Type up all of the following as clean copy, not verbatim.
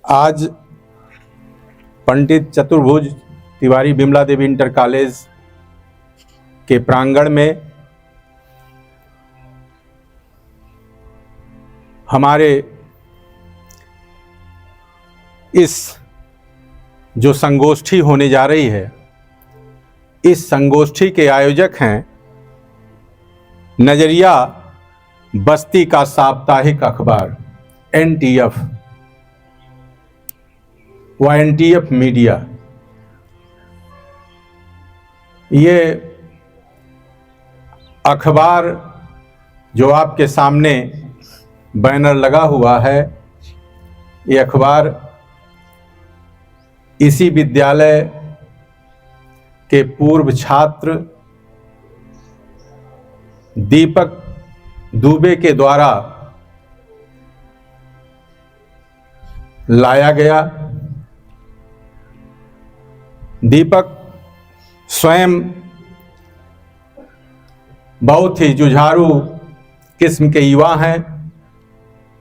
आज पंडित चतुर्भुज तिवारी बिमला देवी inter college के प्रांगण में हमारे इस जो संगोष्ठी होने जा रही है, इस संगोष्ठी के आयोजक हैं नजरिया बस्ती का साप्ताहिक अखबार NTF व NTF मीडिया। ये अखबार जो आपके सामने बैनर लगा हुआ है, ये अखबार इसी विद्यालय के पूर्व छात्र दीपक दुबे के द्वारा लाया गया। दीपक स्वयं बहुत ही जुझारू किस्म के युवा हैं।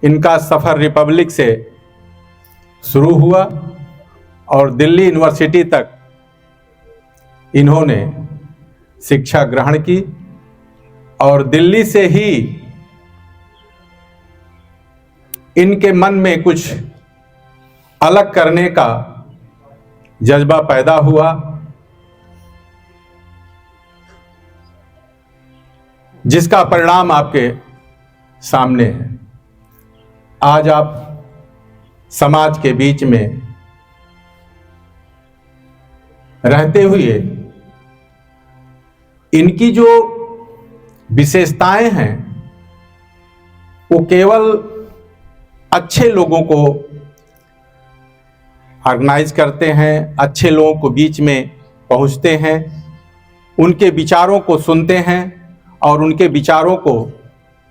इनका सफ़र रिपब्लिक से शुरू हुआ और दिल्ली यूनिवर्सिटी तक इन्होंने शिक्षा ग्रहण की और दिल्ली से ही इनके मन में कुछ अलग करने का जज्बा पैदा हुआ, जिसका परिणाम आपके सामने है। आज आप समाज के बीच में रहते हुए इनकी जो विशेषताएं हैं वो केवल अच्छे लोगों को ऑर्गेनाइज करते हैं, अच्छे लोगों को बीच में पहुंचते हैं, उनके विचारों को सुनते हैं और उनके विचारों को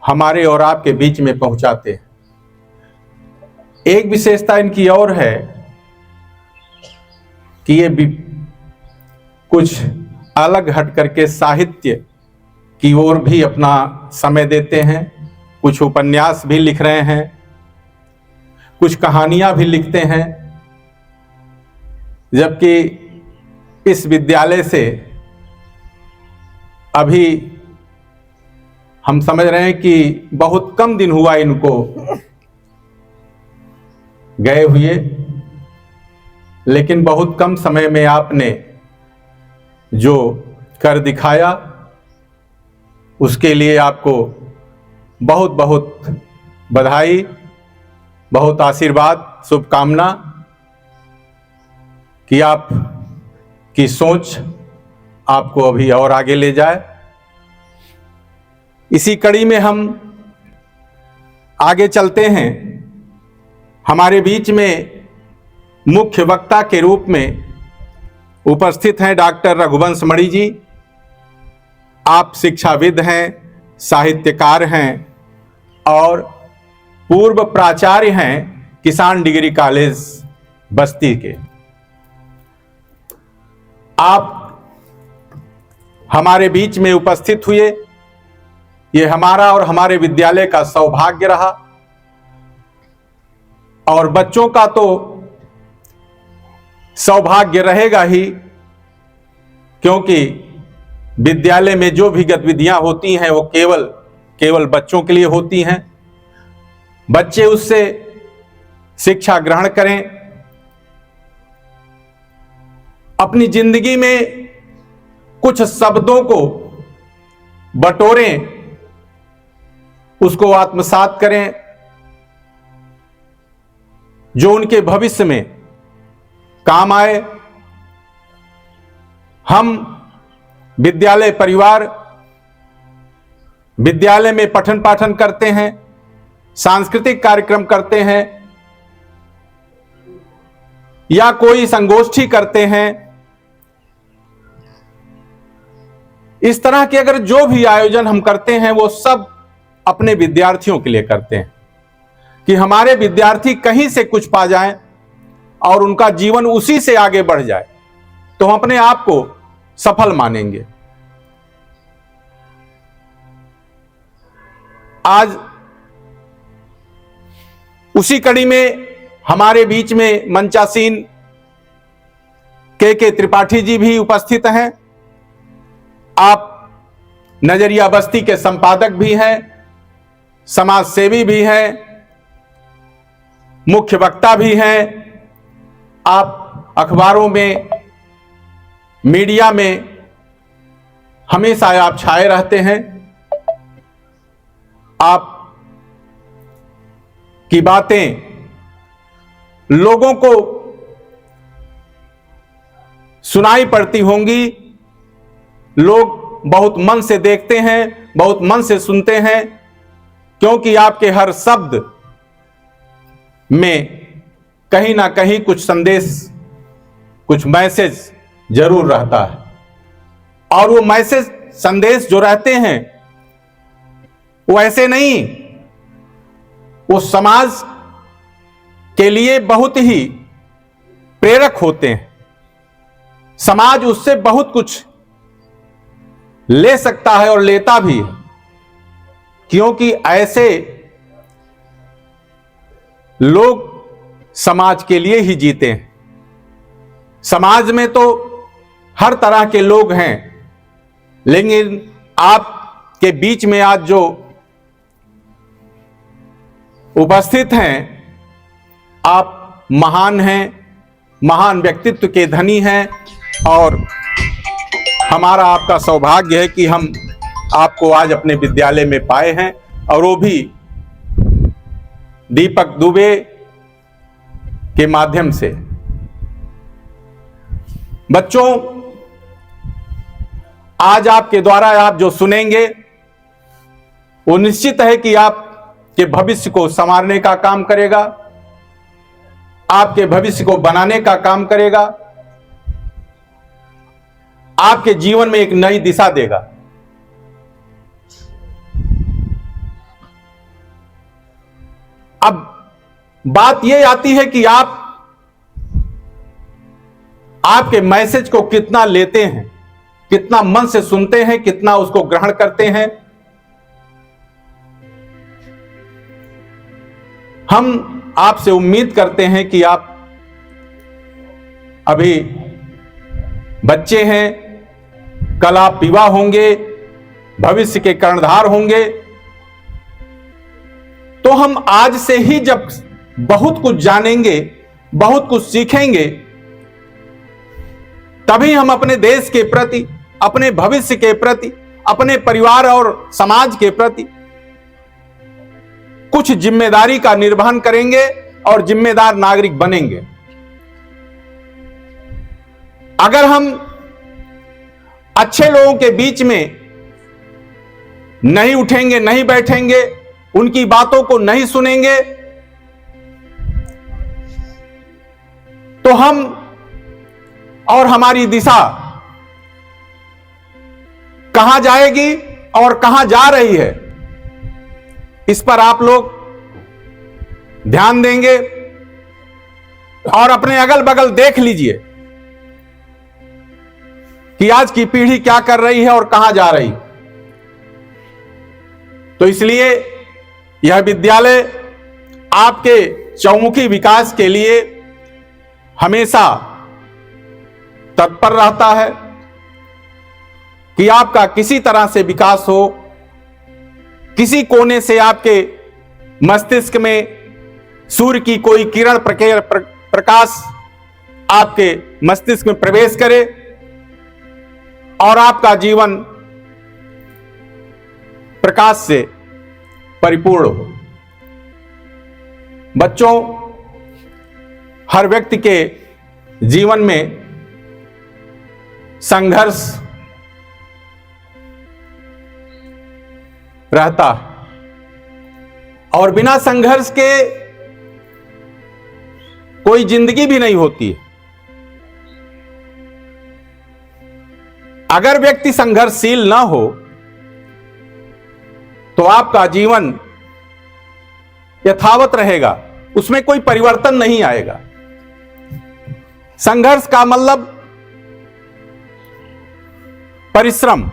हमारे और आपके बीच में पहुंचाते हैं। एक विशेषता इनकी और है कि ये कुछ अलग हट करके साहित्य की ओर भी अपना समय देते हैं। कुछ उपन्यास भी लिख रहे हैं, कुछ कहानियां भी लिखते हैं, जबकि इस विद्यालय से अभी हम समझ रहे हैं कि बहुत कम दिन हुआ इनको गए हुए, लेकिन बहुत कम समय में आपने जो कर दिखाया उसके लिए आपको बहुत बहुत बधाई, बहुत आशीर्वाद, शुभकामना कि आप की सोच आपको अभी और आगे ले जाए। इसी कड़ी में हम आगे चलते हैं। हमारे बीच में मुख्य वक्ता के रूप में उपस्थित हैं डॉक्टर रघुवंश मणि जी। आप शिक्षाविद हैं, साहित्यकार हैं और पूर्व प्राचार्य हैं किसान डिग्री कॉलेज बस्ती के। आप हमारे बीच में उपस्थित हुए, ये हमारा और हमारे विद्यालय का सौभाग्य रहा और बच्चों का तो सौभाग्य रहेगा ही, क्योंकि विद्यालय में जो भी गतिविधियां होती हैं वो केवल बच्चों के लिए होती हैं। बच्चे उससे शिक्षा ग्रहण करें, अपनी जिंदगी में कुछ शब्दों को बटोरें, उसको आत्मसात करें, जो उनके भविष्य में काम आए। हम विद्यालय परिवार विद्यालय में पठन पाठन करते हैं, सांस्कृतिक कार्यक्रम करते हैं या कोई संगोष्ठी करते हैं। इस तरह के अगर जो भी आयोजन हम करते हैं वो सब अपने विद्यार्थियों के लिए करते हैं कि हमारे विद्यार्थी कहीं से कुछ पा जाएं और उनका जीवन उसी से आगे बढ़ जाए, तो हम अपने आप को सफल मानेंगे। आज उसी कड़ी में हमारे बीच में मंचासीन के त्रिपाठी जी भी उपस्थित हैं। आप नजरिया बस्ती के संपादक भी हैं, समाज सेवी भी हैं, मुख्य वक्ता भी हैं। आप अखबारों में, मीडिया में हमेशा आप छाए रहते हैं। आप की बातें लोगों को सुनाई पड़ती होंगी। लोग बहुत मन से देखते हैं, बहुत मन से सुनते हैं, क्योंकि आपके हर शब्द में कहीं ना कहीं कुछ संदेश, कुछ मैसेज जरूर रहता है। और वो मैसेज, संदेश जो रहते हैं वो ऐसे नहीं, वो समाज के लिए बहुत ही प्रेरक होते हैं। समाज उससे बहुत कुछ ले सकता है और लेता भी है, क्योंकि ऐसे लोग समाज के लिए ही जीते हैं। समाज में तो हर तरह के लोग हैं, लेकिन आपके बीच में आज जो उपस्थित हैं, आप महान हैं, महान व्यक्तित्व के धनी हैं। और हमारा आपका सौभाग्य है कि हम आपको आज अपने विद्यालय में पाए हैं, और वो भी दीपक दुबे के माध्यम से। बच्चों, आज आपके द्वारा आप जो सुनेंगे वो निश्चित है कि आपके भविष्य को संवारने का काम करेगा, आपके भविष्य को बनाने का काम करेगा, आपके जीवन में एक नई दिशा देगा। अब बात यह आती है कि आप आपके मैसेज को कितना लेते हैं, कितना मन से सुनते हैं, कितना उसको ग्रहण करते हैं। हम आपसे उम्मीद करते हैं कि आप अभी बच्चे हैं, कल आप युवा होंगे, भविष्य के कर्णधार होंगे। तो हम आज से ही जब बहुत कुछ जानेंगे, बहुत कुछ सीखेंगे, तभी हम अपने देश के प्रति, अपने भविष्य के प्रति, अपने परिवार और समाज के प्रति कुछ जिम्मेदारी का निर्वहन करेंगे और जिम्मेदार नागरिक बनेंगे। अगर हम अच्छे लोगों के बीच में नहीं उठेंगे, नहीं बैठेंगे, उनकी बातों को नहीं सुनेंगे, तो हम और हमारी दिशा कहां जाएगी और कहां जा रही है, इस पर आप लोग ध्यान देंगे। और अपने अगल बगल देख लीजिए कि आज की पीढ़ी क्या कर रही है और कहां जा रही। तो इसलिए यह विद्यालय आपके चौमुखी विकास के लिए हमेशा तत्पर रहता है कि आपका किसी तरह से विकास हो, किसी कोने से आपके मस्तिष्क में सूर्य की कोई किरण प्रकाश आपके मस्तिष्क में प्रवेश करे और आपका जीवन प्रकाश से परिपूर्ण हो। बच्चों, हर व्यक्ति के जीवन में संघर्ष रहता है, और बिना संघर्ष के कोई जिंदगी भी नहीं होती है। अगर व्यक्ति संघर्षशील ना हो तो आपका जीवन यथावत रहेगा, उसमें कोई परिवर्तन नहीं आएगा। संघर्ष का मतलब परिश्रम।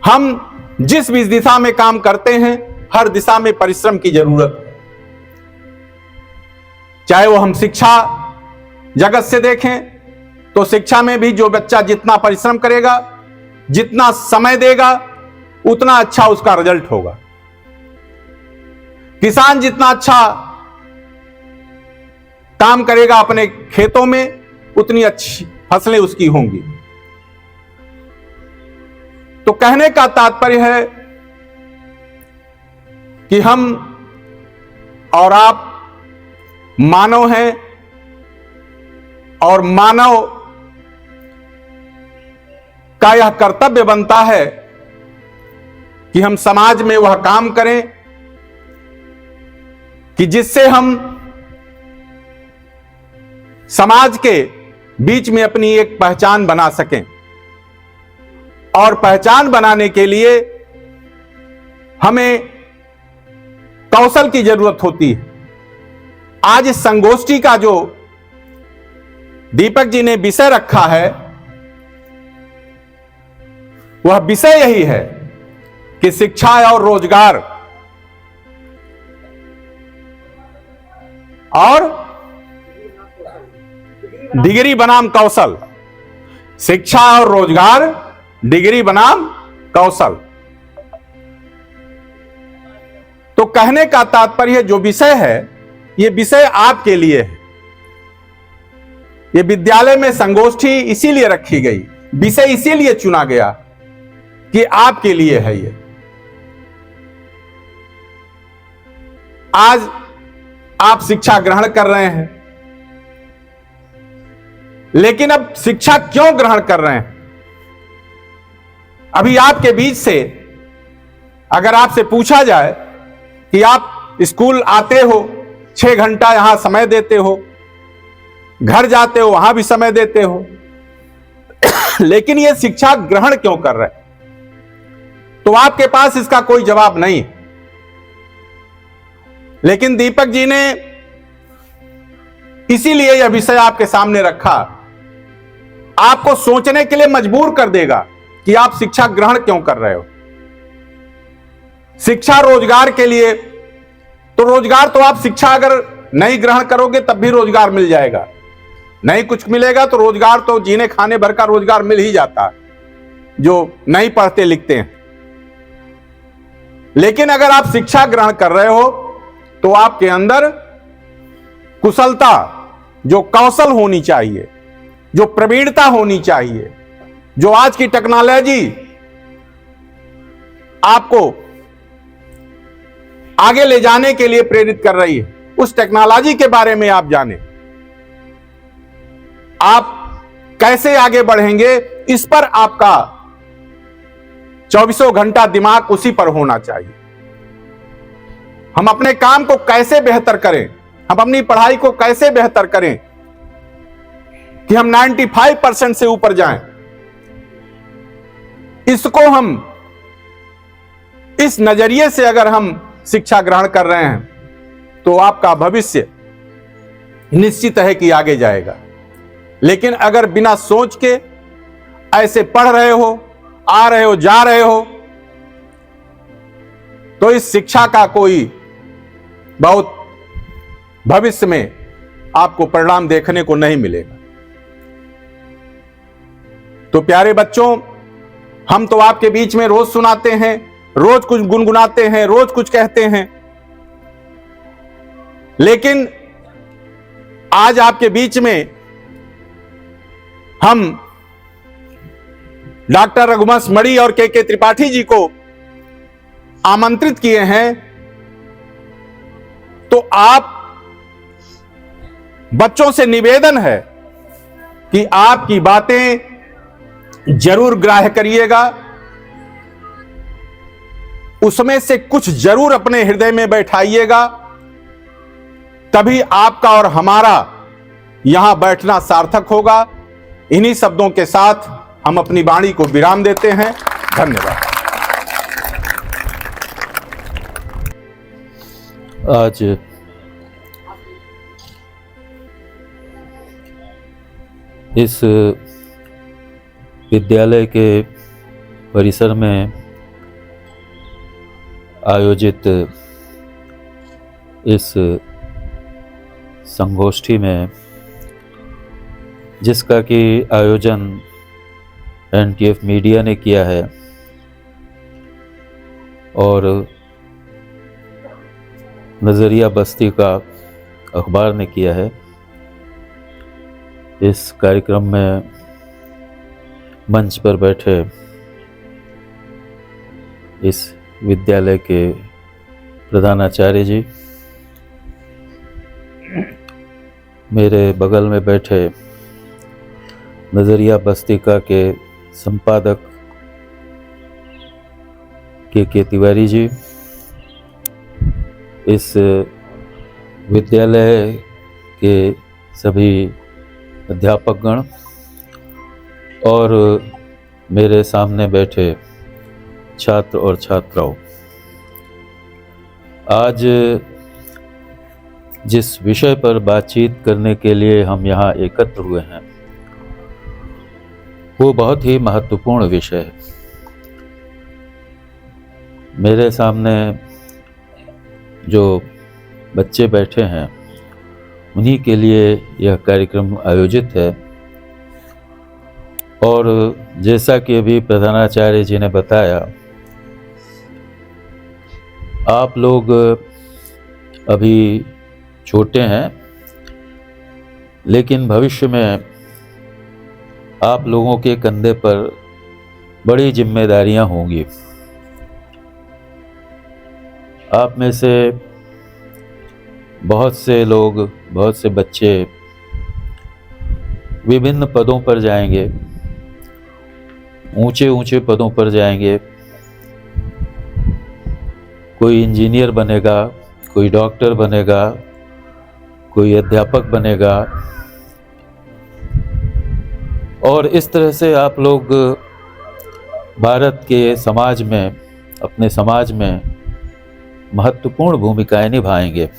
हम जिस भी दिशा में काम करते हैं, हर दिशा में परिश्रम की जरूरत है। चाहे वो हम शिक्षा जगत से देखें तो शिक्षा में भी जो बच्चा जितना परिश्रम करेगा, जितना समय देगा, उतना अच्छा उसका रिजल्ट होगा। किसान जितना अच्छा काम करेगा अपने खेतों में, उतनी अच्छी फसलें उसकी होंगी। तो कहने का तात्पर्य है कि हम और आप मानव हैं और मानव का यह कर्तव्य बनता है कि हम समाज में वह काम करें कि जिससे हम समाज के बीच में अपनी एक पहचान बना सकें। और पहचान बनाने के लिए हमें कौशल की जरूरत होती है। आज इस संगोष्ठी का जो दीपक जी ने विषय रखा है, वह विषय यही है कि शिक्षा और रोजगार और डिग्री बनाम कौशल। शिक्षा और रोजगार, डिग्री बनाम कौशल। तो कहने का तात्पर्य जो विषय है, यह विषय आपके लिए है। यह विद्यालय में संगोष्ठी इसीलिए रखी गई, विषय इसीलिए चुना गया कि आपके लिए है। ये आज आप शिक्षा ग्रहण कर रहे हैं, लेकिन अब शिक्षा क्यों ग्रहण कर रहे हैं? अभी आपके बीच से अगर आपसे पूछा जाए कि आप स्कूल आते हो, 6 घंटा यहां समय देते हो, घर जाते हो वहां भी समय देते हो, लेकिन ये शिक्षा ग्रहण क्यों कर रहे हैं? तो आपके पास इसका कोई जवाब नहीं है। लेकिन दीपक जी ने इसीलिए यह विषय आपके सामने रखा, आपको सोचने के लिए मजबूर कर देगा कि आप शिक्षा ग्रहण क्यों कर रहे हो। शिक्षा रोजगार के लिए, तो रोजगार तो आप शिक्षा अगर नहीं ग्रहण करोगे तब भी रोजगार मिल जाएगा। नहीं कुछ मिलेगा तो रोजगार तो जीने खाने भर का रोजगार मिल ही जाता है, जो नहीं पढ़ते लिखते हैं। लेकिन अगर आप शिक्षा ग्रहण कर रहे हो तो आपके अंदर कुशलता, जो कौशल होनी चाहिए, जो प्रवीणता होनी चाहिए, जो आज की टेक्नोलॉजी आपको आगे ले जाने के लिए प्रेरित कर रही है, उस टेक्नोलॉजी के बारे में आप जानें। आप कैसे आगे बढ़ेंगे, इस पर आपका 24 घंटा दिमाग उसी पर होना चाहिए। हम अपने काम को कैसे बेहतर करें, हम अपनी पढ़ाई को कैसे बेहतर करें कि हम 95% से ऊपर जाएं, इसको हम इस नजरिए से अगर हम शिक्षा ग्रहण कर रहे हैं तो आपका भविष्य निश्चित है कि आगे जाएगा। लेकिन अगर बिना सोच के ऐसे पढ़ रहे हो, आ रहे हो, जा रहे हो, तो इस शिक्षा का कोई बहुत भविष्य में आपको परिणाम देखने को नहीं मिलेगा। तो प्यारे बच्चों, हम तो आपके बीच में रोज सुनाते हैं, रोज कुछ गुनगुनाते हैं, रोज कुछ कहते हैं, लेकिन आज आपके बीच में हम डॉक्टर रघुवंश मणि और के त्रिपाठी जी को आमंत्रित किए हैं। तो आप बच्चों से निवेदन है कि आपकी बातें जरूर ग्राह्य करिएगा, उसमें से कुछ जरूर अपने हृदय में बैठाइएगा, तभी आपका और हमारा यहां बैठना सार्थक होगा। इन्हीं शब्दों के साथ हम अपनी वाणी को विराम देते हैं। धन्यवाद। आज इस विद्यालय के परिसर में आयोजित इस संगोष्ठी में, जिसका कि आयोजन NTF मीडिया ने किया है और नज़रिया बस्ती का अखबार ने किया है। इस कार्यक्रम में मंच पर बैठे इस विद्यालय के प्रधानाचार्य जी, मेरे बगल में बैठे नज़रिया बस्तिका के संपादक के तिवारी जी, इस विद्यालय के सभी अध्यापकगण और मेरे सामने बैठे छात्र और छात्राओं, आज जिस विषय पर बातचीत करने के लिए हम यहाँ एकत्र हुए हैं वो बहुत ही महत्वपूर्ण विषय है। मेरे सामने जो बच्चे बैठे हैं उन्हीं के लिए यह कार्यक्रम आयोजित है और जैसा कि अभी प्रधानाचार्य जी ने बताया, आप लोग अभी छोटे हैं लेकिन भविष्य में आप लोगों के कंधे पर बड़ी जिम्मेदारियां होंगी। आप में से बहुत से लोग, बहुत से बच्चे विभिन्न पदों पर जाएंगे, ऊंचे ऊंचे पदों पर जाएंगे। कोई इंजीनियर बनेगा, कोई डॉक्टर बनेगा, कोई अध्यापक बनेगा और इस तरह से आप लोग भारत के समाज में, अपने समाज में महत्वपूर्ण भूमिकाएं निभाएंगे।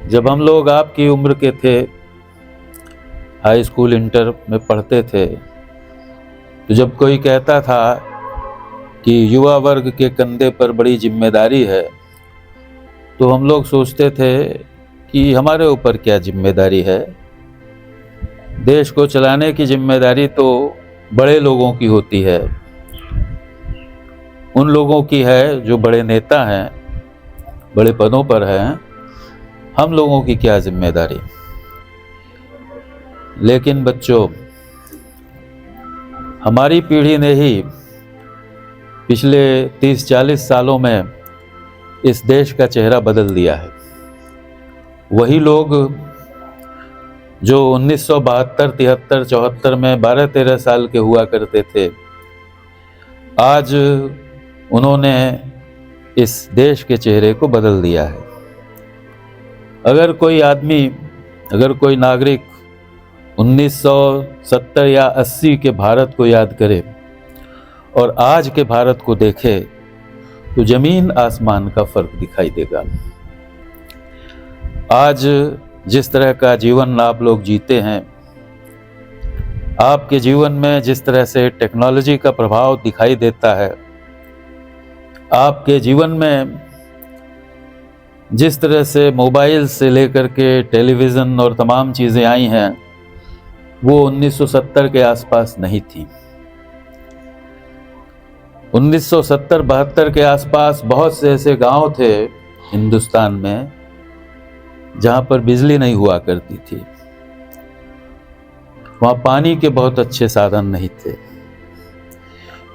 जब हम लोग आपकी उम्र के थे, हाई स्कूल, इंटर में पढ़ते थे, तो जब कोई कहता था कि युवा वर्ग के कंधे पर बड़ी जिम्मेदारी है, तो हम लोग सोचते थे कि हमारे ऊपर क्या जिम्मेदारी है। देश को चलाने की जिम्मेदारी तो बड़े लोगों की होती है, उन लोगों की है जो बड़े नेता हैं, बड़े पदों पर हैं। हम लोगों की क्या जिम्मेदारी। लेकिन बच्चों, हमारी पीढ़ी ने ही पिछले 30-40 सालों में इस देश का चेहरा बदल दिया है। वही लोग जो 1972, 73, 74 में 12-13 साल के हुआ करते थे, आज उन्होंने इस देश के चेहरे को बदल दिया है। अगर कोई आदमी, अगर कोई नागरिक 1970 या 80 के भारत को याद करे और आज के भारत को देखे तो जमीन आसमान का फर्क दिखाई देगा। आज जिस तरह का जीवन आप लोग जीते हैं, आपके जीवन में जिस तरह से टेक्नोलॉजी का प्रभाव दिखाई देता है, आपके जीवन में जिस तरह से मोबाइल से लेकर के टेलीविज़न और तमाम चीज़ें आई हैं, वो 1970 के आसपास नहीं थी। 1970-72 के आसपास बहुत से ऐसे गांव थे हिंदुस्तान में जहां पर बिजली नहीं हुआ करती थी, वहां पानी के बहुत अच्छे साधन नहीं थे,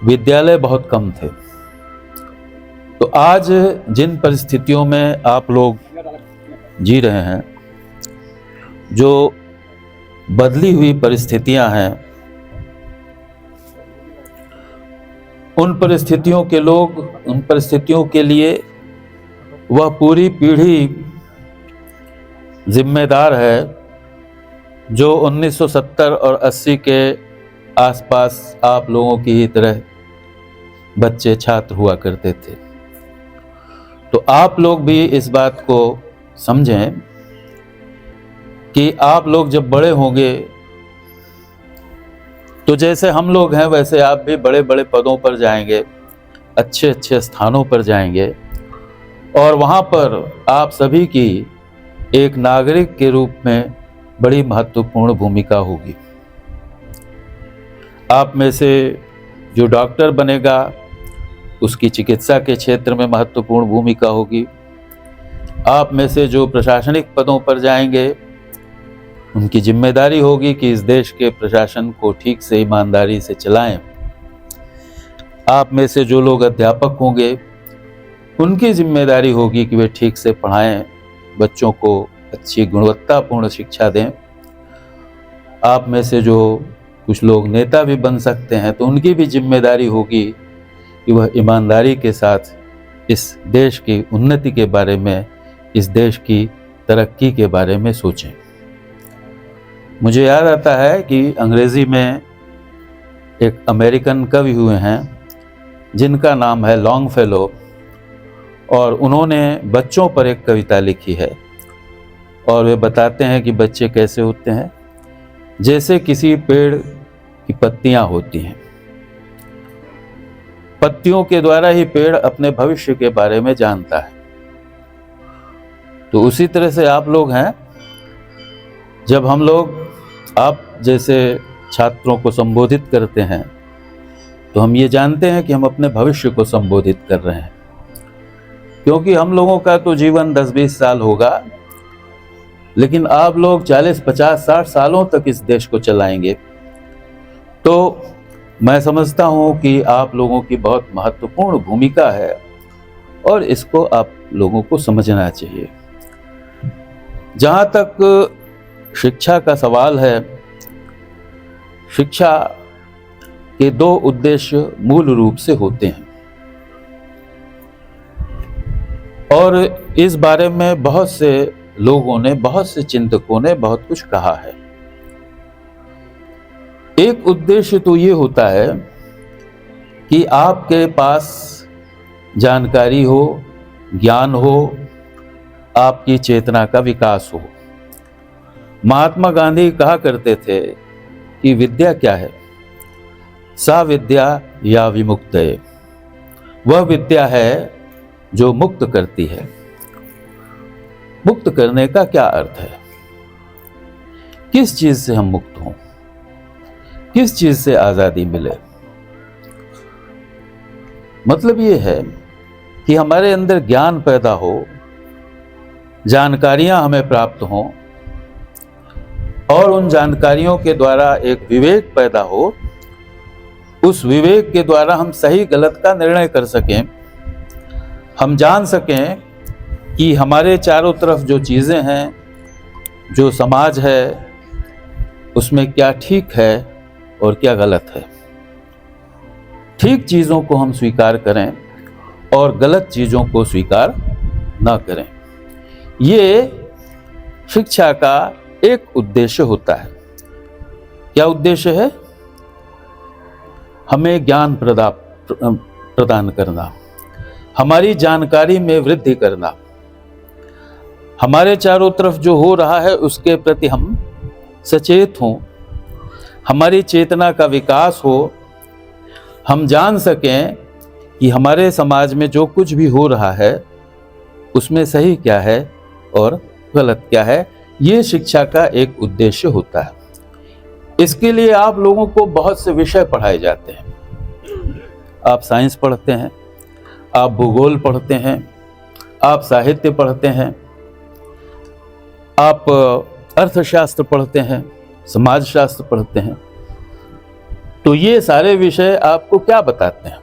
विद्यालय बहुत कम थे। तो आज जिन परिस्थितियों में आप लोग जी रहे हैं, जो बदली हुई परिस्थितियां हैं, उन परिस्थितियों के लोग, उन परिस्थितियों के लिए वह पूरी पीढ़ी जिम्मेदार है जो 1970 और 80 के आसपास आप लोगों की ही तरह बच्चे, छात्र हुआ करते थे। तो आप लोग भी इस बात को समझें कि आप लोग जब बड़े होंगे तो जैसे हम लोग हैं वैसे आप भी बड़े बड़े पदों पर जाएंगे, अच्छे अच्छे स्थानों पर जाएंगे और वहाँ पर आप सभी की एक नागरिक के रूप में बड़ी महत्वपूर्ण भूमिका होगी। आप में से जो डॉक्टर बनेगा उसकी चिकित्सा के क्षेत्र में महत्वपूर्ण भूमिका होगी। आप में से जो प्रशासनिक पदों पर जाएंगे उनकी जिम्मेदारी होगी कि इस देश के प्रशासन को ठीक से ईमानदारी से चलाएं। आप में से जो लोग अध्यापक होंगे उनकी जिम्मेदारी होगी कि वे ठीक से पढ़ाएं, बच्चों को अच्छी गुणवत्तापूर्ण शिक्षा दें। आप में से जो कुछ लोग नेता भी बन सकते हैं तो उनकी भी जिम्मेदारी होगी कि वह ईमानदारी के साथ इस देश की उन्नति के बारे में, इस देश की तरक्की के बारे में सोचें। मुझे याद आता है कि अंग्रेजी में एक अमेरिकन कवि हुए हैं जिनका नाम है लॉन्गफेलो, और उन्होंने बच्चों पर एक कविता लिखी है और वे बताते हैं कि बच्चे कैसे होते हैं, जैसे किसी पेड़ की पत्तियां होती हैं। पत्तियों के द्वारा ही पेड़ अपने भविष्य के बारे में जानता है। तो उसी तरह से आप लोग हैं। जब हम लोग आप जैसे छात्रों को संबोधित करते हैं तो हम ये जानते हैं कि हम अपने भविष्य को संबोधित कर रहे हैं, क्योंकि हम लोगों का तो जीवन 10-20 साल होगा, लेकिन आप लोग 40, 50, 60 सालों तक इस देश को चलाएंगे। तो मैं समझता हूँ कि आप लोगों की बहुत महत्वपूर्ण भूमिका है और इसको आप लोगों को समझना चाहिए। जहाँ तक शिक्षा का सवाल है, शिक्षा के 2 उद्देश्य मूल रूप से होते हैं और इस बारे में बहुत से लोगों ने, बहुत से चिंतकों ने बहुत कुछ कहा है। एक उद्देश्य तो ये होता है कि आपके पास जानकारी हो, ज्ञान हो, आपकी चेतना का विकास हो। महात्मा गांधी कहा करते थे कि विद्या क्या है? सा विद्या या विमुक्तये, वह विद्या है जो मुक्त करती है। मुक्त करने का क्या अर्थ है? किस चीज से हम मुक्त हों, किस चीज से आजादी मिले? मतलब ये है कि हमारे अंदर ज्ञान पैदा हो, जानकारियां हमें प्राप्त हों और उन जानकारियों के द्वारा एक विवेक पैदा हो। उस विवेक के द्वारा हम सही गलत का निर्णय कर सकें। हम जान सकें कि हमारे चारों तरफ जो चीज़ें हैं, जो समाज है, उसमें क्या ठीक है और क्या गलत है। ठीक चीज़ों को हम स्वीकार करें और गलत चीज़ों को स्वीकार ना करें। ये शिक्षा का एक उद्देश्य होता है। क्या उद्देश्य है? हमें ज्ञान प्रदान करना, हमारी जानकारी में वृद्धि करना, हमारे चारों तरफ जो हो रहा है उसके प्रति हम सचेत हों, हमारी चेतना का विकास हो, हम जान सकें कि हमारे समाज में जो कुछ भी हो रहा है उसमें सही क्या है और गलत क्या है। ये शिक्षा का एक उद्देश्य होता है। इसके लिए आप लोगों को बहुत से विषय पढ़ाए जाते हैं। आप साइंस पढ़ते हैं, आप भूगोल पढ़ते हैं, आप साहित्य पढ़ते हैं, आप अर्थशास्त्र पढ़ते हैं, समाजशास्त्र पढ़ते हैं। तो ये सारे विषय आपको क्या बताते हैं?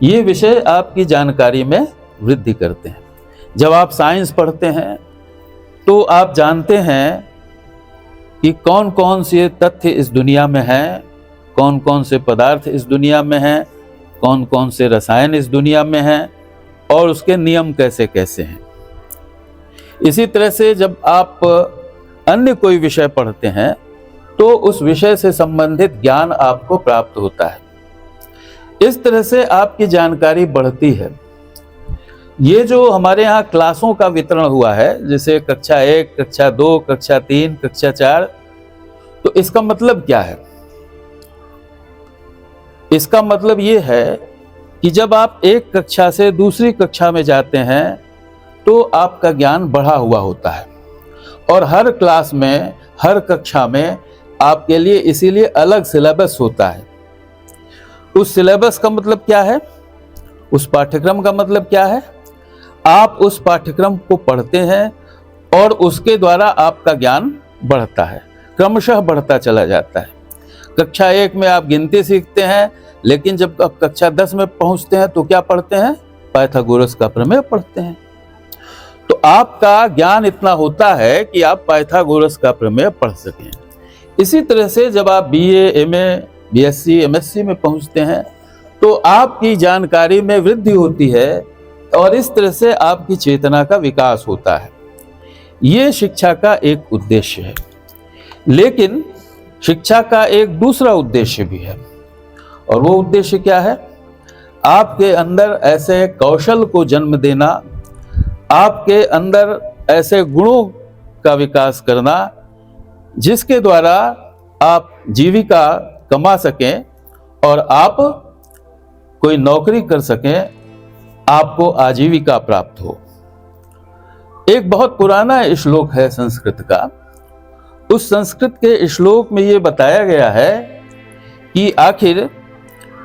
ये विषय आपकी जानकारी में वृद्धि करते हैं। जब आप साइंस पढ़ते हैं तो आप जानते हैं कि कौन कौन से तथ्य इस दुनिया में हैं, कौन कौन से पदार्थ इस दुनिया में हैं, कौन कौन से रसायन इस दुनिया में हैं और उसके नियम कैसे कैसे हैं। इसी तरह से जब आप अन्य कोई विषय पढ़ते हैं तो उस विषय से संबंधित ज्ञान आपको प्राप्त होता है। इस तरह से आपकी जानकारी बढ़ती है। ये जो हमारे यहाँ क्लासों का वितरण हुआ है, जैसे कक्षा 1, कक्षा 2, कक्षा 3, कक्षा 4, तो इसका मतलब क्या है? इसका मतलब ये है कि जब आप एक कक्षा से दूसरी कक्षा में जाते हैं तो आपका ज्ञान बढ़ा हुआ होता है। और हर क्लास में, हर कक्षा में आपके लिए इसीलिए अलग सिलेबस होता है। उस सिलेबस का मतलब क्या है? उस पाठ्यक्रम का मतलब क्या है? आप उस पाठ्यक्रम को पढ़ते हैं और उसके द्वारा आपका ज्ञान बढ़ता है, क्रमशः बढ़ता चला जाता है। कक्षा 1 में आप गिनती सीखते हैं, लेकिन जब आप कक्षा 10 में पहुंचते हैं तो क्या पढ़ते हैं? पाइथागोरस का प्रमेय पढ़ते हैं। तो आपका ज्ञान इतना होता है कि आप पाइथागोरस का प्रमेय पढ़ सकें। इसी तरह से जब आप BA, MA, BSc, MSc में पहुंचते हैं तो आपकी जानकारी में वृद्धि होती है और इस तरह से आपकी चेतना का विकास होता है। ये शिक्षा का एक उद्देश्य है। लेकिन शिक्षा का एक दूसरा उद्देश्य भी है, और वो उद्देश्य क्या है? आपके अंदर ऐसे कौशल को जन्म देना, आपके अंदर ऐसे गुणों का विकास करना जिसके द्वारा आप जीविका कमा सकें और आप कोई नौकरी कर सकें, आपको आजीविका प्राप्त हो। एक बहुत पुराना श्लोक है संस्कृत का। उस संस्कृत के श्लोक में ये बताया गया है कि आखिर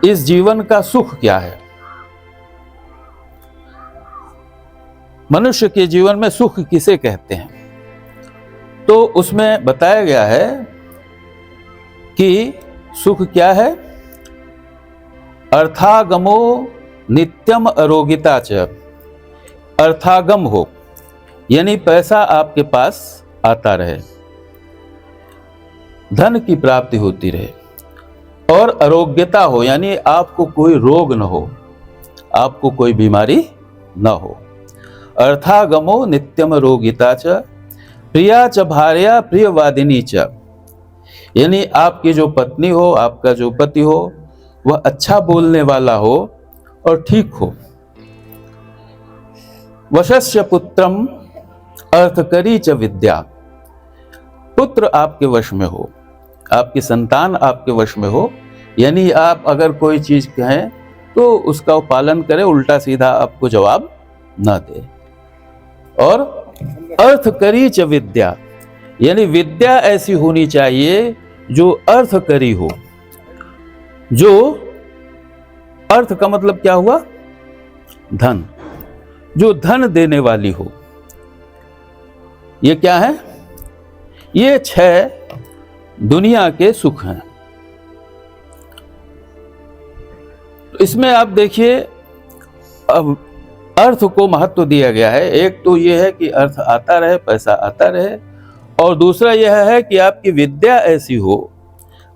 इस जीवन का सुख क्या है। मनुष्य के जीवन में सुख किसे कहते हैं? तो उसमें बताया गया है कि सुख क्या है? अर्थागमो नित्यम अरोगिता च। अर्थागम हो यानी पैसा आपके पास आता रहे, धन की प्राप्ति होती रहे, और अरोग्यता हो यानी आपको कोई रोग न हो, आपको कोई बीमारी न हो। अर्थागमो नित्यम रोगिता च प्रिया च भार्या प्रियवादिनी च। यानी आपकी जो पत्नी हो, आपका जो पति हो, वह अच्छा बोलने वाला हो और ठीक हो। वशस्य पुत्रम अर्थकरी च विद्या। पुत्र आपके वश में हो, आपकी संतान आपके वश में हो, यानी आप अगर कोई चीज कहें तो उसका पालन करे, उल्टा सीधा आपको जवाब ना दे। और अर्थकरी च विद्या, यानी विद्या ऐसी होनी चाहिए जो अर्थकरी हो। जो अर्थ का मतलब क्या हुआ? धन। जो धन देने वाली हो। ये क्या है? ये 6 दुनिया के सुख हैं। तो इसमें आप देखिए, अब अर्थ को महत्व दिया गया है। एक तो यह है कि अर्थ आता रहे, पैसा आता रहे, और दूसरा यह है कि आपकी विद्या ऐसी हो,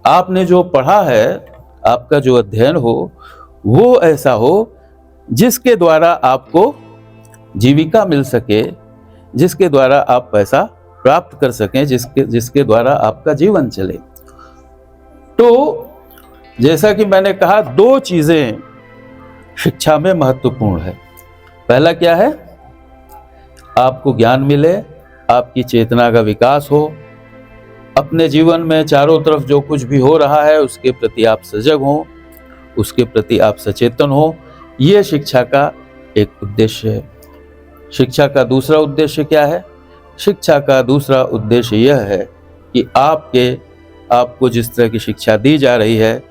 आपने जो पढ़ा है, आपका जो अध्ययन हो, वो ऐसा हो जिसके द्वारा आपको जीविका मिल सके, जिसके द्वारा आप पैसा प्राप्त कर सकें, जिसके द्वारा आपका जीवन चले। तो जैसा कि मैंने कहा, 2 चीजें शिक्षा में महत्वपूर्ण है। पहला क्या है? आपको ज्ञान मिले, आपकी चेतना का विकास हो, अपने जीवन में चारों तरफ जो कुछ भी हो रहा है उसके प्रति आप सजग हो, उसके प्रति आप सचेतन हो। यह शिक्षा का एक उद्देश्य है। शिक्षा का दूसरा उद्देश्य क्या है? शिक्षा का दूसरा उद्देश्य यह है कि आपको जिस तरह की शिक्षा दी जा रही है,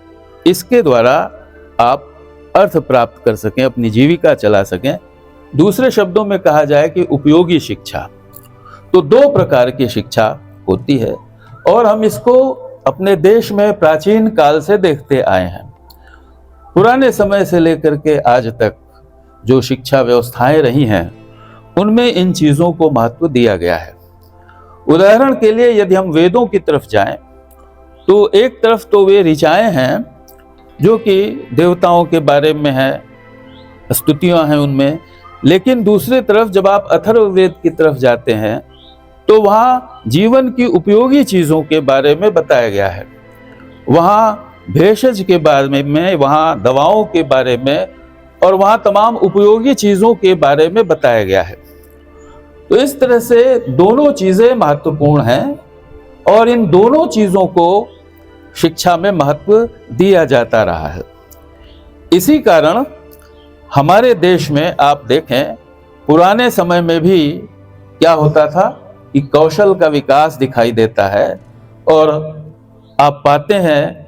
इसके द्वारा आप अर्थ प्राप्त कर सकें, अपनी जीविका चला सकें। दूसरे शब्दों में कहा जाए कि उपयोगी शिक्षा। तो 2 प्रकार की शिक्षा होती है, और हम इसको अपने देश में प्राचीन काल से देखते आए हैं। पुराने समय से लेकर के आज तक जो शिक्षा व्यवस्थाएं रही हैं, उनमें इन चीजों को महत्व दिया गया है। उदाहरण के लिए यदि हम वेदों की तरफ जाएं, तो एक तरफ तो वे ऋचाएं हैं जो कि देवताओं के बारे में है, स्तुतियां हैं उनमें, लेकिन दूसरी तरफ जब आप अथर्ववेद की तरफ जाते हैं तो वहाँ जीवन की उपयोगी चीज़ों के बारे में बताया गया है। वहाँ भेषज के बारे में, वहाँ दवाओं के बारे में, और वहाँ तमाम उपयोगी चीज़ों के बारे में बताया गया है। तो इस तरह से दोनों चीज़ें महत्वपूर्ण हैं, और इन दोनों चीज़ों को शिक्षा में महत्व दिया जाता रहा है। इसी कारण हमारे देश में आप देखें, पुराने समय में भी क्या होता था कि कौशल का विकास दिखाई देता है। और आप पाते हैं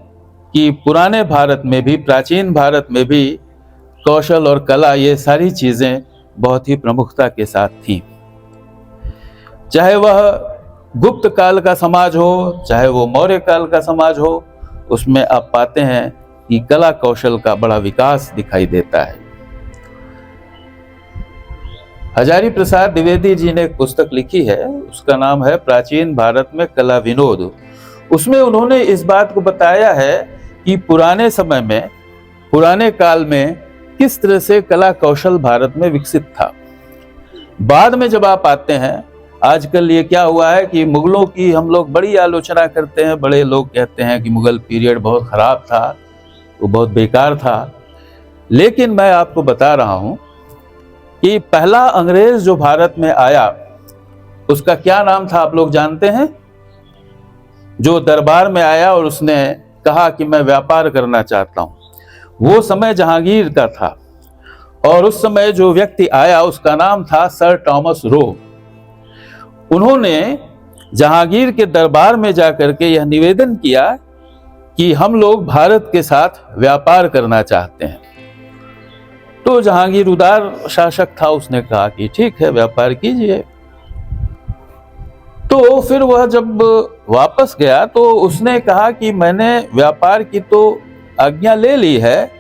कि पुराने भारत में भी, प्राचीन भारत में भी कौशल और कला, ये सारी चीज़ें बहुत ही प्रमुखता के साथ थीं। चाहे वह गुप्त काल का समाज हो, चाहे वो मौर्य काल का समाज हो, उसमें आप पाते हैं कि कला कौशल का बड़ा विकास दिखाई देता है। हजारी प्रसाद द्विवेदी जी ने एक पुस्तक लिखी है, उसका नाम है प्राचीन भारत में कला विनोद। उसमें उन्होंने इस बात को बताया है कि पुराने समय में, पुराने काल में किस तरह से कला कौशल भारत में विकसित था। बाद में जब आप आते हैं, आजकल ये क्या हुआ है कि मुगलों की हम लोग बड़ी आलोचना करते हैं, बड़े लोग कहते हैं कि मुगल पीरियड बहुत खराब था, वो बहुत बेकार था। लेकिन मैं आपको बता रहा हूं कि पहला अंग्रेज जो भारत में आया, उसका क्या नाम था आप लोग जानते हैं? जो दरबार में आया और उसने कहा कि मैं व्यापार करना चाहता हूं, वो समय जहांगीर का था। और उस समय जो व्यक्ति आया उसका नाम था सर टॉमस रो। उन्होंने जहांगीर के दरबार में जाकर के यह निवेदन किया कि हम लोग भारत के साथ व्यापार करना चाहते हैं। तो जहांगीर उदार शासक था, उसने कहा कि ठीक है, व्यापार कीजिए। तो फिर वह जब वापस गया तो उसने कहा कि मैंने व्यापार की तो आज्ञा ले ली है,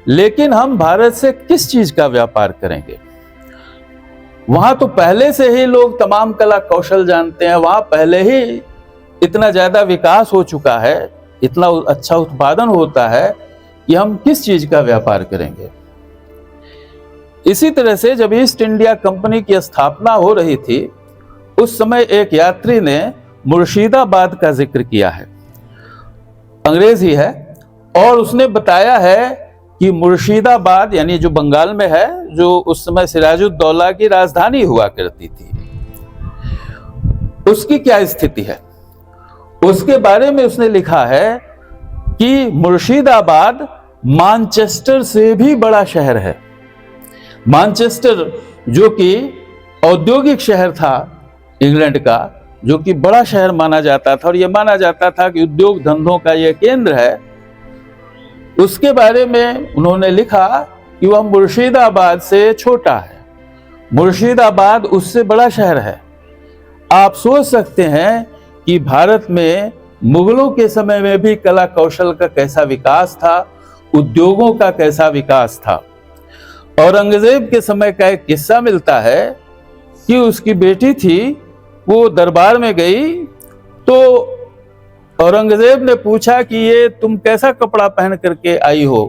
लेकिन हम भारत से किस चीज का व्यापार करेंगे? वहां तो पहले से ही लोग तमाम कला कौशल जानते हैं, वहां पहले ही इतना ज्यादा विकास हो चुका है, इतना अच्छा उत्पादन होता है कि हम किस चीज का व्यापार करेंगे। इसी तरह से जब ईस्ट इंडिया कंपनी की स्थापना हो रही थी, उस समय एक यात्री ने मुर्शिदाबाद का जिक्र किया है, अंग्रेज ही है, और उसने बताया है कि मुर्शिदाबाद यानी जो बंगाल में है, जो उस समय सिराजुद्दौला की राजधानी हुआ करती थी, उसकी क्या स्थिति है। उसके बारे में उसने लिखा है कि मुर्शिदाबाद मानचेस्टर से भी बड़ा शहर है। मानचेस्टर जो कि औद्योगिक शहर था इंग्लैंड का, जो कि बड़ा शहर माना जाता था और यह माना जाता था कि उद्योग धंधों का यह केंद्र है, उसके बारे में उन्होंने लिखा कि वह मुर्शिदाबाद से छोटा है, मुर्शिदाबाद उससे बड़ा शहर है। आप सोच सकते हैं कि भारत में मुगलों के समय में भी कला कौशल का कैसा विकास था, उद्योगों का कैसा विकास था। औरंगजेब के समय का एक किस्सा मिलता है कि उसकी बेटी थी, वो दरबार में गई तो औरंगजेब ने पूछा कि ये तुम कैसा कपड़ा पहन करके आई हो,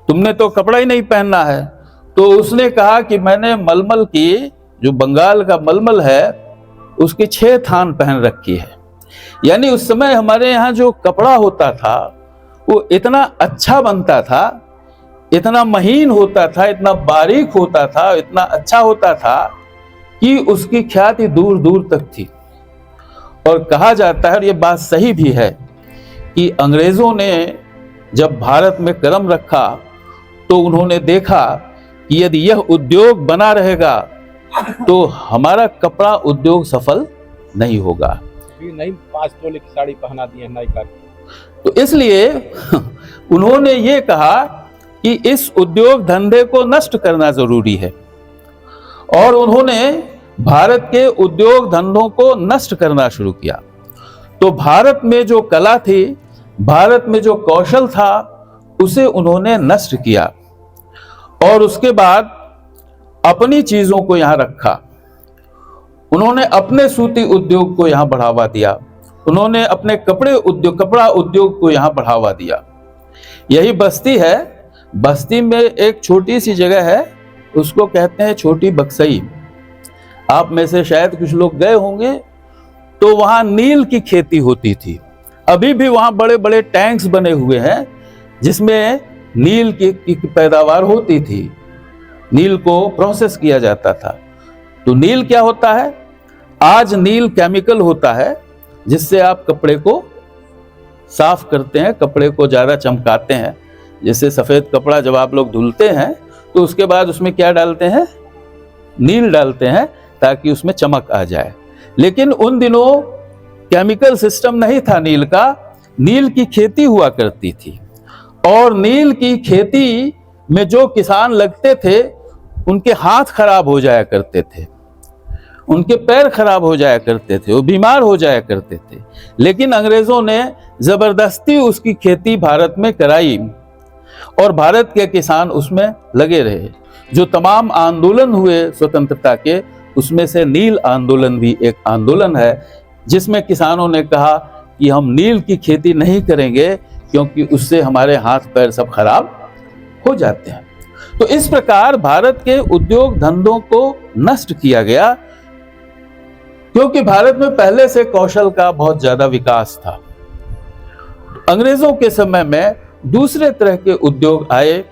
तुमने तो कपड़ा ही नहीं पहनना है। तो उसने कहा कि मैंने मलमल की, जो बंगाल का मलमल है, उसकी 6 थान पहन रखी है। यानी उस समय हमारे यहाँ जो कपड़ा होता था वो इतना अच्छा बनता था, इतना महीन होता था, इतना बारीक होता था, इतना अच्छा होता था कि उसकी ख्याति दूर दूर तक थी। और कहा जाता है, और ये बात सही भी है, कि अंग्रेजों ने जब भारत में कदम रखा तो उन्होंने देखा कि यदि यह उद्योग बना रहेगा तो हमारा कपड़ा उद्योग सफल नहीं होगा। नहीं 5 तोले की साड़ी पहना दी है नायिका। तो इसलिए उन्होंने ये कहा कि इस उद्योग धंधे को नष्ट करना जरूरी है, और उन्होंने भारत के उद्योग धंधों को नष्ट करना शुरू किया। तो भारत में जो कला थी, भारत में जो कौशल था, उसे उन्होंने नष्ट किया और उसके बाद अपनी चीजों को यहां रखा। उन्होंने अपने सूती उद्योग को यहां बढ़ावा दिया, उन्होंने अपने कपड़ा उद्योग को यहां बढ़ावा दिया। यही बस्ती है, बस्ती में एक छोटी सी जगह है, उसको कहते हैं छोटी बक्सई। आप में से शायद कुछ लोग गए होंगे, तो वहां नील की खेती होती थी। अभी भी वहां बड़े बड़े टैंक्स बने हुए हैं जिसमें नील की पैदावार होती थी, नील को प्रोसेस किया जाता था। तो नील क्या होता है? आज नील केमिकल होता है जिससे आप कपड़े को साफ करते हैं, कपड़े को ज्यादा चमकाते हैं। जैसे सफेद कपड़ा जब आप लोग धुलते हैं तो उसके बाद उसमें क्या डालते हैं? नील डालते हैं, ताकि उसमें चमक आ जाए। लेकिन उन दिनों केमिकल सिस्टम नहीं था नील का, नील की खेती हुआ करती थी, और नील की खेती में जो किसान लगते थे उनके हाथ खराब हो जाया करते थे, उनके पैर खराब हो जाया करते थे, वो बीमार हो जाया करते थे। लेकिन अंग्रेजों ने जबरदस्ती उसकी खेती भारत में कराई और भारत के किसान उसमें लगे रहे। जो तमाम आंदोलन हुए स्वतंत्रता के, उसमें से नील आंदोलन भी एक आंदोलन है, जिसमें किसानों ने कहा कि हम नील की खेती नहीं करेंगे क्योंकि उससे हमारे हाथ पैर सब खराब हो जाते हैं। तो इस प्रकार भारत के उद्योग धंधों को नष्ट किया गया, क्योंकि भारत में पहले से कौशल का बहुत ज्यादा विकास था। अंग्रेजों के समय में दूसरे तरह के उद्योग आए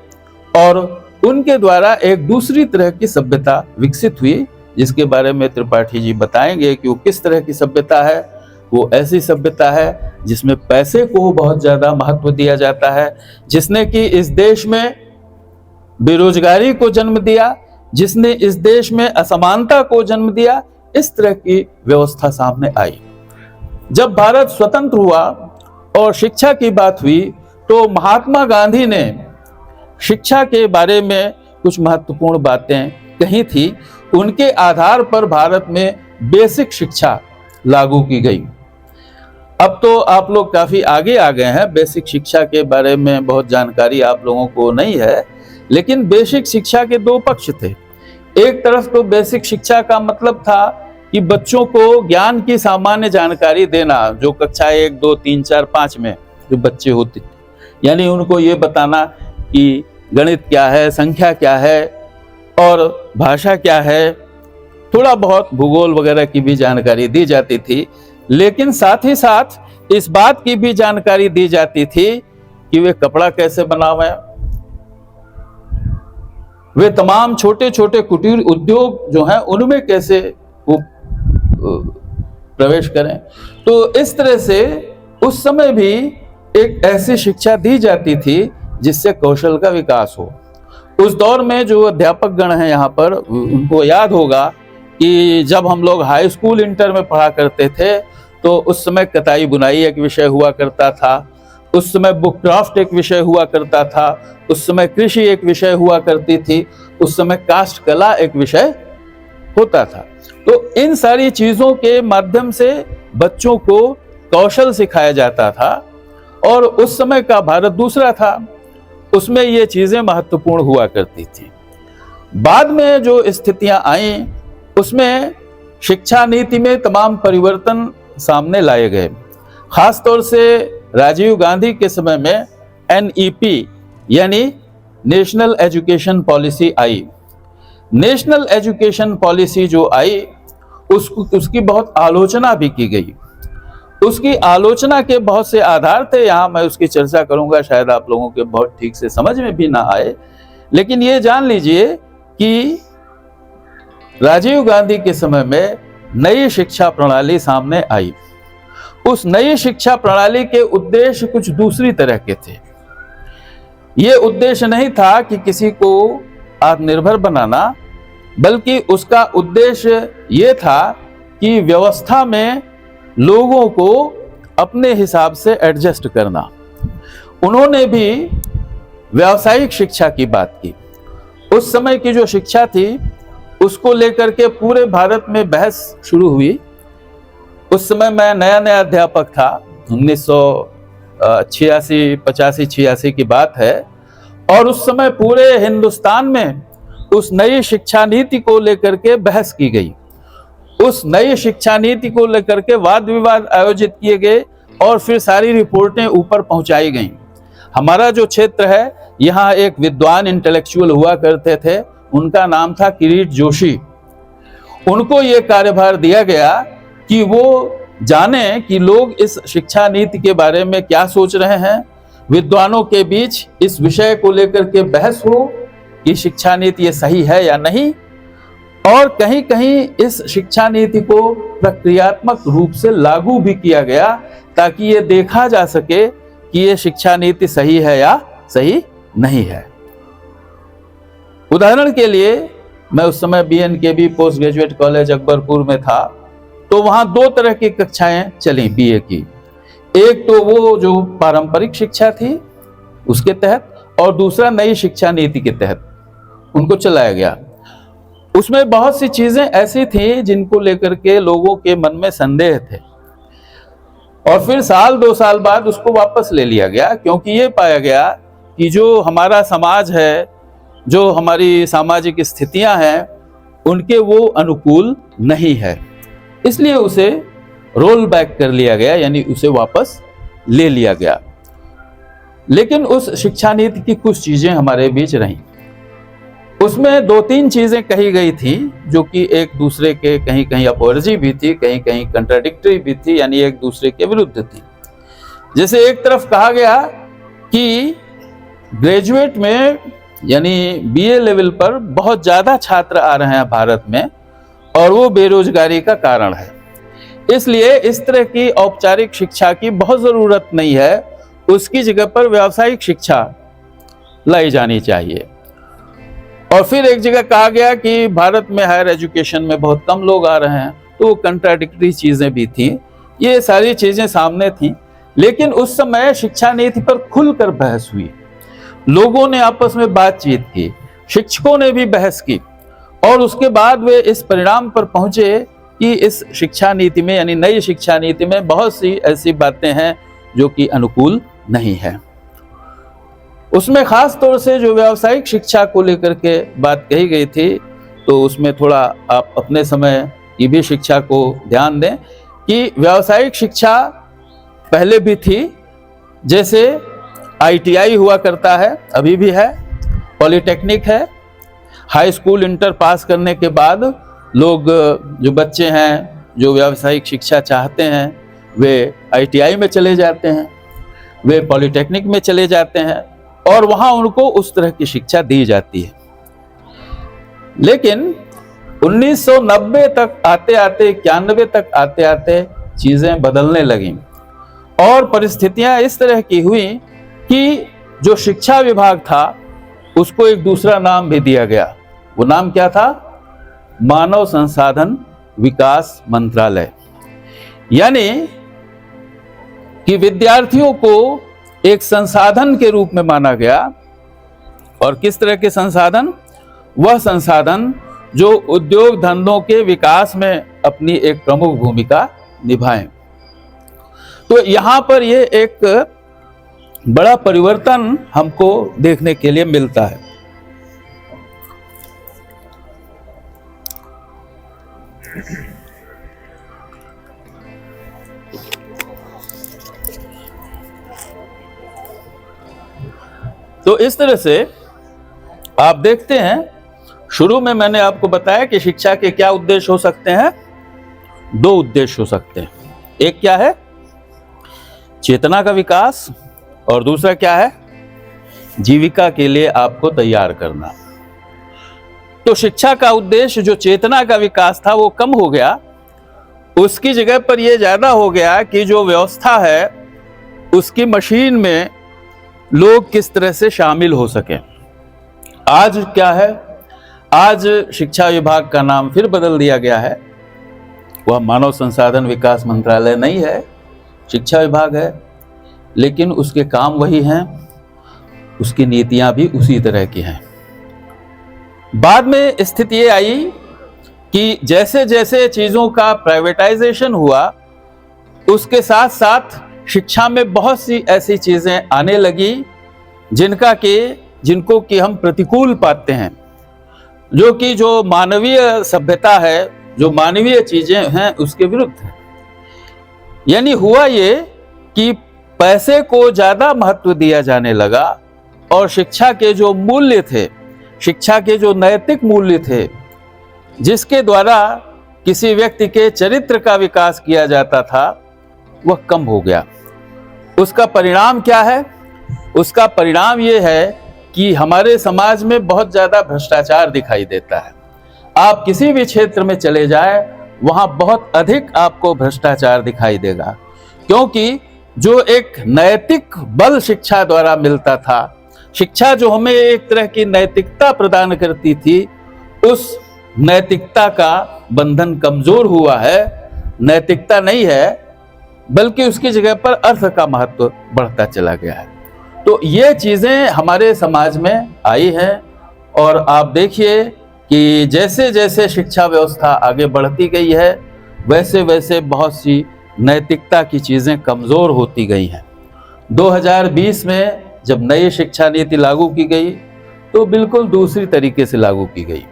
और उनके द्वारा एक दूसरी तरह की सभ्यता विकसित हुई, जिसके बारे में त्रिपाठी जी बताएंगे कि वो किस तरह की सभ्यता है। वो ऐसी सभ्यता है जिसमें पैसे को बहुत ज्यादा महत्व दिया जाता है, जिसने कि इस देश में बेरोजगारी को जन्म दिया, जिसने इस देश में असमानता को जन्म दिया। इस तरह की व्यवस्था सामने आई। जब भारत स्वतंत्र हुआ और शिक्षा की बात हुई, तो महात्मा गांधी ने शिक्षा के बारे में कुछ महत्वपूर्ण बातें कही थी। उनके आधार पर भारत में बेसिक शिक्षा लागू की गई। अब तो आप लोग काफी आगे आ गए हैं, बेसिक शिक्षा के बारे में बहुत जानकारी आप लोगों को नहीं है, लेकिन बेसिक शिक्षा के दो पक्ष थे। एक तरफ तो बेसिक शिक्षा का मतलब था कि बच्चों को ज्ञान की सामान्य जानकारी देना, जो कक्षा 1, 2, 3, 4, 5 में जो बच्चे होते थे, यानी उनको ये बताना कि गणित क्या है, संख्या क्या है और भाषा क्या है, थोड़ा बहुत भूगोल वगैरह की भी जानकारी दी जाती थी। लेकिन साथ ही साथ इस बात की भी जानकारी दी जाती थी कि वे कपड़ा कैसे बनावें, वे तमाम छोटे छोटे कुटीर उद्योग जो हैं उनमें कैसे वो प्रवेश करें। तो इस तरह से उस समय भी एक ऐसी शिक्षा दी जाती थी जिससे कौशल का विकास हो। उस दौर में जो अध्यापक गण हैं यहाँ पर, उनको याद होगा कि जब हम लोग हाई स्कूल इंटर में पढ़ा करते थे तो उस समय कताई बुनाई एक विषय हुआ करता था, उस समय बुक क्राफ्ट एक विषय हुआ करता था, उस समय कृषि एक विषय हुआ करती थी, उस समय काष्ठ कला एक विषय होता था। तो इन सारी चीजों के माध्यम से बच्चों को कौशल सिखाया जाता था और उस समय का भारत दूसरा था, उसमें ये चीजें महत्वपूर्ण हुआ करती थी। बाद में जो स्थितियां आई उसमें शिक्षा नीति में तमाम परिवर्तन सामने लाए गए। खासतौर से राजीव गांधी के समय में NEP यानी नेशनल एजुकेशन पॉलिसी आई। नेशनल एजुकेशन पॉलिसी जो आई उसकी बहुत आलोचना भी की गई। उसकी आलोचना के बहुत से आधार थे, यहाँ मैं उसकी चर्चा करूंगा, शायद आप लोगों के बहुत ठीक से समझ में भी ना आए। लेकिन ये जान लीजिए कि राजीव गांधी के समय में नई शिक्षा प्रणाली सामने आई। उस नई शिक्षा प्रणाली के उद्देश्य कुछ दूसरी तरह के थे। ये उद्देश्य नहीं था कि किसी को आत्मनिर्भर बनाना, बल्कि उसका उद्देश्य ये था कि व्यवस्था में लोगों को अपने हिसाब से एडजस्ट करना। उन्होंने भी व्यावसायिक शिक्षा की बात की। उस समय की जो शिक्षा थी उसको लेकर के पूरे भारत में बहस शुरू हुई। उस समय मैं नया अध्यापक था, 1986 की बात है, और उस समय पूरे हिंदुस्तान में उस नई शिक्षा नीति को लेकर के बहस की गई। उस नई शिक्षा नीति को लेकर के वाद विवाद आयोजित किए गए और फिर सारी रिपोर्टें ऊपर पहुंचाई गईं। हमारा जो क्षेत्र है, यहाँ एक विद्वान इंटेलेक्चुअल हुआ करते थे, उनका नाम था किरीट जोशी। उनको ये कार्यभार दिया गया कि वो जाने कि लोग इस शिक्षा नीति के बारे में क्या सोच रहे हैं, विद्वानों के बीच इस विषय को लेकर के बहस हो कि शिक्षा नीति ये सही है या नहीं, और कहीं कहीं इस शिक्षा नीति को प्रक्रियात्मक रूप से लागू भी किया गया ताकि ये देखा जा सके कि ये शिक्षा नीति सही है या सही नहीं है। उदाहरण के लिए मैं उस समय BNKB post graduate college Akbarpur में था, तो वहाँ 2 तरह की कक्षाएं चली BA की। एक तो वो जो पारंपरिक शिक्षा थी उसके तहत, और दूसरा नई शिक्षा नीति के तहत उनको चलाया गया। उसमें बहुत सी चीजें ऐसी थी जिनको लेकर के लोगों के मन में संदेह थे, और फिर 1-2 साल बाद उसको वापस ले लिया गया, क्योंकि ये पाया गया कि जो हमारा समाज है, जो हमारी सामाजिक स्थितियां हैं, उनके वो अनुकूल नहीं है, इसलिए उसे रोल बैक कर लिया गया, यानी उसे वापस ले लिया गया। लेकिन उस शिक्षा नीति की कुछ चीजें हमारे बीच रहीं। उसमें 2-3 चीजें कही गई थी जो कि एक दूसरे के कहीं कहीं अपोजिट भी थी, कहीं कहीं कंट्राडिक्टरी भी थी, यानी एक दूसरे के विरुद्ध थी। जैसे एक तरफ कहा गया कि ग्रेजुएट में यानी BA लेवल पर बहुत ज्यादा छात्र आ रहे हैं भारत में, और वो बेरोजगारी का कारण है, इसलिए इस तरह की औपचारिक शिक्षा की बहुत जरूरत नहीं है, उसकी जगह पर व्यावसायिक शिक्षा लाई जानी चाहिए। और फिर एक जगह कहा गया कि भारत में हायर एजुकेशन में बहुत कम लोग आ रहे हैं, तो वो कंट्राडिक्टरी चीजें भी थी। ये सारी चीजें सामने थी, लेकिन उस समय शिक्षा नीति पर खुलकर बहस हुई, लोगों ने आपस में बातचीत की, शिक्षकों ने भी बहस की, और उसके बाद वे इस परिणाम पर पहुंचे कि इस शिक्षा नीति में, यानी नई शिक्षा नीति में, बहुत सी ऐसी बातें हैं जो कि अनुकूल नहीं है। उसमें खास तौर से जो व्यावसायिक शिक्षा को लेकर के बात कही गई थी, तो उसमें थोड़ा आप अपने समय की भी शिक्षा को ध्यान दें कि व्यावसायिक शिक्षा पहले भी थी, जैसे ITI हुआ करता है, अभी भी है, पॉलिटेक्निक है। हाई स्कूल इंटर पास करने के बाद लोग, जो बच्चे हैं जो व्यावसायिक शिक्षा चाहते हैं, वे ITI में चले जाते हैं, वे पॉलिटेक्निक में चले जाते हैं, और वहां उनको उस तरह की शिक्षा दी जाती है। लेकिन 1990 तक आते आते, 91 तक आते आते चीजें बदलने लगीं, और परिस्थितियां इस तरह की हुई कि जो शिक्षा विभाग था उसको एक दूसरा नाम भी दिया गया। वो नाम क्या था? मानव संसाधन विकास मंत्रालय। यानी कि विद्यार्थियों को एक संसाधन के रूप में माना गया। और किस तरह के संसाधन? वह संसाधन जो उद्योग धंधों के विकास में अपनी एक प्रमुख भूमिका निभाएं। तो यहां पर यह एक बड़ा परिवर्तन हमको देखने के लिए मिलता है। तो इस तरह से आप देखते हैं, शुरू में मैंने आपको बताया कि शिक्षा के क्या उद्देश्य हो सकते हैं। 2 उद्देश्य हो सकते हैं। एक क्या है? चेतना का विकास, और दूसरा क्या है? जीविका के लिए आपको तैयार करना। तो शिक्षा का उद्देश्य जो चेतना का विकास था वो कम हो गया, उसकी जगह पर यह ज्यादा हो गया कि जो व्यवस्था है उसकी मशीन में लोग किस तरह से शामिल हो सकें। आज क्या है? आज शिक्षा विभाग का नाम फिर बदल दिया गया है। वह मानव संसाधन विकास मंत्रालय नहीं है, शिक्षा विभाग है, लेकिन उसके काम वही हैं, उसकी नीतियां भी उसी तरह की हैं। बाद में स्थिति ये आई कि जैसे जैसे चीजों का प्राइवेटाइजेशन हुआ, उसके साथ साथ शिक्षा में बहुत सी ऐसी चीजें आने लगी जिनको कि हम प्रतिकूल पाते हैं, जो कि जो मानवीय सभ्यता है, जो मानवीय चीजें हैं, उसके विरुद्ध है। यानी हुआ ये कि पैसे को ज्यादा महत्व दिया जाने लगा, और शिक्षा के जो मूल्य थे, शिक्षा के जो नैतिक मूल्य थे, जिसके द्वारा किसी व्यक्ति के चरित्र का विकास किया जाता था, वह कम हो गया। उसका परिणाम क्या है? उसका परिणाम यह है कि हमारे समाज में बहुत ज्यादा भ्रष्टाचार दिखाई देता है। आप किसी भी क्षेत्र में चले जाएं, वहां बहुत अधिक आपको भ्रष्टाचार दिखाई देगा, क्योंकि जो एक नैतिक बल शिक्षा द्वारा मिलता था, शिक्षा जो हमें एक तरह की नैतिकता प्रदान करती थी, उस नैतिकता का बंधन कमजोर हुआ है। नैतिकता नहीं है, बल्कि उसकी जगह पर अर्थ का महत्व बढ़ता चला गया है। तो ये चीजें हमारे समाज में आई हैं, और आप देखिए कि जैसे जैसे शिक्षा व्यवस्था आगे बढ़ती गई है, वैसे वैसे बहुत सी नैतिकता की चीजें कमजोर होती गई हैं। 2020 में जब नई शिक्षा नीति लागू की गई तो बिल्कुल दूसरी तरीके से लागू की गई।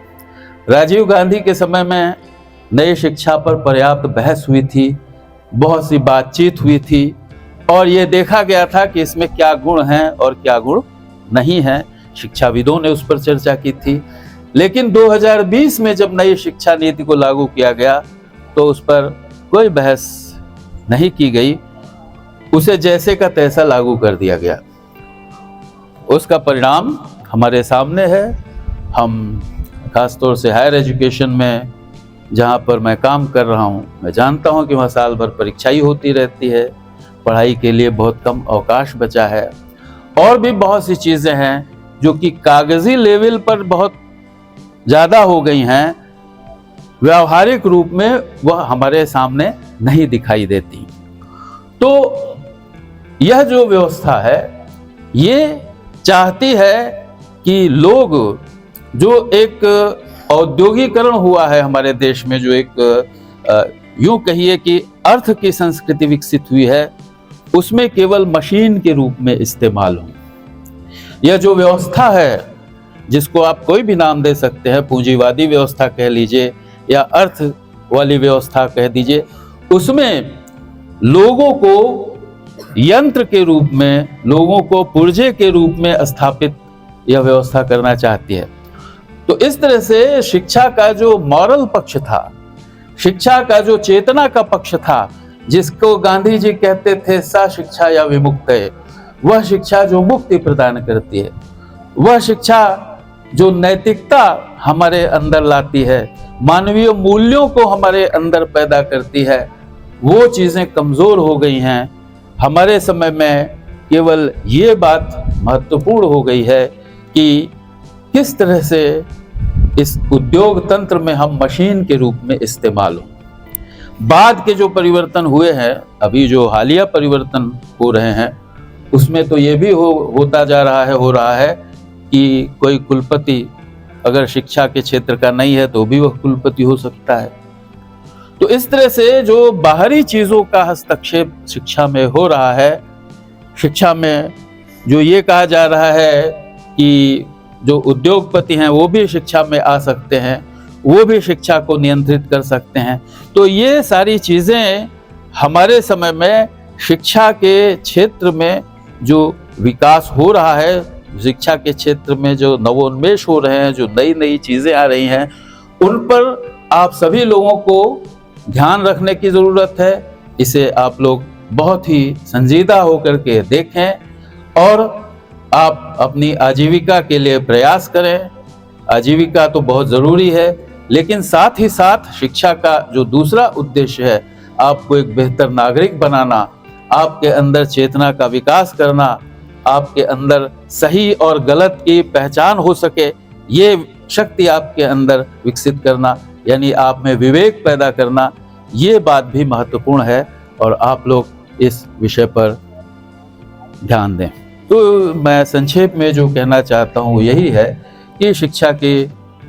राजीव गांधी के समय में नई शिक्षा पर पर्याप्त बहस हुई थी, बहुत सी बातचीत हुई थी, और ये देखा गया था कि इसमें क्या गुण हैं और क्या गुण नहीं हैं। शिक्षाविदों ने उस पर चर्चा की थी। लेकिन 2020 में जब नई शिक्षा नीति को लागू किया गया तो उस पर कोई बहस नहीं की गई, उसे जैसे का तैसा लागू कर दिया गया। उसका परिणाम हमारे सामने है। हम खासतौर से हायर एजुकेशन में जहाँ पर मैं काम कर रहा हूँ, मैं जानता हूँ कि वहाँ साल भर परीक्षा ही होती रहती है, पढ़ाई के लिए बहुत कम अवकाश बचा है, और भी बहुत सी चीज़ें हैं जो कि कागजी लेवल पर बहुत ज़्यादा हो गई हैं, व्यावहारिक रूप में वह हमारे सामने नहीं दिखाई देती। तो यह जो व्यवस्था है ये चाहती है कि लोग, जो एक औद्योगिकरण हुआ है हमारे देश में, जो एक यूं कहिए कि अर्थ की संस्कृति विकसित हुई है, उसमें केवल मशीन के रूप में इस्तेमाल हो। यह जो व्यवस्था है, जिसको आप कोई भी नाम दे सकते हैं, पूंजीवादी व्यवस्था कह लीजिए या अर्थ वाली व्यवस्था कह दीजिए, उसमें लोगों को यंत्र के रूप में, लोगों को पुर्जे के रूप में स्थापित यह व्यवस्था करना चाहती है। तो इस तरह से शिक्षा का जो मॉरल पक्ष था, शिक्षा का जो चेतना का पक्ष था, जिसको गांधी जी कहते थे सा शिक्षा या विमुक्त है, वह शिक्षा जो मुक्ति प्रदान करती है, वह शिक्षा जो नैतिकता हमारे अंदर लाती है, मानवीय मूल्यों को हमारे अंदर पैदा करती है, वो चीजें कमजोर हो गई हैं। हमारे समय में केवल ये बात महत्वपूर्ण हो गई है कि किस तरह से इस उद्योग तंत्र में हम मशीन के रूप में इस्तेमाल हो। बाद के जो परिवर्तन हुए हैं, अभी जो हालिया परिवर्तन हो रहे हैं, उसमें तो ये भी होता जा रहा है, हो रहा है कि कोई कुलपति अगर शिक्षा के क्षेत्र का नहीं है तो भी वह कुलपति हो सकता है। तो इस तरह से जो बाहरी चीजों का हस्तक्षेप शिक्षा में हो रहा है, शिक्षा में जो ये कहा जा रहा है कि जो उद्योगपति हैं वो भी शिक्षा में आ सकते हैं, वो भी शिक्षा को नियंत्रित कर सकते हैं। तो ये सारी चीजें हमारे समय में शिक्षा के क्षेत्र में जो विकास हो रहा है, शिक्षा के क्षेत्र में जो नवोन्मेष हो रहे हैं, जो नई नई चीजें आ रही हैं, उन पर आप सभी लोगों को ध्यान रखने की जरूरत है। इसे आप लोग बहुत ही संजीदा होकर के देखें और आप अपनी आजीविका के लिए प्रयास करें। आजीविका तो बहुत ज़रूरी है, लेकिन साथ ही साथ शिक्षा का जो दूसरा उद्देश्य है, आपको एक बेहतर नागरिक बनाना, आपके अंदर चेतना का विकास करना, आपके अंदर सही और गलत की पहचान हो सके, ये शक्ति आपके अंदर विकसित करना, यानी आप में विवेक पैदा करना, ये बात भी महत्वपूर्ण है और आप लोग इस विषय पर ध्यान दें। तो मैं संक्षेप में जो कहना चाहता हूँ यही है कि शिक्षा के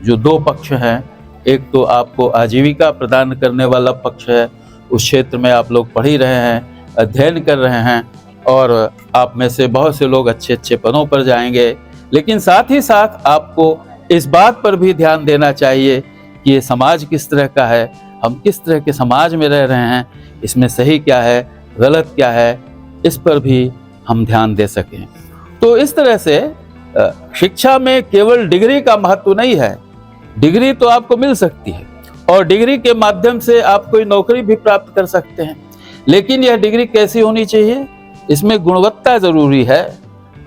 जो दो पक्ष हैं, एक तो आपको आजीविका प्रदान करने वाला पक्ष है, उस क्षेत्र में आप लोग पढ़ ही रहे हैं, अध्ययन कर रहे हैं और आप में से बहुत से लोग अच्छे अच्छे पदों पर जाएंगे, लेकिन साथ ही साथ आपको इस बात पर भी ध्यान देना चाहिए कि ये समाज किस तरह का है, हम किस तरह के समाज में रह रहे हैं, इसमें सही क्या है, गलत क्या है, इस पर भी हम ध्यान दे सकें। तो इस तरह से शिक्षा में केवल डिग्री का महत्व नहीं है। डिग्री तो आपको मिल सकती है और डिग्री के माध्यम से आप कोई नौकरी भी प्राप्त कर सकते हैं, लेकिन यह डिग्री कैसी होनी चाहिए, इसमें गुणवत्ता जरूरी है।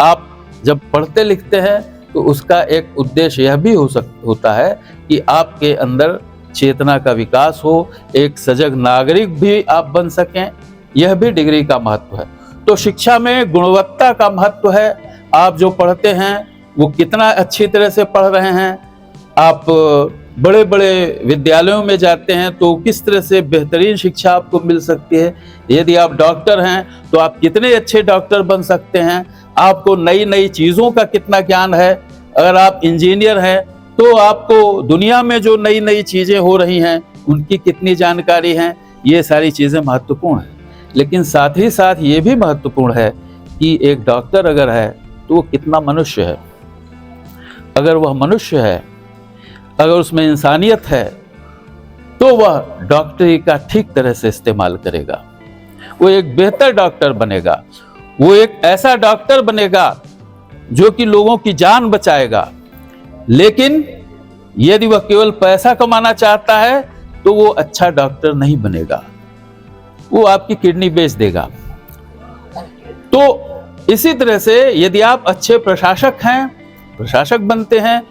आप जब पढ़ते लिखते हैं तो उसका एक उद्देश्य यह भी होता है कि आपके अंदर चेतना का विकास हो, एक सजग नागरिक भी आप बन सकें, यह भी डिग्री का महत्व है। तो शिक्षा में गुणवत्ता का महत्व है। आप जो पढ़ते हैं वो कितना अच्छी तरह से पढ़ रहे हैं, आप बड़े बड़े विद्यालयों में जाते हैं तो किस तरह से बेहतरीन शिक्षा आपको मिल सकती है। यदि आप डॉक्टर हैं तो आप कितने अच्छे डॉक्टर बन सकते हैं, आपको नई नई चीज़ों का कितना ज्ञान है। अगर आप इंजीनियर हैं तो आपको दुनिया में जो नई नई चीज़ें हो रही हैं उनकी कितनी जानकारी है। ये सारी चीज़ें महत्वपूर्ण हैं, लेकिन साथ ही साथ ये भी महत्वपूर्ण है कि एक डॉक्टर अगर है तो वो कितना मनुष्य है। अगर वह मनुष्य है, अगर उसमें इंसानियत है, तो वह डॉक्टरी का ठीक तरह से इस्तेमाल करेगा, वो एक बेहतर डॉक्टर बनेगा, वो एक ऐसा डॉक्टर बनेगा जो कि लोगों की जान बचाएगा। लेकिन यदि वह केवल पैसा कमाना चाहता है तो वो अच्छा डॉक्टर नहीं बनेगा, वो आपकी किडनी बेच देगा। तो इसी तरह से यदि आप अच्छे प्रशासक हैं, प्रशासक बनते हैं,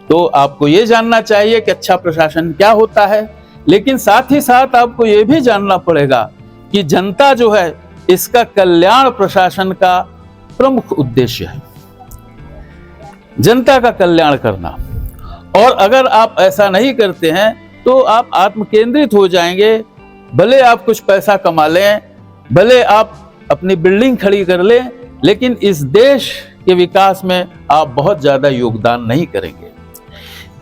तो आपको ये जानना चाहिए कि अच्छा प्रशासन क्या होता है। लेकिन साथ ही साथ आपको ये भी जानना पड़ेगा कि जनता जो है इसका कल्याण प्रशासन का प्रमुख उद्देश्य है, जनता का कल्याण करना। और अगर आप ऐसा नहीं करते हैं तो आप आत्मकेंद्रित हो जाएंगे। भले आप कुछ पैसा कमा लें, भले आप अपनी बिल्डिंग खड़ी कर लें, लेकिन इस देश के विकास में आप बहुत ज्यादा योगदान नहीं करेंगे।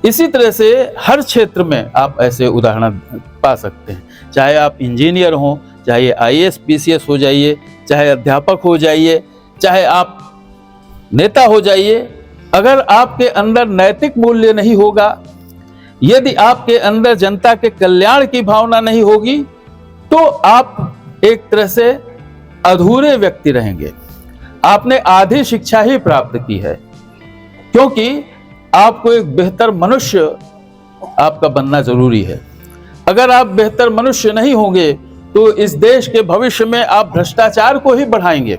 इसी तरह से हर क्षेत्र में आप ऐसे उदाहरण पा सकते हैं, चाहे आप इंजीनियर हों, चाहे IAS PCS हो जाइए, चाहे अध्यापक हो जाइए, चाहे आप नेता हो जाइए। अगर आपके अंदर नैतिक मूल्य नहीं होगा, यदि आपके अंदर जनता के कल्याण की भावना नहीं होगी, तो आप एक तरह से अधूरे व्यक्ति रहेंगे। आपने आधी शिक्षा ही प्राप्त की है, क्योंकि आपको एक बेहतर मनुष्य आपका बनना जरूरी है। अगर आप बेहतर मनुष्य नहीं होंगे तो इस देश के भविष्य में आप भ्रष्टाचार को ही बढ़ाएंगे,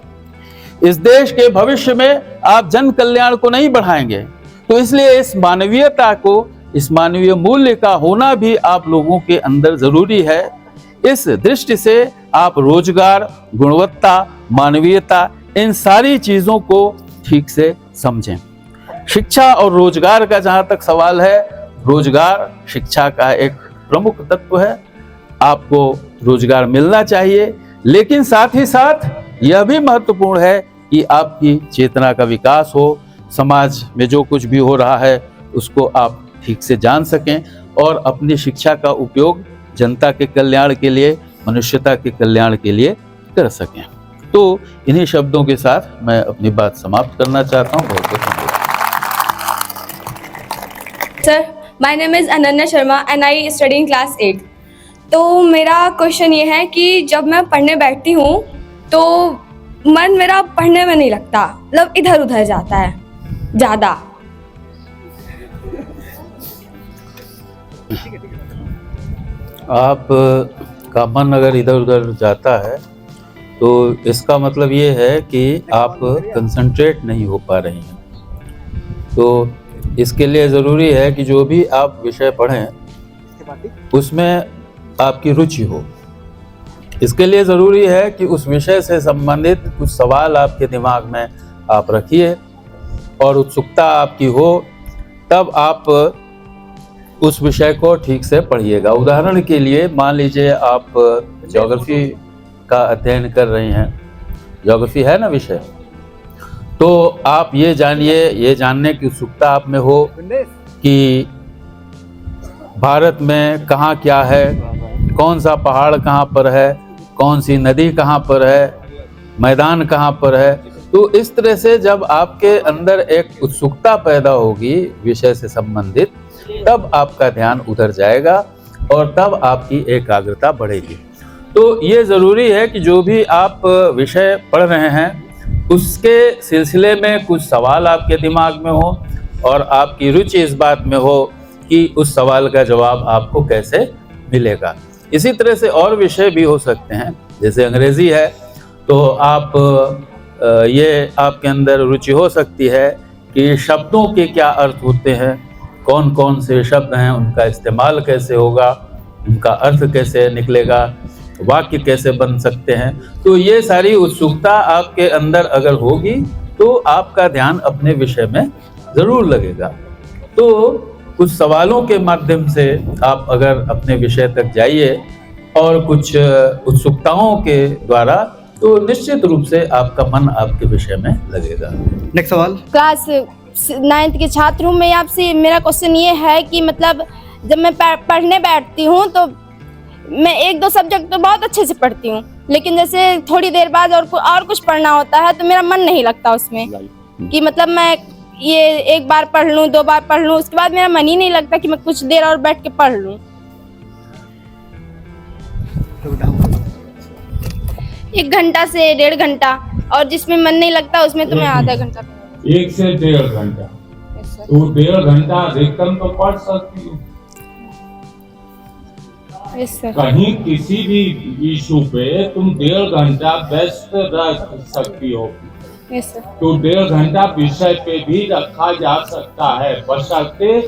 इस देश के भविष्य में आप जन कल्याण को नहीं बढ़ाएंगे। तो इसलिए इस मानवीयता को, इस मानवीय मूल्य का होना भी आप लोगों के अंदर जरूरी है। इस दृष्टि से आप रोजगार, गुणवत्ता, मानवीयता, इन सारी चीजों को ठीक से समझें। शिक्षा और रोजगार का जहां तक सवाल है, रोजगार शिक्षा का एक प्रमुख तत्व है। आपको रोजगार मिलना चाहिए, लेकिन साथ ही साथ यह भी महत्वपूर्ण है कि आपकी चेतना का विकास हो, समाज में जो कुछ भी हो रहा है उसको आप ठीक से जान सकें और अपनी शिक्षा का उपयोग जनता के कल्याण के लिए, मनुष्यता के कल्याण के लिए कर सकें। तो इन्हीं शब्दों के साथ मैं अपनी बात समाप्त करना चाहता हूँ। बहुत बहुत धन्यवाद। Sir, my name is Ananya Sharma and I study in class 8। तो मेरा क्वेश्चन ये है कि जब मैं पढ़ने बैठती हूँ तो मन मेरा पढ़ने में नहीं लगता, मतलब इधर उधर जाता है ज़्यादा। आप का मन अगर इधर उधर जाता है तो इसका मतलब ये है कि आप कंसंट्रेट नहीं हो पा रही हैं। तो इसके लिए ज़रूरी है कि जो भी आप विषय पढ़ें उसमें आपकी रुचि हो। इसके लिए ज़रूरी है कि उस विषय से संबंधित कुछ सवाल आपके दिमाग में आप रखिए और उत्सुकता आपकी हो, तब आप उस विषय को ठीक से पढ़िएगा। उदाहरण के लिए मान लीजिए आप ज्योग्राफी का अध्ययन कर रही हैं, ज्योग्राफी है ना विषय, तो आप ये जानिए, ये जानने की उत्सुकता आप में हो कि भारत में कहाँ क्या है, कौन सा पहाड़ कहाँ पर है, कौन सी नदी कहाँ पर है, मैदान कहाँ पर है। तो इस तरह से जब आपके अंदर एक उत्सुकता पैदा होगी विषय से संबंधित, तब आपका ध्यान उधर जाएगा और तब आपकी एकाग्रता बढ़ेगी। तो ये ज़रूरी है कि जो भी आप विषय पढ़ रहे हैं उसके सिलसिले में कुछ सवाल आपके दिमाग में हो और आपकी रुचि इस बात में हो कि उस सवाल का जवाब आपको कैसे मिलेगा। इसी तरह से और विषय भी हो सकते हैं, जैसे अंग्रेज़ी है तो आप ये आपके अंदर रुचि हो सकती है कि शब्दों के क्या अर्थ होते हैं, कौन कौन से शब्द हैं, उनका इस्तेमाल कैसे होगा, उनका अर्थ कैसे निकलेगा, वाक्य कैसे बन सकते हैं। तो ये सारी उत्सुकता आपके अंदर अगर होगी तो आपका ध्यान अपने विषय में ज़रूर लगेगा। तो कुछ सवालों के माध्यम से आप अगर अपने विषय तक जाइए और कुछ उत्सुकताओं के द्वारा, तो निश्चित रूप से आपका मन आपके विषय में लगेगा। नेक्स्ट सवाल। क्लास 9th के छात्र हूँ मैं। आपसे मेरा क्वेश्चन ये है कि मतलब जब मैं पढ़ने बैठती हूँ तो मैं 1-2 सब्जेक्ट तो बहुत अच्छे से पढ़ती हूँ, लेकिन जैसे थोड़ी देर बाद और कुछ पढ़ना होता है तो मेरा मन नहीं लगता उसमें, कि मतलब मैं ये 1 बार पढ़ लूँ, 2 बार पढ़ लूँ, उसके बाद मेरा मन ही नहीं लगता कि मैं कुछ देर और बैठ के पढ़ लूँ। 1 घंटा से 1.5 घंटा, और जिसमें मन नहीं लगता उसमें तो मैं आधा घंटा। 1 से 1.5 घंटा, तो 1.5 घंटा अधिकतम तो पढ़ सकती हो। कहीं किसी भी इशू पे तुम 1.5 घंटा व्यस्त रख सकती हो, तो 1.5 घंटा विषय पे भी रखा जा सकता है, बशर्ते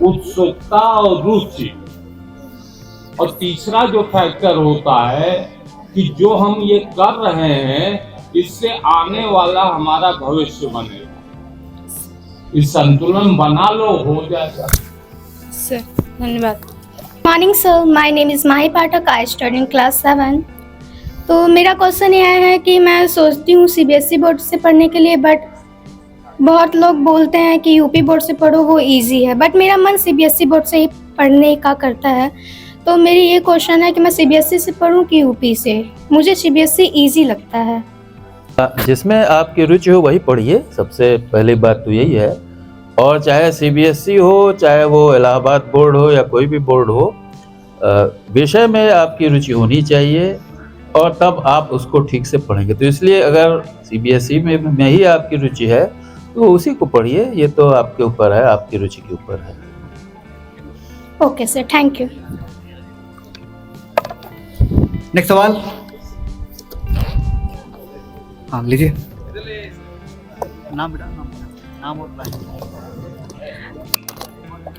उत्सुकता और रुचि। और तीसरा जो फैक्टर होता है कि जो हम ये कर रहे हैं इससे आने वाला हमारा भविष्य बनेगा। इस संतुलन बना लो, हो जाएगा। सर धन्यवाद। Morning sir, my name is Mahi Pathak, I study in class 7। तो मेरा क्वेश्चन यह है कि मैं सोचती हूँ सीबीएसई बोर्ड से पढ़ने के लिए, बट बहुत लोग बोलते हैं कि यूपी बोर्ड से पढ़ो, वो इजी है, बट मेरा मन सीबीएसई बोर्ड से ही पढ़ने का करता है। तो मेरी ये क्वेश्चन है कि मैं सीबीएसई से पढूं कि यूपी से। मुझे सीबीएसई इजी लगता है। जिसमें आपकी रुचि हो वही पढ़िए, सबसे पहली बात तो यही है। और चाहे सीबीएसई हो, चाहे वो इलाहाबाद बोर्ड हो या कोई भी बोर्ड हो, विषय में आपकी रुचि होनी चाहिए और तब आप उसको ठीक से पढ़ेंगे। तो इसलिए अगर सीबीएसई में ही आपकी रुचि है तो उसी को पढ़िए, ये तो आपके ऊपर है, आपकी रुचि के ऊपर है। Okay sir, thank you. Next सवाल। हाँ लीजिए। नाम बेटा, नाम और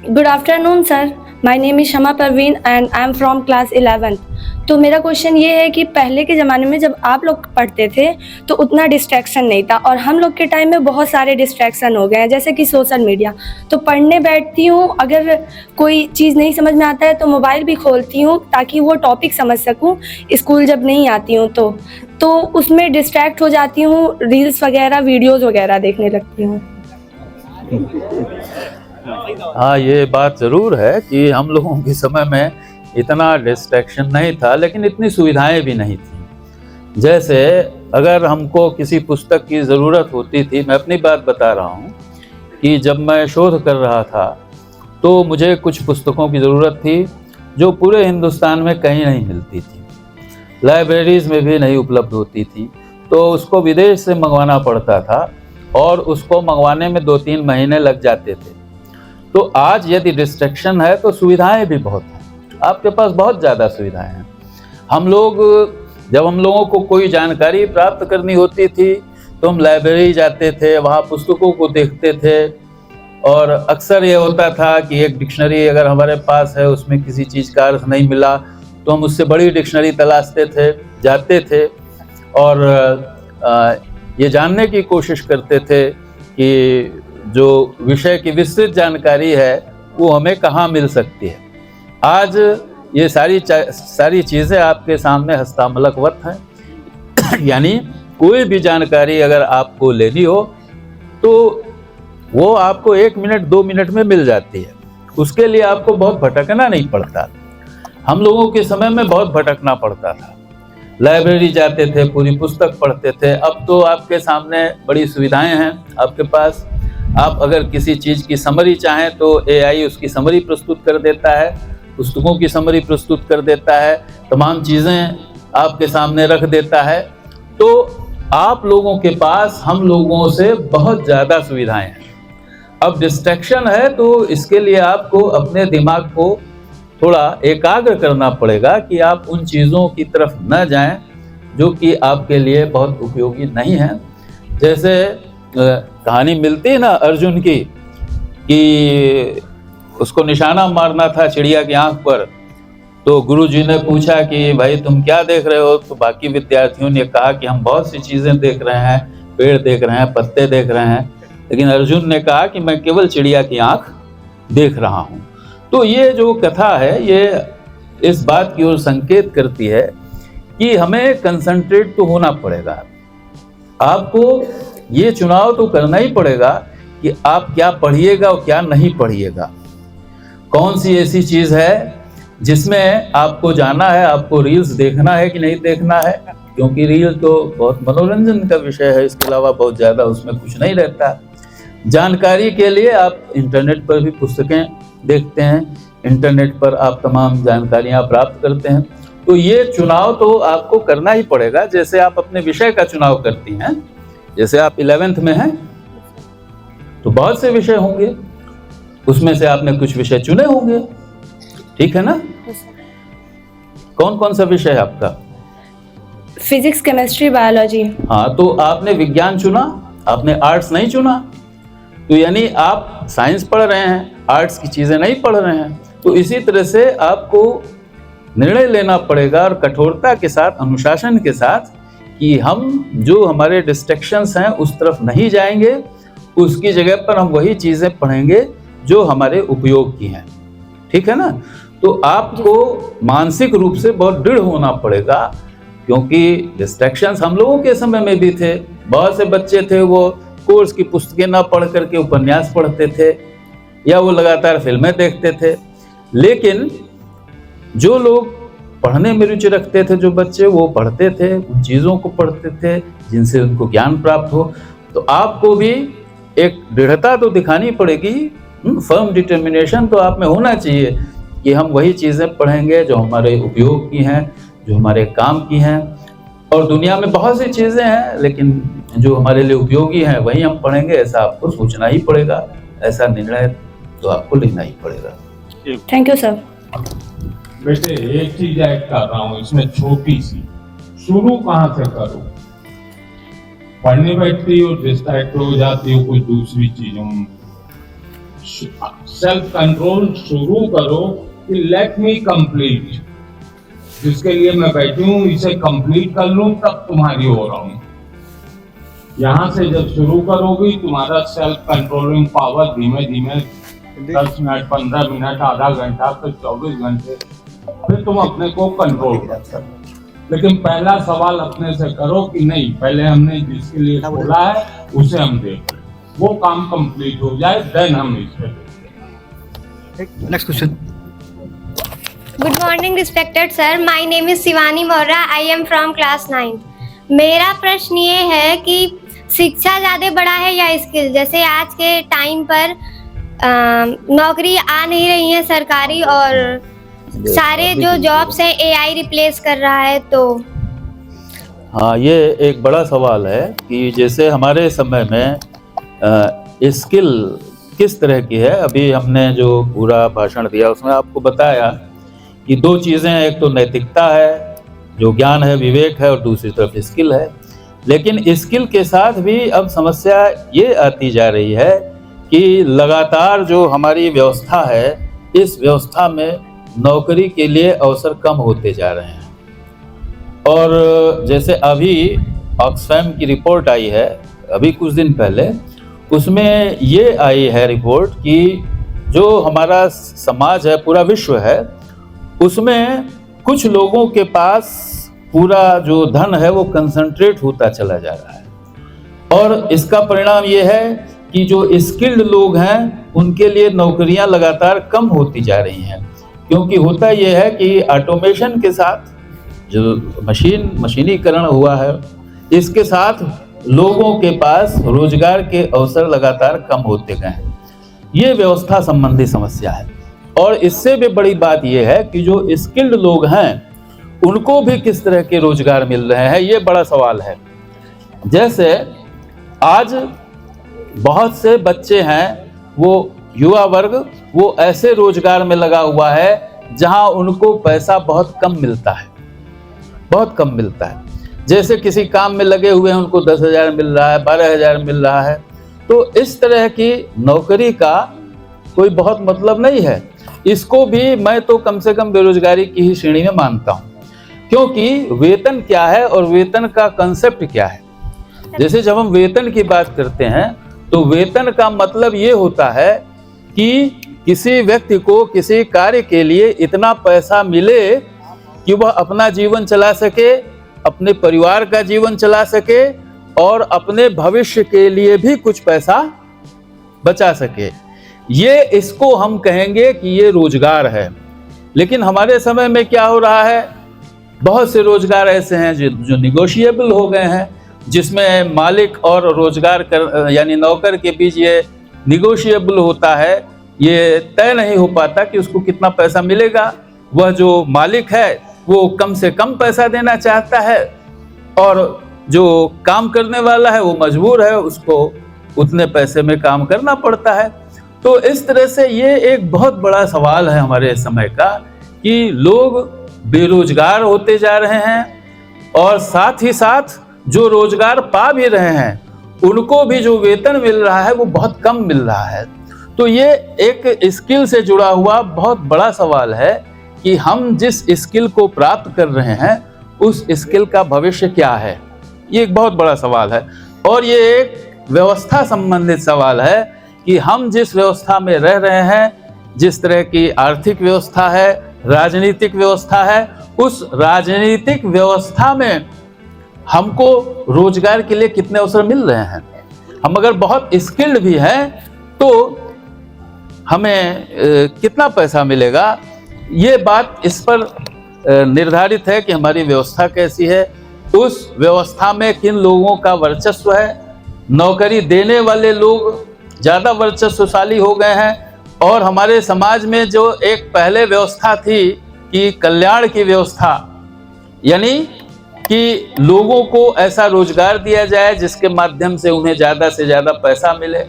good afternoon sir, my name is Shama Parveen and I am from class 11th। तो मेरा क्वेश्चन ये है कि पहले के ज़माने में जब आप लोग पढ़ते थे तो उतना डिस्ट्रैक्शन नहीं था, और हम लोग के टाइम में बहुत सारे डिस्ट्रैक्शन हो गए हैं, जैसे कि सोशल मीडिया। तो पढ़ने बैठती हूँ, अगर कोई चीज़ नहीं समझ में आता है तो मोबाइल भी खोलती हूँ ताकि वो टॉपिक समझ सकूँ। स्कूल जब नहीं आती हूँ तो उसमें डिस्ट्रैक्ट हो जाती हूँ, रील्स वगैरह, वीडियोज़ वगैरह देखने लगती हूँ। हाँ, ये बात ज़रूर है कि हम लोगों के समय में इतना डिस्ट्रैक्शन नहीं था, लेकिन इतनी सुविधाएं भी नहीं थी। जैसे अगर हमको किसी पुस्तक की ज़रूरत होती थी, मैं अपनी बात बता रहा हूँ कि जब मैं शोध कर रहा था तो मुझे कुछ पुस्तकों की ज़रूरत थी जो पूरे हिंदुस्तान में कहीं नहीं मिलती थी, लाइब्रेरीज़ में भी नहीं उपलब्ध होती थी, तो उसको विदेश से मंगवाना पड़ता था और उसको मंगवाने में 2-3 महीने लग जाते थे। तो आज यदि डिस्ट्रैक्शन है तो सुविधाएं भी बहुत हैं, आपके पास बहुत ज़्यादा सुविधाएं हैं। जब हम लोगों को कोई जानकारी प्राप्त करनी होती थी तो हम लाइब्रेरी जाते थे, वहाँ पुस्तकों को देखते थे, और अक्सर ये होता था कि एक डिक्शनरी अगर हमारे पास है उसमें किसी चीज़ का अर्थ नहीं मिला तो हम उससे बड़ी डिक्शनरी तलाशते थे, जाते थे और ये जानने की कोशिश करते थे कि जो विषय की विस्तृत जानकारी है वो हमें कहाँ मिल सकती है। आज ये सारी चीज़ें आपके सामने हस्तामलकवत हैं। यानी कोई भी जानकारी अगर आपको लेनी हो तो वो आपको 1 मिनट 2 मिनट में मिल जाती है, उसके लिए आपको बहुत भटकना नहीं पड़ता। हम लोगों के समय में बहुत भटकना पड़ता था, लाइब्रेरी जाते थे, पूरी पुस्तक पढ़ते थे। अब तो आपके सामने बड़ी सुविधाएं हैं आपके पास। आप अगर किसी चीज़ की समरी चाहें तो AI उसकी समरी प्रस्तुत कर देता है, पुस्तकों की समरी प्रस्तुत कर देता है, तमाम चीज़ें आपके सामने रख देता है। तो आप लोगों के पास हम लोगों से बहुत ज़्यादा सुविधाएं हैं। अब डिस्ट्रैक्शन है तो इसके लिए आपको अपने दिमाग को थोड़ा एकाग्र करना पड़ेगा कि आप उन चीज़ों की तरफ न जाएं जो कि आपके लिए बहुत उपयोगी नहीं है। जैसे कहानी मिलती है ना अर्जुन की कि उसको निशाना मारना था चिड़िया की आंख पर, तो गुरुजी ने पूछा कि भाई तुम क्या देख रहे हो? तो बाकी विद्यार्थियों ने कहा कि हम बहुत सी चीज़ें देख रहे हैं, पेड़ देख रहे हैं, पत्ते देख रहे हैं, लेकिन अर्जुन ने कहा कि मैं केवल चिड़िया की आंख देख रहा हूँ। तो ये जो कथा है ये इस बात की ओर संकेत करती है कि हमें कंसंट्रेट तो होना पड़ेगा। आपको ये चुनाव तो करना ही पड़ेगा कि आप क्या पढ़िएगा और क्या नहीं पढ़िएगा। कौन सी ऐसी चीज़ है जिसमें आपको जाना है, आपको रील्स देखना है कि नहीं देखना है, क्योंकि रील तो बहुत मनोरंजन का विषय है, इसके अलावा बहुत ज़्यादा उसमें कुछ नहीं रहता। जानकारी के लिए आप इंटरनेट पर भी पुस्तकें देखते हैं, इंटरनेट पर आप तमाम जानकारियाँ प्राप्त करते हैं। तो ये चुनाव तो आपको करना ही पड़ेगा, जैसे आप अपने विषय का चुनाव करती हैं। जैसे आप 11th में हैं तो बहुत से विषय होंगे, उसमें से आपने कुछ विषय चुने होंगे, ठीक है ना? कौन कौन सा विषय है आपका? Physics, chemistry, biology. हाँ, तो आपने विज्ञान चुना, आपने आर्ट्स नहीं चुना। तो यानी आप साइंस पढ़ रहे हैं, आर्ट्स की चीज़ें नहीं पढ़ रहे हैं। तो इसी तरह से आपको निर्णय लेना पड़ेगा और कठोरता के साथ, अनुशासन के साथ, कि हम जो हमारे डिस्ट्रैक्शंस हैं उस तरफ नहीं जाएंगे, उसकी जगह पर हम वही चीज़ें पढ़ेंगे जो हमारे उपयोग की हैं, ठीक है ना? तो आपको मानसिक रूप से बहुत दृढ़ होना पड़ेगा, क्योंकि डिस्ट्रैक्शंस हम लोगों के समय में भी थे। बहुत से बच्चे थे वो कोर्स की पुस्तकें ना पढ़ करके उपन्यास पढ़ते थे या वो लगातार फिल्में देखते थे। लेकिन जो लोग पढ़ने में रुचि रखते थे, जो बच्चे, वो पढ़ते थे, उन चीज़ों को पढ़ते थे जिनसे उनको ज्ञान प्राप्त हो। तो आपको भी एक दृढ़ता तो दिखानी पड़ेगी, फर्म डिटर्मिनेशन तो आप में होना चाहिए कि हम वही चीज़ें पढ़ेंगे जो हमारे उपयोग की हैं, जो हमारे काम की हैं। और दुनिया में बहुत सी चीज़ें हैं, लेकिन जो हमारे लिए उपयोगी हैं वही हम पढ़ेंगे, ऐसा आपको सोचना ही पड़ेगा, ऐसा निर्णय तो आपको लेना ही पड़ेगा। Thank you sir. बेटे एक चीज ऐड कर रहा हूँ इसमें छोटी सी, शुरू कहाँ से करो? पढ़ने बैठती हो, डिस्ट्रैक्ट हो जाती हो कुछ दूसरी चीजों में। सेल्फ कंट्रोल शुरू करो कि लेट मी कंप्लीट, जिसके लिए मैं बैठी हूँ इसे कंप्लीट कर लूं तब तुम्हारी हो रहा हूँ। यहाँ से जब शुरू करोगी तुम्हारा सेल्फ कंट्रोलिंग पावर धीमे धीमे 10 मिनट, 15 मिनट, आधा घंटा, फिर 24 घंटे, फिर तुम अपने को कंट्रोल कर सकते। लेकिन पहला सवाल अपने से करो कि नहीं, पहले हमने जिसके लिए खोला है उसे हम देख लें, वो काम कंप्लीट हो जाए, देन हम इस पे देखते हैं। Next question. Good morning respected sir, my name is Shivani Maurya, I am from class 9। मेरा प्रश्न ये है कि शिक्षा ज़्यादा बड़ा है या स्किल? जैसे आज के टाइम पर नौकरी आ नहीं रही है सरकारी, और सारे जो जॉब्स हैं एआई रिप्लेस कर रहा है। तो हाँ, ये एक बड़ा सवाल है कि जैसे हमारे समय में स्किल किस तरह की है। अभी हमने जो पूरा भाषण दिया उसमें आपको बताया कि दो चीज़ें हैं, एक तो नैतिकता है, जो ज्ञान है, विवेक है, और दूसरी तरफ स्किल है। लेकिन स्किल के साथ भी अब समस्या ये आती जा रही है कि लगातार जो हमारी व्यवस्था है, इस व्यवस्था में नौकरी के लिए अवसर कम होते जा रहे हैं। और जैसे अभी ऑक्सफैम की रिपोर्ट आई है अभी कुछ दिन पहले, उसमें ये आई है रिपोर्ट कि जो हमारा समाज है, पूरा विश्व है, उसमें कुछ लोगों के पास पूरा जो धन है वो कंसंट्रेट होता चला जा रहा है। और इसका परिणाम ये है कि जो स्किल्ड लोग हैं उनके लिए नौकरियां लगातार कम होती जा रही हैं। क्योंकि होता यह है कि ऑटोमेशन के साथ जो मशीनीकरण हुआ है, इसके साथ लोगों के पास रोजगार के अवसर लगातार कम होते गए हैं। ये व्यवस्था संबंधी समस्या है। और इससे भी बड़ी बात यह है कि जो स्किल्ड लोग हैं उनको भी किस तरह के रोजगार मिल रहे हैं, ये बड़ा सवाल है। जैसे आज बहुत से बच्चे हैं, वो युवा वर्ग, वो ऐसे रोजगार में लगा हुआ है जहां उनको पैसा बहुत कम मिलता है, बहुत कम मिलता है। जैसे किसी काम में लगे हुए हैं, उनको 10,000 मिल रहा है, 12,000 मिल रहा है। तो इस तरह की नौकरी का कोई बहुत मतलब नहीं है। इसको भी मैं तो कम से कम बेरोजगारी की ही श्रेणी में मानता हूँ, क्योंकि वेतन क्या है और वेतन का कंसेप्ट क्या है। जैसे जब हम वेतन की बात करते हैं तो वेतन का मतलब ये होता है कि किसी व्यक्ति को किसी कार्य के लिए इतना पैसा मिले कि वह अपना जीवन चला सके, अपने परिवार का जीवन चला सके और अपने भविष्य के लिए भी कुछ पैसा बचा सके, ये इसको हम कहेंगे कि ये रोजगार है। लेकिन हमारे समय में क्या हो रहा है, बहुत से रोजगार ऐसे हैं जो निगोशिएबल हो गए हैं, जिसमें मालिक और रोजगार कर यानी नौकर के बीच ये निगोशिएबल होता है, ये तय नहीं हो पाता कि उसको कितना पैसा मिलेगा। वह जो मालिक है वो कम से कम पैसा देना चाहता है और जो काम करने वाला है वो मजबूर है, उसको उतने पैसे में काम करना पड़ता है। तो इस तरह से ये एक बहुत बड़ा सवाल है हमारे समय का कि लोग बेरोजगार होते जा रहे हैं और साथ ही साथ जो रोजगार पा भी रहे हैं उनको भी जो वेतन मिल रहा है वो बहुत कम मिल रहा है। तो ये एक स्किल से जुड़ा हुआ बहुत बड़ा सवाल है कि हम जिस स्किल को प्राप्त कर रहे हैं उस स्किल का भविष्य क्या है, ये एक बहुत बड़ा सवाल है। और ये एक व्यवस्था संबंधित सवाल है कि हम जिस व्यवस्था में रह रहे हैं, जिस तरह की आर्थिक व्यवस्था है, राजनीतिक व्यवस्था है, उस राजनीतिक व्यवस्था में हमको रोजगार के लिए कितने अवसर मिल रहे हैं। हम अगर बहुत स्किल्ड भी हैं तो हमें कितना पैसा मिलेगा, ये बात इस पर निर्धारित है कि हमारी व्यवस्था कैसी है, उस व्यवस्था में किन लोगों का वर्चस्व है। नौकरी देने वाले लोग ज़्यादा वर्चस्वशाली हो गए हैं और हमारे समाज में जो एक पहले व्यवस्था थी कि कल्याण की व्यवस्था, यानी कि लोगों को ऐसा रोजगार दिया जाए जिसके माध्यम से उन्हें ज़्यादा से ज़्यादा पैसा मिले।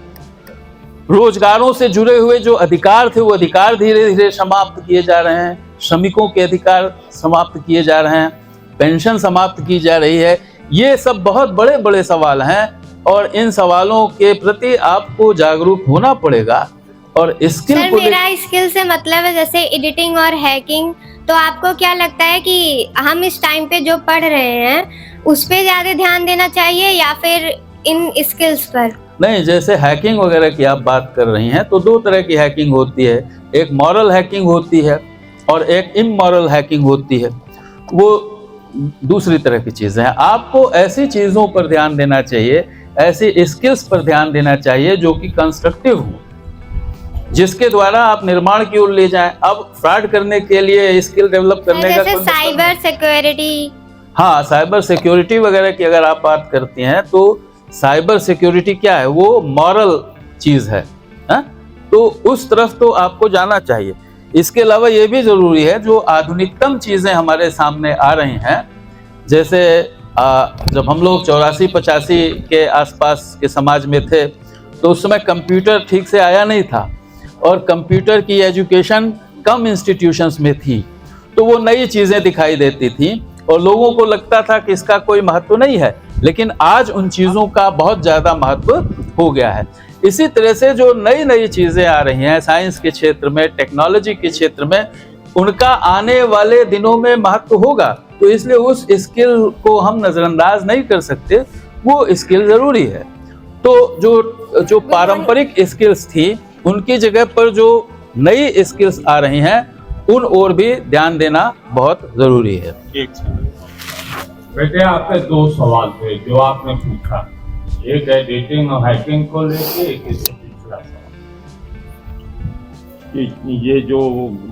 रोजगारों से जुड़े हुए जो अधिकार थे वो अधिकार धीरे धीरे समाप्त किए जा रहे हैं, श्रमिकों के अधिकार समाप्त किए जा रहे हैं, पेंशन समाप्त की जा रही है। ये सब बहुत बड़े बड़े सवाल हैं और इन सवालों के प्रति आपको जागरूक होना पड़ेगा। और स्किल सर, मेरा स्किल से मतलब है जैसे एडिटिंग और हैकिंग, तो आपको क्या लगता है कि हम इस टाइम पे जो पढ़ रहे हैं उस पे ज्यादा ध्यान देना चाहिए या फिर इन स्किल्स पर? नहीं, जैसे हैकिंग वगैरह की आप बात कर रही हैं तो दो तरह की हैकिंग होती है, एक मॉरल हैकिंग होती है और एक इमॉरल हैकिंग होती है, वो दूसरी तरह की चीज़ें हैं। आपको ऐसी चीज़ों पर ध्यान देना चाहिए, ऐसी स्किल्स पर ध्यान देना चाहिए जो कि कंस्ट्रक्टिव हो, जिसके द्वारा आप निर्माण की ओर ले जाएं। अब फ्रॉड करने के लिए स्किल डेवलप करने का जैसे साइबर सिक्योरिटी, हाँ, साइबर सिक्योरिटी वगैरह की अगर आप बात करती हैं तो साइबर सिक्योरिटी क्या है, वो मॉरल चीज़ है, तो उस तरफ तो आपको जाना चाहिए। इसके अलावा ये भी ज़रूरी है जो आधुनिकतम चीज़ें हमारे सामने आ रही हैं, जैसे जब हम लोग 84-85 के आसपास के समाज में थे तो उस समय कंप्यूटर ठीक से आया नहीं था और कंप्यूटर की एजुकेशन कम इंस्टीट्यूशंस में थी, तो वो नई चीज़ें दिखाई देती थी और लोगों को लगता था कि इसका कोई महत्व नहीं है, लेकिन आज उन चीज़ों का बहुत ज़्यादा महत्व हो गया है। इसी तरह से जो नई नई चीज़ें आ रही हैं साइंस के क्षेत्र में, टेक्नोलॉजी के क्षेत्र में, उनका आने वाले दिनों में महत्व होगा, तो इसलिए उस स्किल को हम नज़रअंदाज नहीं कर सकते, वो स्किल ज़रूरी है। तो जो पारंपरिक स्किल्स थी उनकी जगह पर जो नई स्किल्स आ रही हैं उन ओर भी ध्यान देना बहुत ज़रूरी है। बेटे, आपके दो सवाल थे जो आपने पूछा, एक एडिटिंग और हैकिंग को लेके, एक इससे पिछला सवाल कि ये जो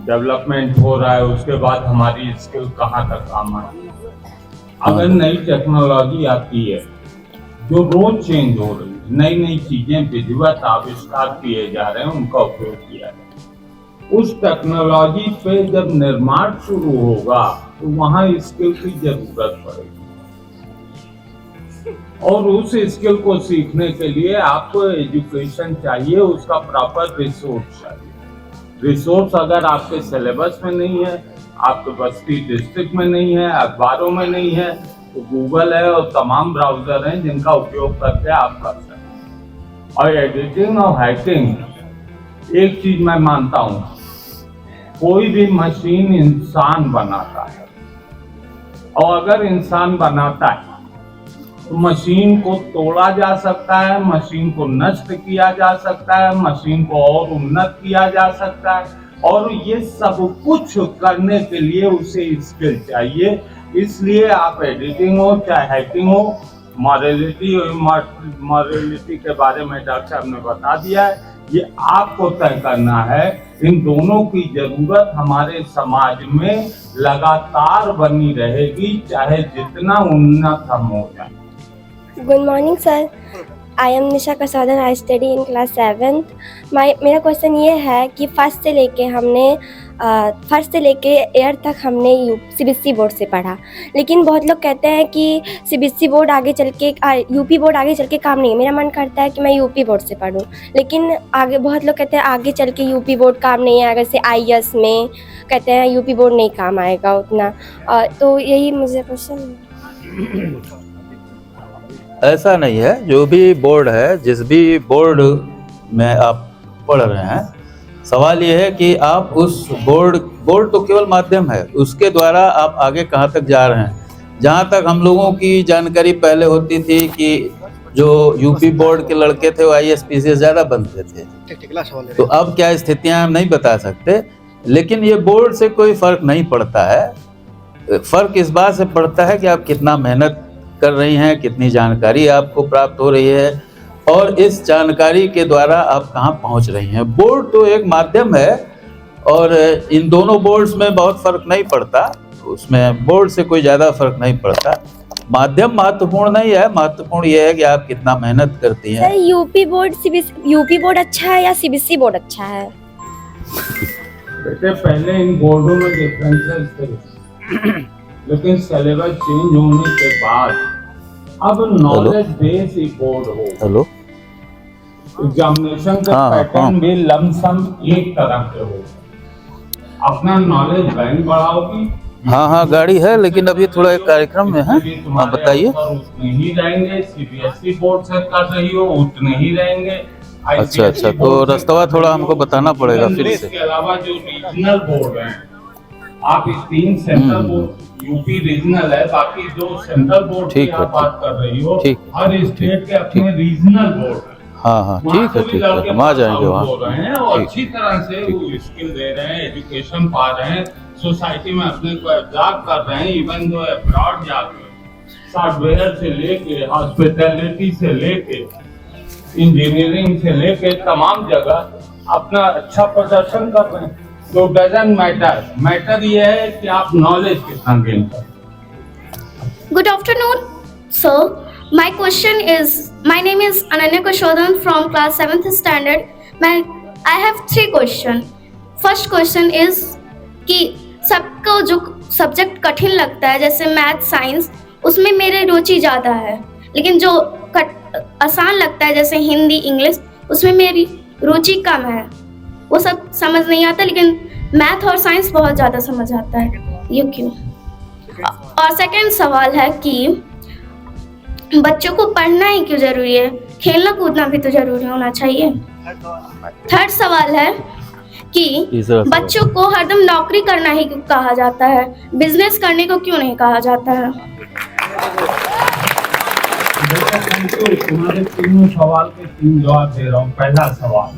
डेवलपमेंट हो रहा है उसके बाद हमारी स्किल कहाँ तक काम आएगी। अगर नई टेक्नोलॉजी आती है जो रोज चेंज हो रही है, नई नई चीजें विधिवत आविष्कार किए जा रहे हैं, उनका उपयोग किया जाए, उस टेक्नोलॉजी पे जब निर्माण शुरू होगा तो वहाँ स्किल की जरूरत पड़ेगी और उस स्किल को सीखने के लिए आपको एजुकेशन चाहिए, उसका प्रॉपर रिसोर्स चाहिए। रिसोर्स अगर आपके सिलेबस में नहीं है, आपके बस्ती डिस्ट्रिक्ट में नहीं है, अखबारों में नहीं है, तो गूगल है और तमाम ब्राउजर हैं जिनका उपयोग करके आप कर सकते हैं। और एडिटिंग और हैकिंग, एक चीज मैं मानता हूं, कोई भी मशीन इंसान बनाता है और अगर इंसान बनाता है तो मशीन को तोड़ा जा सकता है, मशीन को नष्ट किया जा सकता है, मशीन को और उन्नत किया जा सकता है, और ये सब कुछ करने के लिए उसे स्किल चाहिए। इसलिए आप एडिटिंग हो चाहे हैकिंग हो, मॉरलिटी के बारे में डॉक्टर साहब ने बता दिया है, ये आपको तय करना है। इन दोनों की जरूरत हमारे समाज में लगातार बनी रहेगी, चाहे जितना उन्नत हम हो जाए। Good morning sir, I am Nisha Kasadan, I study in class 7th। मेरा क्वेश्चन ये है कि फर्स्ट से लेके 8th तक हमने CBSE बोर्ड से पढ़ा, लेकिन बहुत लोग कहते हैं कि CBSE बोर्ड आगे चल के यूपी बोर्ड आगे चल के काम नहीं है। मेरा मन करता है कि मैं यूपी बोर्ड से पढूं, लेकिन आगे बहुत लोग कहते हैं आगे चल के यूपी बोर्ड काम नहीं है। अगर से IAS में कहते हैं यूपी बोर्ड नहीं काम आएगा उतना, तो यही मुझे क्वेश्चन। ऐसा नहीं है, जो भी बोर्ड है, जिस भी बोर्ड में आप पढ़ रहे हैं, सवाल ये है कि आप उस बोर्ड तो केवल माध्यम है, उसके द्वारा आप आगे कहाँ तक जा रहे हैं। जहाँ तक हम लोगों की जानकारी पहले होती थी कि जो यूपी बोर्ड के लड़के थे वो IAS-PCS ज़्यादा बनते थे, तो अब क्या स्थितियाँ हम नहीं बता सकते, लेकिन ये बोर्ड से कोई फ़र्क नहीं पड़ता है। फ़र्क इस बात से पड़ता है कि आप कितना मेहनत कर रही हैं, कितनी जानकारी आपको प्राप्त हो रही है, और इस जानकारी के द्वारा आप कहाँ पहुँच रही हैं। बोर्ड तो एक माध्यम है, और इन दोनों बोर्ड्स में बहुत फ़र्क नहीं पड़ता, उसमें बोर्ड से कोई ज़्यादा फर्क नहीं पड़ता। माध्यम महत्वपूर्ण नहीं है, महत्वपूर्ण ये है कि आप कितना मेहनत करती हैं। सर यूपी बोर्ड अच्छा है या CBSE बोर्ड अच्छा है? बेटे पहले इन बोर्डों में डिफरेंसेस थे, लेकिन सिलेबस चेंज होने के बाद अब नॉलेज बेस ही बोर्ड हो। हेलो, एग्जामिनेशन का पैटर्न भी लमसम एक तरह के हो। अपना नॉलेज बैंक बढ़ाओगी। हाँ गाड़ी है, लेकिन अभी थोड़ा एक कार्यक्रम में है। हाँ बताइए। उतने ही रहेंगे, CBSE बोर्ड से कर रही हो उतने ही रहेंगे। अच्छा, तो रास्ता थोड़ा हमको बताना पड़ेगा फिर से। इसके अलावा जो रीजनल बोर्ड हैं, आप 3 सेंट्रल बोर्ड, यूपी रीजनल है, बाकी जो सेंट्रल बोर्ड की आप बात कर रही हो, हर स्टेट के अपने रीजनल बोर्ड है। हाँ ठीक है, हम आ जाएंगे वहाँ। और अच्छी तरह से वो स्किल दे रहे हैं, एजुकेशन पा रहे हैं, सोसाइटी में अपने को एब्जॉर्ब कर रहे हैं। इवन जो अब्रॉड जाके सॉफ्टवेयर से लेके, हॉस्पिटैलिटी से लेके, इंजीनियरिंग से लेके तमाम जगह अपना अच्छा प्रदर्शन कर रहे हैं। तो डजंट मैटर ये है कि आप नॉलेज कितना गेन करें। Good afternoon, sir. My question is, my name is Ananya Kashodan from class 7th standard. I have 3 questions. First question is कि सबको जो सब्जेक्ट कठिन लगता है, जैसे मैथ, साइंस, उसमें मेरी रुचि ज़्यादा है, लेकिन जो आसान लगता है जैसे हिंदी, इंग्लिश, उसमें मेरी रुचि कम है। वो सब समझ नहीं आता, लेकिन मैथ और साइंस बहुत ज़्यादा समझ आता है। ये क्यों? और सेकंड सवाल है कि बच्चों को पढ़ना ही क्यों ज़रूरी है? खेलना कूदना भी तो ज़रूरी होना चाहिए। थर्ड सवाल है कि बच्चों को हरदम नौकरी करना ही क्यों कहा जाता है, बिजनेस करने को क्यों नहीं कहा जाता है? तुम्हारे 3 सवाल के 3 जवाब दे रहा हूँ। पहला सवाल,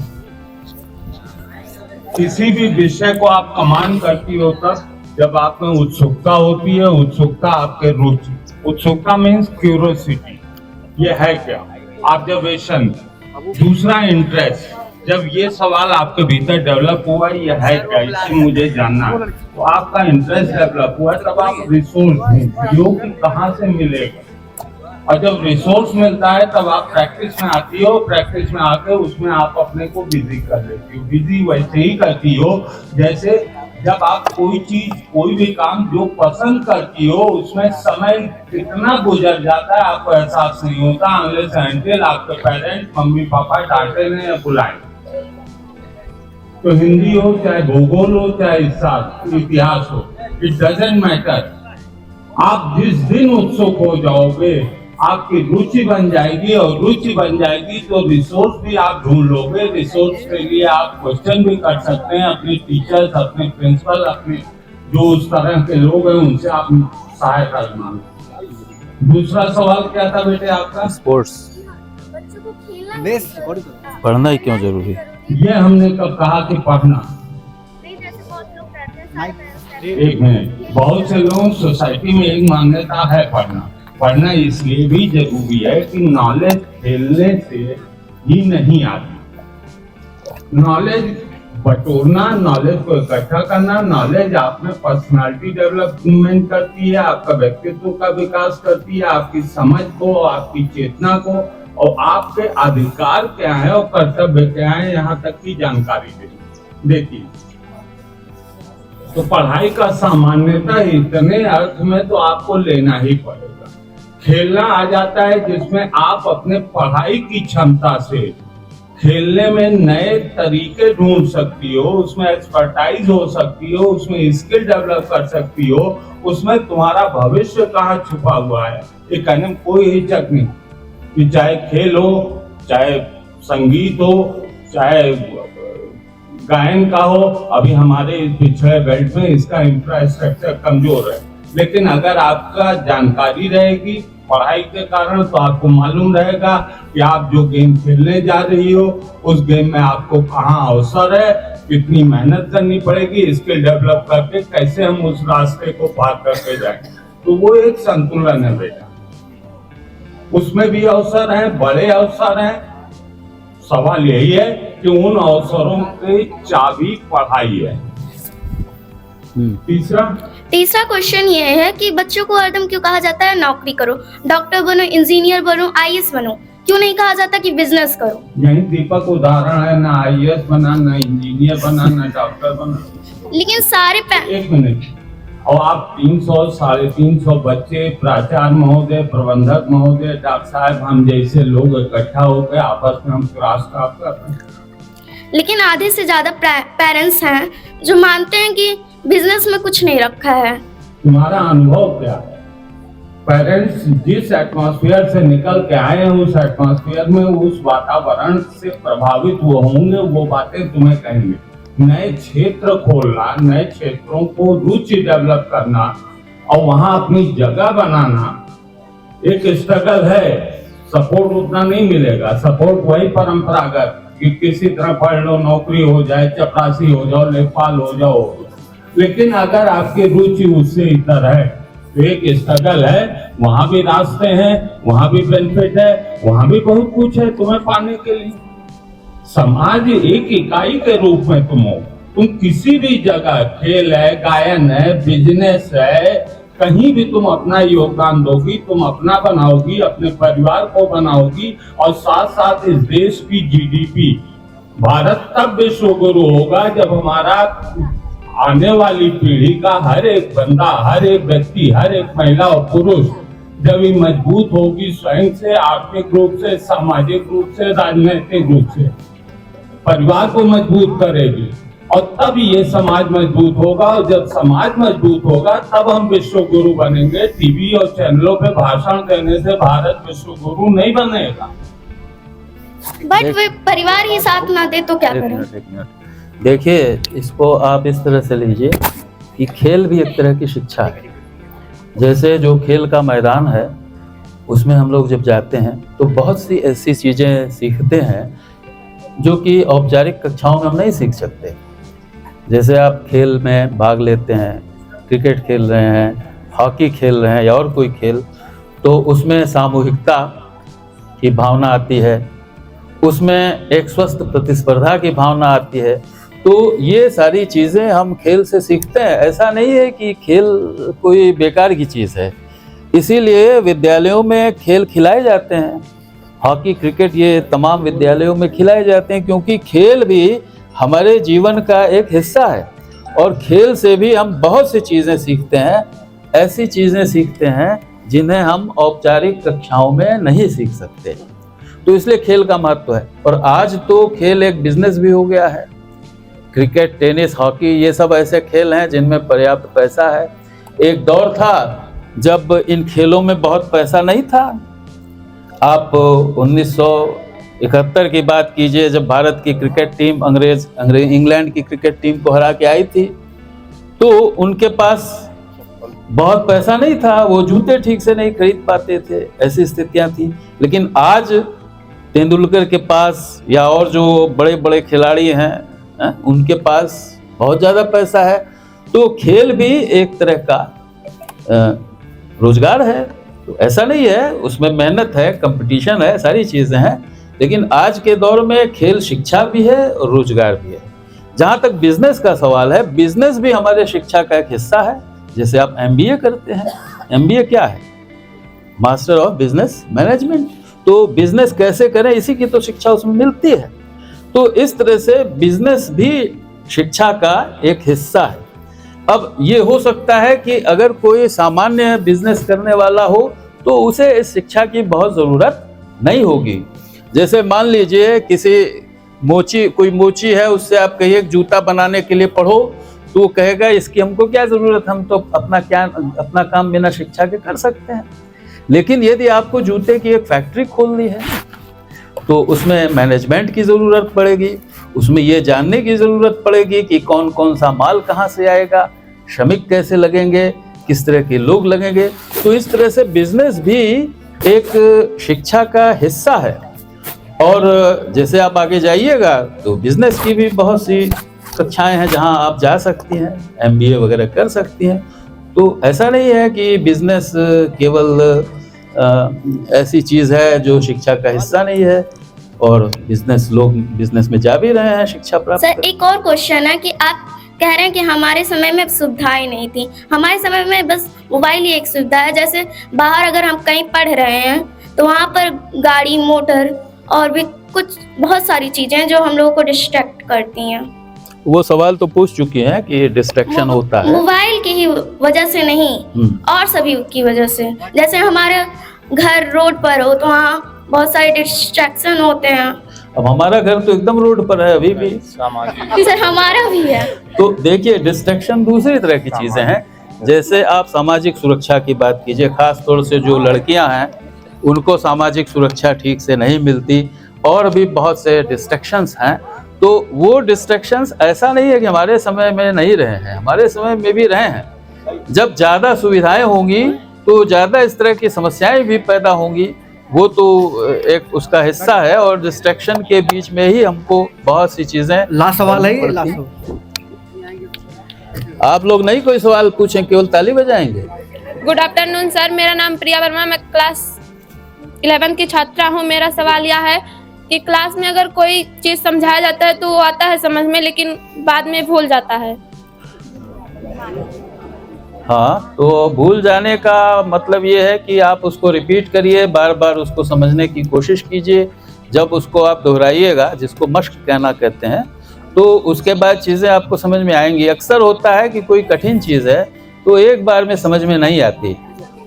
किसी भी विषय को आप कमांड करती हो तब जब आप में उत्सुकता होती है। उत्सुकता आपके रुचि, उत्सुकता मीन्स क्यूरियोसिटी, ये है क्या, ऑब्जर्वेशन। दूसरा इंटरेस्ट, जब ये सवाल आपके भीतर डेवलप हुआ, ये है क्या, इससे मुझे जानना है, तो आपका इंटरेस्ट डेवलप हुआ, तब आप रिसोर्स ढूंढती हो कि कहाँ से मिलेगा, और जब रिसोर्स मिलता है तब आप प्रैक्टिस में आती हो। प्रैक्टिस में आकर उसमें आप अपने को बिजी कर लेती हो। बिजी वैसे ही करती हो जैसे जब आप कोई चीज, कोई भी काम जो पसंद करती हो, उसमें समय कितना गुजर जाता है आपको एहसास नहीं होता, अनलेस अनटिल आपके पेरेंट्स, मम्मी पापा डांटे नहीं या बुलाएं। तो हिंदी हो चाहे भूगोल हो चाहे इतिहास हो, इट डजंट मैटर। आप जिस दिन उत्सुक हो जाओगे आपकी रुचि बन जाएगी, और रुचि बन जाएगी तो रिसोर्स भी आप ढूंढ लोगे। रिसोर्स के लिए आप क्वेश्चन भी कर सकते हैं, अपने टीचर्स, अपने प्रिंसिपल, अपने जो उस तरह के लोग हैं उनसे आप सहायता मांग। दूसरा सवाल क्या था बेटे आपका? स्पोर्ट्स बेस रिकॉर्डिंग करो। पढ़ना ही क्यों जरूरी है? ये हमने कब कहा कि पढ़ना? एक मिनट, बहुत से लोग सोसाइटी में एक मान्यता है पढ़ना। पढ़ना इसलिए भी जरूरी है कि नॉलेज खेलने से ही नहीं आती। नॉलेज बटोरना, नॉलेज को इकट्ठा करना, नॉलेज आप में पर्सनालिटी डेवलपमेंट करती है, आपका व्यक्तित्व का विकास करती है, आपकी समझ को, आपकी चेतना को, और आपके अधिकार क्या है और कर्तव्य क्या है, यहाँ तक की जानकारी देती है। तो पढ़ाई का सामान्यतः इतने अर्थ में तो आपको लेना ही पड़ेगा। खेलना आ जाता है जिसमें आप अपने पढ़ाई की क्षमता से खेलने में नए तरीके ढूंढ सकती हो, उसमें एक्सपर्टाइज हो सकती हो, उसमें स्किल डेवलप कर सकती हो, उसमें तुम्हारा भविष्य कहाँ छुपा हुआ है, ये कहने में कोई हिचक नहीं कि चाहे खेल हो, चाहे संगीत हो, चाहे गायन का हो। अभी हमारे इस पिछड़े बेल्ट में इसका इंफ्रास्ट्रक्चर कमजोर है, लेकिन अगर आपका जानकारी रहेगी पढ़ाई के कारण तो आपको मालूम रहेगा कि आप जो गेम खेलने जा रही हो उस गेम में आपको कहाँ अवसर है, कितनी मेहनत करनी पड़ेगी, स्किल डेवलप करके कैसे हम उस रास्ते को पार करके जाएं। तो वो एक संतुलन है बेटा, उसमें भी अवसर है, बड़े अवसर हैं। सवाल यही है कि उन अवसरों की चाबी पढ़ाई है। तीसरा क्वेश्चन ये है कि बच्चों को हरदम क्यों कहा जाता है नौकरी करो, डॉक्टर बनो, इंजीनियर बनो, आईएएस बनो, क्यों नहीं कहा जाता कि बिजनेस करो? यही दीपक उदाहरण है, ना आईएएस बना, ना इंजीनियर बना, ना डॉक्टर बना। लेकिन सारे एक मिनट, और आप 300 साढ़े 300 बच्चे, प्राचार्य महोदय, प्रबंधक महोदय, डॉक्टर साहब, हम जैसे लोग इकट्ठा होकर आपस में हम क्रॉस टॉक करते हैं। लेकिन आधे से ज्यादा पेरेंट्स हैं जो मानते हैं कि बिजनेस में कुछ नहीं रखा है। तुम्हारा अनुभव क्या है? पेरेंट्स जिस एटमॉस्फेयर से निकल के आए हैं उस एटमॉस्फेयर में, उस वातावरण से प्रभावित वो होंगे, वो बातें तुम्हें कहेंगे। नए क्षेत्र खोलना, नए क्षेत्रों को रुचि डेवलप करना और वहां अपनी जगह बनाना एक स्ट्रगल है। सपोर्ट उतना नहीं मिलेगा, सपोर्ट वही परंपरागत कि किसी तरह पढ़ लो, नौकरी हो जाए, चपरासी हो जाओ, लेखपाल हो जाओ। लेकिन अगर आपकी रुचि उससे इतर है तो एक स्ट्रगल है, वहां भी रास्ते हैं, वहां भी बेनिफिट है, वहां भी बहुत कुछ है तुम्हें पाने के लिए। समाज एक इकाई के रूप में तुम हो, तुम किसी भी जगह, खेल है, गायन है, बिजनेस है, कहीं भी तुम अपना योगदान दोगी, तुम अपना बनाओगी, अपने परिवार को बनाओगी, और साथ साथ इस देश की जीडीपी। भारत तब विश्व गुरु होगा जब हमारा आने वाली पीढ़ी का हर एक बंदा, हर एक व्यक्ति, हर एक महिला और पुरुष जब ये मजबूत होगी स्वयं से, आर्थिक रूप से, सामाजिक रूप से, राजनीतिक रूप से, परिवार को मजबूत करेगी, और तब ये समाज मजबूत होगा। और जब समाज मजबूत होगा तब हम विश्व गुरु बनेंगे। टीवी और चैनलों पे भाषण देने से भारत विश्व गुरु नहीं बनेगा। बट वे परिवार ही साथ ना दे तो क्या करें? देखिए, इसको आप इस तरह से लीजिए कि खेल भी एक तरह की शिक्षा है। जैसे जो खेल का मैदान है उसमें हम लोग जब जाते हैं तो बहुत सी ऐसी चीज़ें सीखते हैं जो कि औपचारिक कक्षाओं में हम नहीं सीख सकते। जैसे आप खेल में भाग लेते हैं, क्रिकेट खेल रहे हैं, हॉकी खेल रहे हैं या और कोई खेल, तो उसमें सामूहिकता की भावना आती है, उसमें एक स्वस्थ प्रतिस्पर्धा की भावना आती है। तो ये सारी चीज़ें हम खेल से सीखते हैं। ऐसा नहीं है कि खेल कोई बेकार की चीज़ है, इसीलिए विद्यालयों में खेल खिलाए जाते हैं। हॉकी, क्रिकेट, ये तमाम विद्यालयों में खिलाए जाते हैं क्योंकि खेल भी हमारे जीवन का एक हिस्सा है, और खेल से भी हम बहुत सी चीज़ें सीखते हैं, ऐसी चीज़ें सीखते हैं जिन्हें हम औपचारिक कक्षाओं में नहीं सीख सकते। तो इसलिए खेल का महत्व है। और आज तो खेल एक बिजनेस भी हो गया है। क्रिकेट, टेनिस, हॉकी, ये सब ऐसे खेल हैं जिनमें पर्याप्त पैसा है। एक दौर था जब इन खेलों में बहुत पैसा नहीं था। आप 1971 की बात कीजिए, जब भारत की क्रिकेट टीम इंग्लैंड की क्रिकेट टीम को हरा के आई थी, तो उनके पास बहुत पैसा नहीं था, वो जूते ठीक से नहीं खरीद पाते थे, ऐसी स्थितियां थी। लेकिन आज तेंदुलकर के पास या और जो बड़े बड़े खिलाड़ी हैं उनके पास बहुत ज़्यादा पैसा है। तो खेल भी एक तरह का रोजगार है, तो ऐसा नहीं है, उसमें मेहनत है, कंपटीशन है, सारी चीज़ें हैं। लेकिन आज के दौर में खेल शिक्षा भी है और रोजगार भी है। जहाँ तक बिजनेस का सवाल है, बिजनेस भी हमारे शिक्षा का एक हिस्सा है। जैसे आप MBA करते हैं, MBA क्या है? Master of business management. तो बिजनेस कैसे करें, इसी की तो शिक्षा उसमें मिलती है। तो इस तरह से बिजनेस भी शिक्षा का एक हिस्सा है। अब ये हो सकता है कि अगर कोई सामान्य बिजनेस करने वाला हो तो उसे इस शिक्षा की बहुत ज़रूरत नहीं होगी। जैसे मान लीजिए कोई मोची है, उससे आप कहिए जूता बनाने के लिए पढ़ो, तो वो कहेगा इसकी हमको क्या ज़रूरत, हम तो अपना काम बिना शिक्षा के कर सकते हैं। लेकिन यदि आपको जूते की एक फैक्ट्री खोलनी है तो उसमें मैनेजमेंट की ज़रूरत पड़ेगी, उसमें ये जानने की ज़रूरत पड़ेगी कि कौन कौन सा माल कहाँ से आएगा, श्रमिक कैसे लगेंगे, किस तरह के लोग लगेंगे। तो इस तरह से बिजनेस भी एक शिक्षा का हिस्सा है। और जैसे आप आगे जाइएगा तो बिजनेस की भी बहुत सी कक्षाएं हैं जहां आप जा सकती हैं, MBA वगैरह कर सकती हैं। तो ऐसा नहीं है कि बिजनेस केवल ऐसी चीज़ है जो शिक्षा का हिस्सा नहीं है, और लोग बिजनेस में जा भी रहे हैं शिक्षा प्राप्त सर, एक और क्वेश्चन है कि आप कह रहे हैं कि हमारे समय में सुविधाएं नहीं थी। हमारे समय में बस मोबाइल ही एक सुविधा है। जैसे बाहर अगर हम कहीं पढ़ रहे हैं तो वहाँ पर गाड़ी, मोटर और भी कुछ बहुत सारी चीजें जो हम लोगों को डिस्ट्रैक्ट करती हैं। वो सवाल तो पूछ चुकी हैं कि डिस्ट्रैक्शन होता है मोबाइल की ही वजह से नहीं, और सभी की वजह से। जैसे हमारे घर रोड पर हो तो वहाँ बहुत सारे डिस्ट्रैक्शन होते हैं। अब हमारा घर तो एकदम रोड पर है अभी भी, सर हमारा भी है। तो देखिए डिस्ट्रैक्शन दूसरी तरह की चीजें हैं। जैसे आप सामाजिक सुरक्षा की बात कीजिए, खास तौर से जो लड़कियां हैं उनको सामाजिक सुरक्षा ठीक से नहीं मिलती, और भी बहुत से डिस्ट्रैक्शंस हैं। तो वो डिस्ट्रैक्शंस ऐसा नहीं है कि हमारे समय में नहीं रहे हैं, हमारे समय में भी रहे हैं। जब ज़्यादा सुविधाएं होंगी तो ज़्यादा इस तरह की समस्याएं भी पैदा होंगी, वो तो एक उसका हिस्सा है। और डिस्ट्रैक्शन के बीच में ही हमको बहुत सी चीज़ें। लास्ट सवाल है, लास्ट। आप लोग नहीं कोई सवाल पूछें, केवल ताली बजाएंगे। गुड आफ्टरनून सर, मेरा नाम प्रिया वर्मा, मैं क्लास 11 की छात्रा हूँ। मेरा सवाल यह है कि क्लास में अगर कोई चीज़ समझाया जाता है तो वो आता है समझ में, लेकिन बाद में भूल जाता है। हाँ, तो भूल जाने का मतलब ये है कि आप उसको रिपीट करिए, बार बार उसको समझने की कोशिश कीजिए। जब उसको आप दोहराइएगा, जिसको मश्क कहना कहते हैं, तो उसके बाद चीज़ें आपको समझ में आएंगी। अक्सर होता है कि कोई कठिन चीज़ है तो एक बार में समझ में नहीं आती,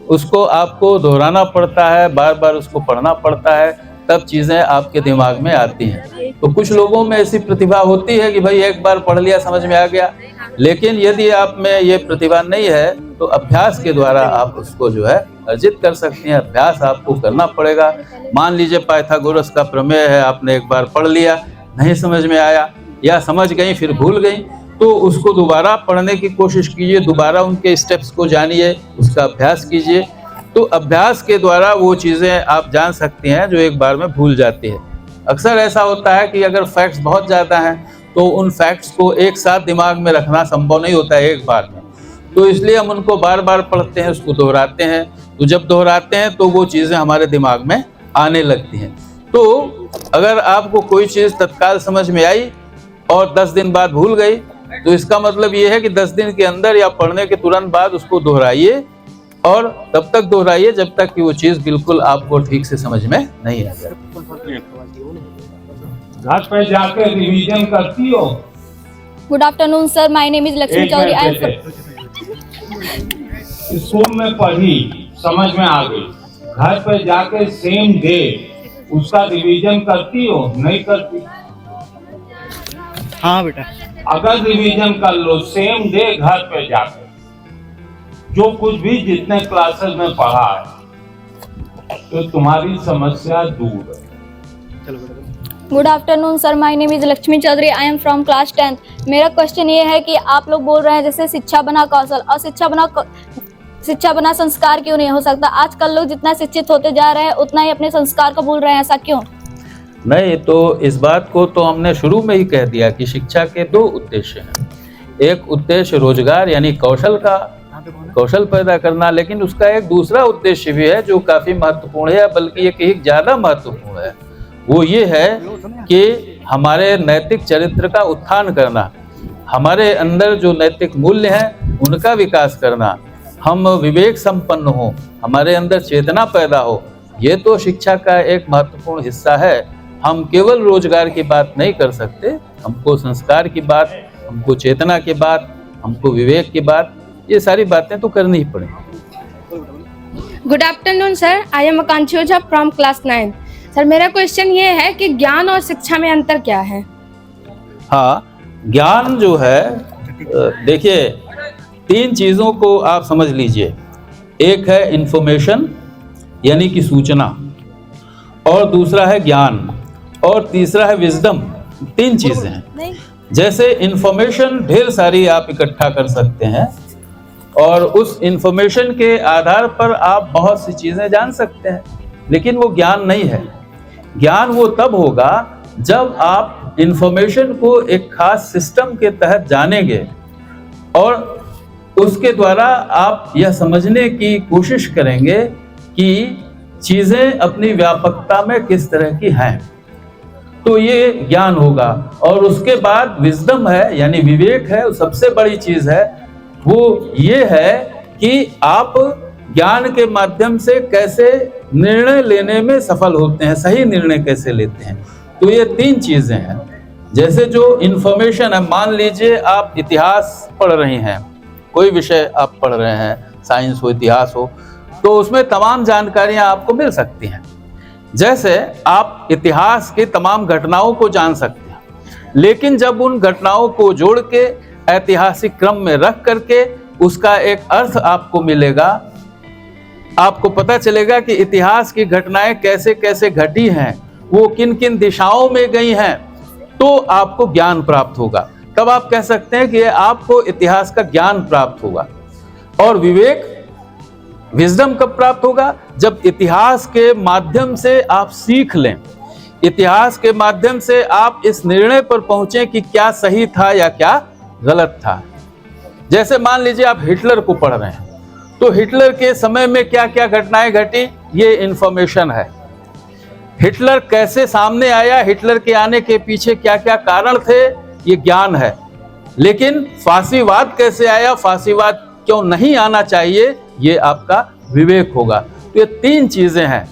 उसको आपको दोहराना पड़ता है, बार बार उसको पढ़ना पड़ता है, तब चीज़ें आपके दिमाग में आती हैं। तो कुछ लोगों में ऐसी प्रतिभा होती है कि भाई एक बार पढ़ लिया समझ में आ गया, लेकिन यदि आप में ये प्रतिभा नहीं है तो अभ्यास के द्वारा आप उसको जो है अर्जित कर सकते हैं। अभ्यास आपको करना पड़ेगा। मान लीजिए पाइथागोरस का प्रमेय है, आपने एक बार पढ़ लिया, नहीं समझ में आया, या समझ गई फिर भूल गई, तो उसको दोबारा पढ़ने की कोशिश कीजिए, दोबारा उनके स्टेप्स को जानिए, उसका अभ्यास कीजिए। तो अभ्यास के द्वारा वो चीज़ें आप जान सकते हैं जो एक बार में भूल जाती है। अक्सर ऐसा होता है कि अगर फैक्ट्स बहुत ज़्यादा हैं तो उन फैक्ट्स को एक साथ दिमाग में रखना संभव नहीं होता है एक बार में, तो इसलिए हम उनको बार बार पढ़ते हैं, उसको दोहराते हैं। तो जब दोहराते हैं तो वो चीज़ें हमारे दिमाग में आने लगती हैं। तो अगर आपको कोई चीज़ तत्काल समझ में आई और 10 दिन बाद भूल गई, तो इसका मतलब ये है कि 10 दिन के अंदर या पढ़ने के तुरंत बाद उसको दोहराइए, और तब तक दोहराइए जब तक कि वो चीज़ बिल्कुल आपको ठीक से समझ में नहीं आ जाए। घर पे जाके रिवीजन करती हो? Good afternoon sir, my name is Lakshmi Chaudhary. I school में पढ़ी, समझ में आ गई, घर पे जाके सेम डे उसका रिवीजन करती हो? नहीं करती। हाँ बेटा, अगर रिवीजन कर लो सेम डे घर पे जाके, जो कुछ भी जितने क्लासेस में पढ़ा है, तो तुम्हारी समस्या दूर है। Good afternoon sir, my name is Lakshmi Chaudhary. I am from class 10th। मेरा क्वेश्चन ये है कि आप लोग बोल रहे हैं जैसे शिक्षा बना कौशल, और शिक्षा बना शिक्षा बना संस्कार क्यों नहीं हो सकता? आजकल लोग जितना शिक्षित होते जा रहे हैं उतना ही अपने संस्कार को भूल रहे हैं, ऐसा क्यों? नहीं, तो इस बात को तो हमने शुरू में ही कह दिया कि शिक्षा के दो उद्देश्य हैं। एक उद्देश्य रोजगार यानी कौशल पैदा करना, लेकिन उसका एक दूसरा उद्देश्य भी है जो काफ़ी महत्वपूर्ण है, बल्कि ये कहीं ज़्यादा महत्वपूर्ण है। वो ये है कि हमारे नैतिक चरित्र का उत्थान करना, हमारे अंदर जो नैतिक मूल्य हैं उनका विकास करना, हम विवेक संपन्न हो, हमारे अंदर चेतना पैदा हो। ये तो शिक्षा का एक महत्वपूर्ण हिस्सा है। हम केवल रोजगार की बात नहीं कर सकते, हमको संस्कार की बात, हमको चेतना की बात, हमको विवेक की बात, ये सारी बातें तो करनी ही पड़ेंगी। Good afternoon sir, I M आकांक्षी ओझा फ्रॉम क्लास 9। सर मेरा क्वेश्चन ये है कि ज्ञान और शिक्षा में अंतर क्या है? हाँ, ज्ञान जो है, देखिए 3 चीज़ों को आप समझ लीजिए। एक है इंफॉर्मेशन यानी कि सूचना, और दूसरा है ज्ञान, और तीसरा है विजडम। 3 चीज़ें हैं। जैसे इंफॉर्मेशन ढेर सारी आप इकट्ठा कर सकते हैं और उस इंफॉर्मेशन के आधार पर आप बहुत सी चीज़ें जान सकते हैं, लेकिन वो ज्ञान नहीं है। ज्ञान वो तब होगा जब आप इंफॉर्मेशन को एक खास सिस्टम के तहत जानेंगे और उसके द्वारा आप यह समझने की कोशिश करेंगे कि चीज़ें अपनी व्यापकता में किस तरह की हैं, तो ये ज्ञान होगा। और उसके बाद विजडम है यानी विवेक है, सबसे बड़ी चीज़ है। वो ये है कि आप ज्ञान के माध्यम से कैसे निर्णय लेने में सफल होते हैं, सही निर्णय कैसे लेते हैं। तो ये 3 चीज़ें हैं। जैसे जो इंफॉर्मेशन है, मान लीजिए आप इतिहास पढ़ रही हैं, कोई विषय आप पढ़ रहे हैं, साइंस हो, इतिहास हो, तो उसमें तमाम जानकारियां आपको मिल सकती हैं। जैसे आप इतिहास के तमाम घटनाओं को जान सकते हैं, लेकिन जब उन घटनाओं को जोड़ के ऐतिहासिक क्रम में रख करके उसका एक अर्थ आपको मिलेगा, आपको पता चलेगा कि इतिहास की घटनाएं कैसे कैसे घटी हैं, वो किन किन दिशाओं में गई हैं, तो आपको ज्ञान प्राप्त होगा। तब आप कह सकते हैं कि आपको इतिहास का ज्ञान प्राप्त होगा। और विवेक, विजडम कब प्राप्त होगा? जब इतिहास के माध्यम से आप सीख लें, इतिहास के माध्यम से आप इस निर्णय पर पहुंचे कि क्या सही था या क्या गलत था। जैसे मान लीजिए आप हिटलर को पढ़ रहे हैं, तो हिटलर के समय में क्या क्या घटनाएं घटी, ये इंफॉर्मेशन है। हिटलर कैसे सामने आया, हिटलर के आने के पीछे क्या क्या कारण थे, ये ज्ञान है। लेकिन फांसीवाद कैसे आया, फांसीवाद क्यों नहीं आना चाहिए, ये आपका विवेक होगा। तो ये 3 चीजें हैं,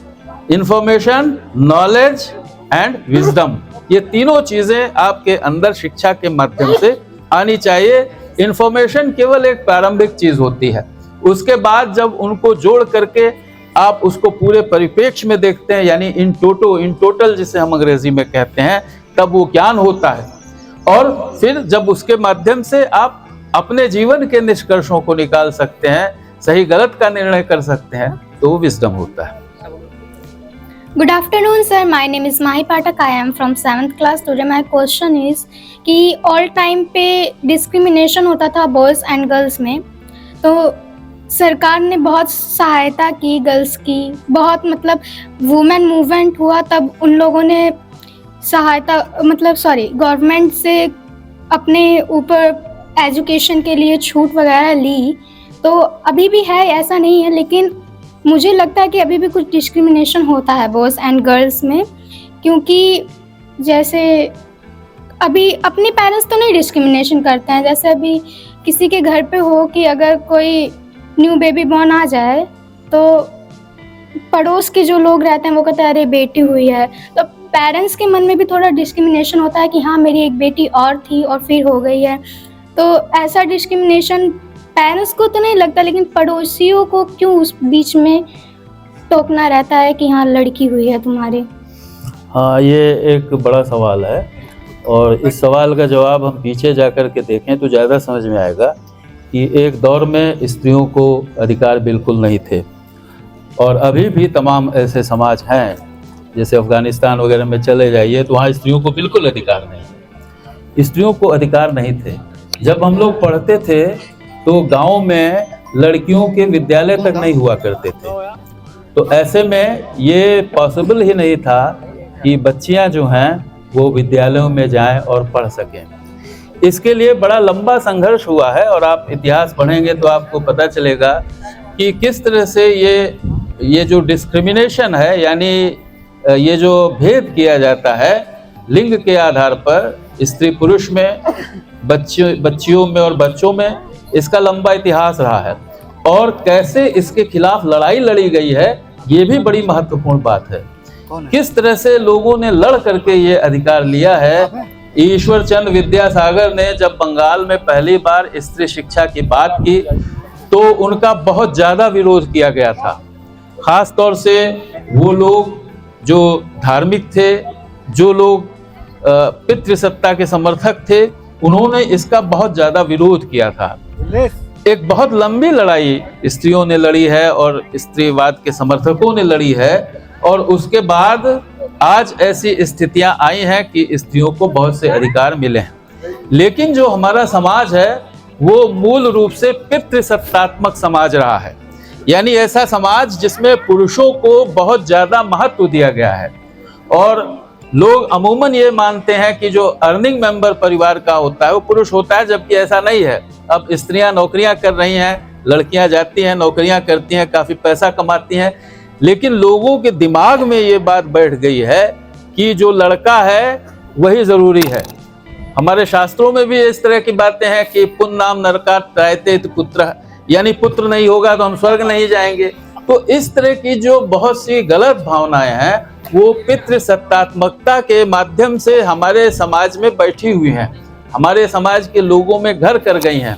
इंफॉर्मेशन, नॉलेज एंड विजडम। ये तीनों चीजें आपके अंदर शिक्षा के माध्यम से आनी चाहिए। इंफॉर्मेशन केवल एक प्रारंभिक चीज होती है, उसके बाद जब उनको जोड़ करके आप उसको पूरे परिप्रेक्ष्य में देखते हैं, यानी इन टोटल जिसे हम अंग्रेजी में कहते हैं, तब वो ज्ञान होता है। और फिर जब उसके माध्यम से आप अपने जीवन के निष्कर्षों को निकाल सकते हैं, सही गलत का निर्णय कर सकते हैं, तो वो विजडम होता है। Good afternoon sir, my name is Mahi Pathak, I am from 7th class. Today my question is कि ऑल टाइम पे डिस्क्रिमिनेशन होता था बॉयज़ एंड गर्ल्स में, तो सरकार ने बहुत सहायता की गर्ल्स की, बहुत मतलब वुमेन मूवमेंट हुआ, तब उन लोगों ने सहायता गवर्नमेंट से अपने ऊपर एजुकेशन के लिए छूट वगैरह ली। तो अभी भी है, ऐसा नहीं है, लेकिन मुझे लगता है कि अभी भी कुछ डिस्क्रिमिनेशन होता है बॉयज़ एंड गर्ल्स में, क्योंकि जैसे अभी अपने पेरेंट्स तो नहीं डिस्क्रिमिनेशन करते हैं। जैसे अभी किसी के घर पे हो कि अगर कोई न्यू बेबी बॉर्न आ जाए, तो पड़ोस के जो लोग रहते हैं वो कहते हैं अरे बेटी हुई है, तो पेरेंट्स के मन में भी थोड़ा डिस्क्रिमिनेशन होता है कि हाँ मेरी एक बेटी और थी और फिर हो गई है। तो ऐसा डिस्क्रिमिनेशन पेरेंट्स को तो नहीं लगता, लेकिन पड़ोसियों को क्यों उस बीच में टोकना रहता है कि हाँ लड़की हुई है तुम्हारी? हाँ, ये एक बड़ा सवाल है, और इस सवाल का जवाब हम पीछे जाकर के देखें तो ज़्यादा समझ में आएगा कि एक दौर में स्त्रियों को अधिकार बिल्कुल नहीं थे, और अभी भी तमाम ऐसे समाज हैं, जैसे अफ़गानिस्तान वगैरह में चले जाइए तो वहाँ स्त्रियों को बिल्कुल अधिकार नहीं, स्त्रियों को अधिकार नहीं थे। जब हम लोग पढ़ते थे तो गाँव में लड़कियों के विद्यालय तक नहीं हुआ करते थे। तो ऐसे में ये पॉसिबल ही नहीं था कि बच्चियां जो हैं वो विद्यालयों में जाएं और पढ़ सकें। इसके लिए बड़ा लंबा संघर्ष हुआ है और आप इतिहास पढ़ेंगे तो आपको पता चलेगा कि किस तरह से ये जो डिस्क्रिमिनेशन है, यानी ये जो भेद किया जाता है लिंग के आधार पर स्त्री पुरुष में, बच्चियों में और बच्चों में, इसका लंबा इतिहास रहा है। और कैसे इसके खिलाफ लड़ाई लड़ी गई है ये भी बड़ी महत्वपूर्ण बात है। किस तरह से लोगों ने लड़ करके ये अधिकार लिया है। ईश्वर चंद्र विद्यासागर ने जब बंगाल में पहली बार स्त्री शिक्षा की बात की तो उनका बहुत ज़्यादा विरोध किया गया था। खास तौर से वो लोग जो धार्मिक थे, जो लोग पितृसत्ता के समर्थक थे, उन्होंने इसका बहुत ज़्यादा विरोध किया था। एक बहुत लंबी लड़ाई स्त्रियों ने लड़ी है और स्त्रीवाद के समर्थकों ने लड़ी है, और उसके बाद आज ऐसी स्थितियां आई हैं कि स्त्रियों को बहुत से अधिकार मिले हैं। लेकिन जो हमारा समाज है वो मूल रूप से पितृसत्तात्मक समाज रहा है, यानी ऐसा समाज जिसमें पुरुषों को बहुत ज़्यादा महत्व दिया गया है। और लोग अमूमन ये मानते हैं कि जो अर्निंग मेंबर परिवार का होता है वो पुरुष होता है, जबकि ऐसा नहीं है। अब स्त्रियां नौकरियां कर रही हैं, लड़कियां जाती हैं नौकरियां करती हैं, काफ़ी पैसा कमाती हैं, लेकिन लोगों के दिमाग में ये बात बैठ गई है कि जो लड़का है वही ज़रूरी है। हमारे शास्त्रों में भी इस तरह की बातें हैं कि पुण्यनाम नरकात् त्रायते पुत्र, यानी पुत्र नहीं होगा तो हम स्वर्ग नहीं जाएंगे। तो इस तरह की जो बहुत सी गलत भावनाएं हैं वो पितृसत्तात्मकता के माध्यम से हमारे समाज में बैठी हुई हैं, हमारे समाज के लोगों में घर कर गई हैं।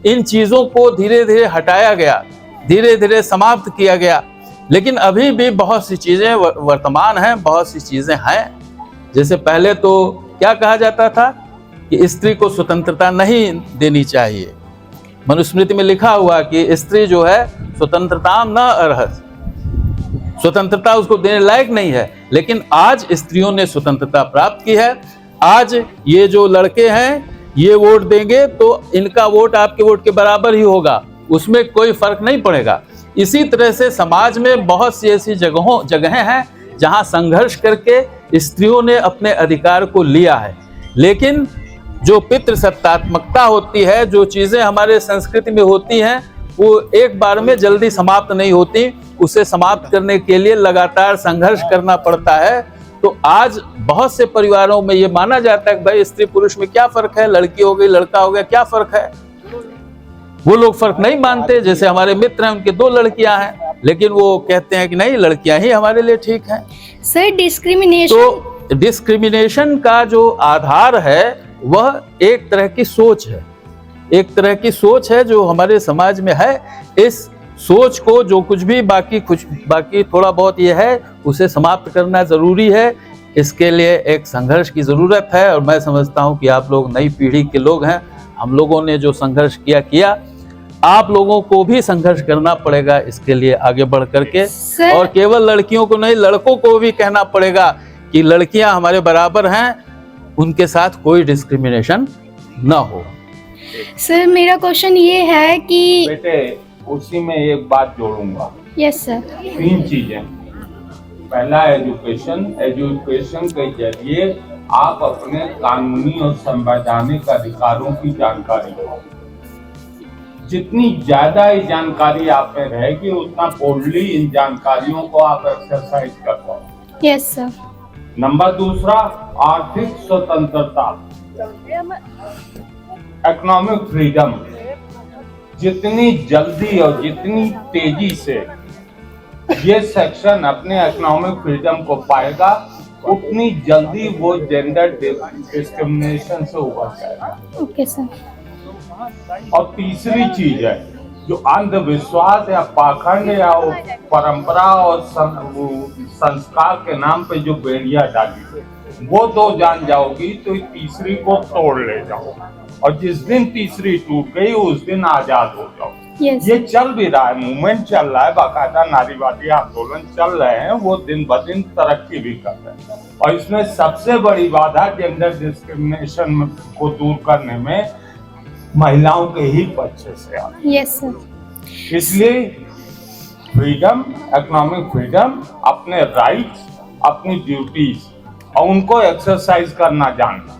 इन चीज़ों को धीरे धीरे हटाया गया, धीरे धीरे समाप्त किया गया, लेकिन अभी भी बहुत सी चीज़ें वर्तमान हैं, बहुत सी चीज़ें हैं। जैसे पहले तो क्या कहा जाता था कि स्त्री को स्वतंत्रता नहीं देनी चाहिए। मनुस्मृति में लिखा हुआ कि स्त्री जो है स्वतंत्रता न अर्हत, स्वतंत्रता उसको देने लायक नहीं है। लेकिन आज स्त्रियों ने स्वतंत्रता प्राप्त की है। आज ये जो लड़के हैं ये वोट देंगे तो इनका वोट आपके वोट के बराबर ही होगा, उसमें कोई फर्क नहीं पड़ेगा। इसी तरह से समाज में बहुत सी ऐसी जगहें हैं जहां संघर्ष करके स्त्रियों ने अपने अधिकार को लिया है। लेकिन जो पितृसत्तात्मकता होती है, जो चीज़ें हमारे संस्कृति में होती हैं, वो एक बार में जल्दी समाप्त नहीं होती। उसे समाप्त करने के लिए लगातार संघर्ष करना पड़ता है। तो आज बहुत से परिवारों में ये माना जाता है कि भाई स्त्री पुरुष में क्या फ़र्क है, लड़की हो गई लड़का हो गया, क्या फ़र्क है। वो लोग फ़र्क नहीं मानते। जैसे हमारे मित्र हैं, उनके 2 लड़कियां हैं, लेकिन वो कहते हैं कि नहीं, लड़कियां ही हमारे लिए ठीक हैं। सर डिस्क्रिमिनेशन, तो डिस्क्रिमिनेशन का जो आधार है वह एक तरह की सोच है, एक तरह की सोच है जो हमारे समाज में है। इस सोच को जो कुछ बाकी थोड़ा बहुत ये है उसे समाप्त करना ज़रूरी है। इसके लिए एक संघर्ष की ज़रूरत है और मैं समझता हूँ कि आप लोग नई पीढ़ी के लोग हैं। हम लोगों ने जो संघर्ष किया, आप लोगों को भी संघर्ष करना पड़ेगा इसके लिए आगे बढ़ करके। और केवल लड़कियों को नहीं, लड़कों को भी कहना पड़ेगा कि लड़कियां हमारे बराबर हैं, उनके साथ कोई डिस्क्रिमिनेशन ना हो। सर मेरा क्वेश्चन ये है कि बेटे उसी में एक बात जोड़ूंगा। Yes sir. 3 चीजें। पहला एजुकेशन, एजुकेशन के जरिए आप अपने कानूनी और संवैधानिक अधिकारों की जानकारी लो। जितनी ज्यादा ये जानकारी आप में रहेगी उतना बोल्डली इन जानकारियों को आप एक्सरसाइज कर पाओ। Yes sir. नंबर 2, आर्थिक स्वतंत्रता, इकोनॉमिक फ्रीडम। जितनी जल्दी और जितनी तेजी से ये सेक्शन अपने इकोनॉमिक फ्रीडम को पाएगा उतनी जल्दी वो जेंडर डिस्क्रिमिनेशन से उबर जाएगा। Okay sir. और तीसरी चीज है जो अंधविश्वास या पाखंड या परंपरा और संस्कार के नाम पे जो बेड़ियां डाली वो 2 जान जाओगी तो तीसरी को तोड़ ले जाओ, और जिस दिन तीसरी टूट गई उस दिन आजाद हो जाओ। ये चल भी रहा है, मूवमेंट चल रहा है, बाकायदा नारीवादी आंदोलन चल रहे हैं, वो दिन ब दिन तरक्की भी कर रहे हैं। और इसमें सबसे बड़ी बाधा जेंडर डिस्क्रिमिनेशन को दूर करने में महिलाओं के ही पक्ष से आती है। Yes sir. इसलिए फ्रीडम, इकोनॉमिक फ्रीडम, अपने राइट्स, अपनी ड्यूटीज और उनको एक्सरसाइज करना जानना,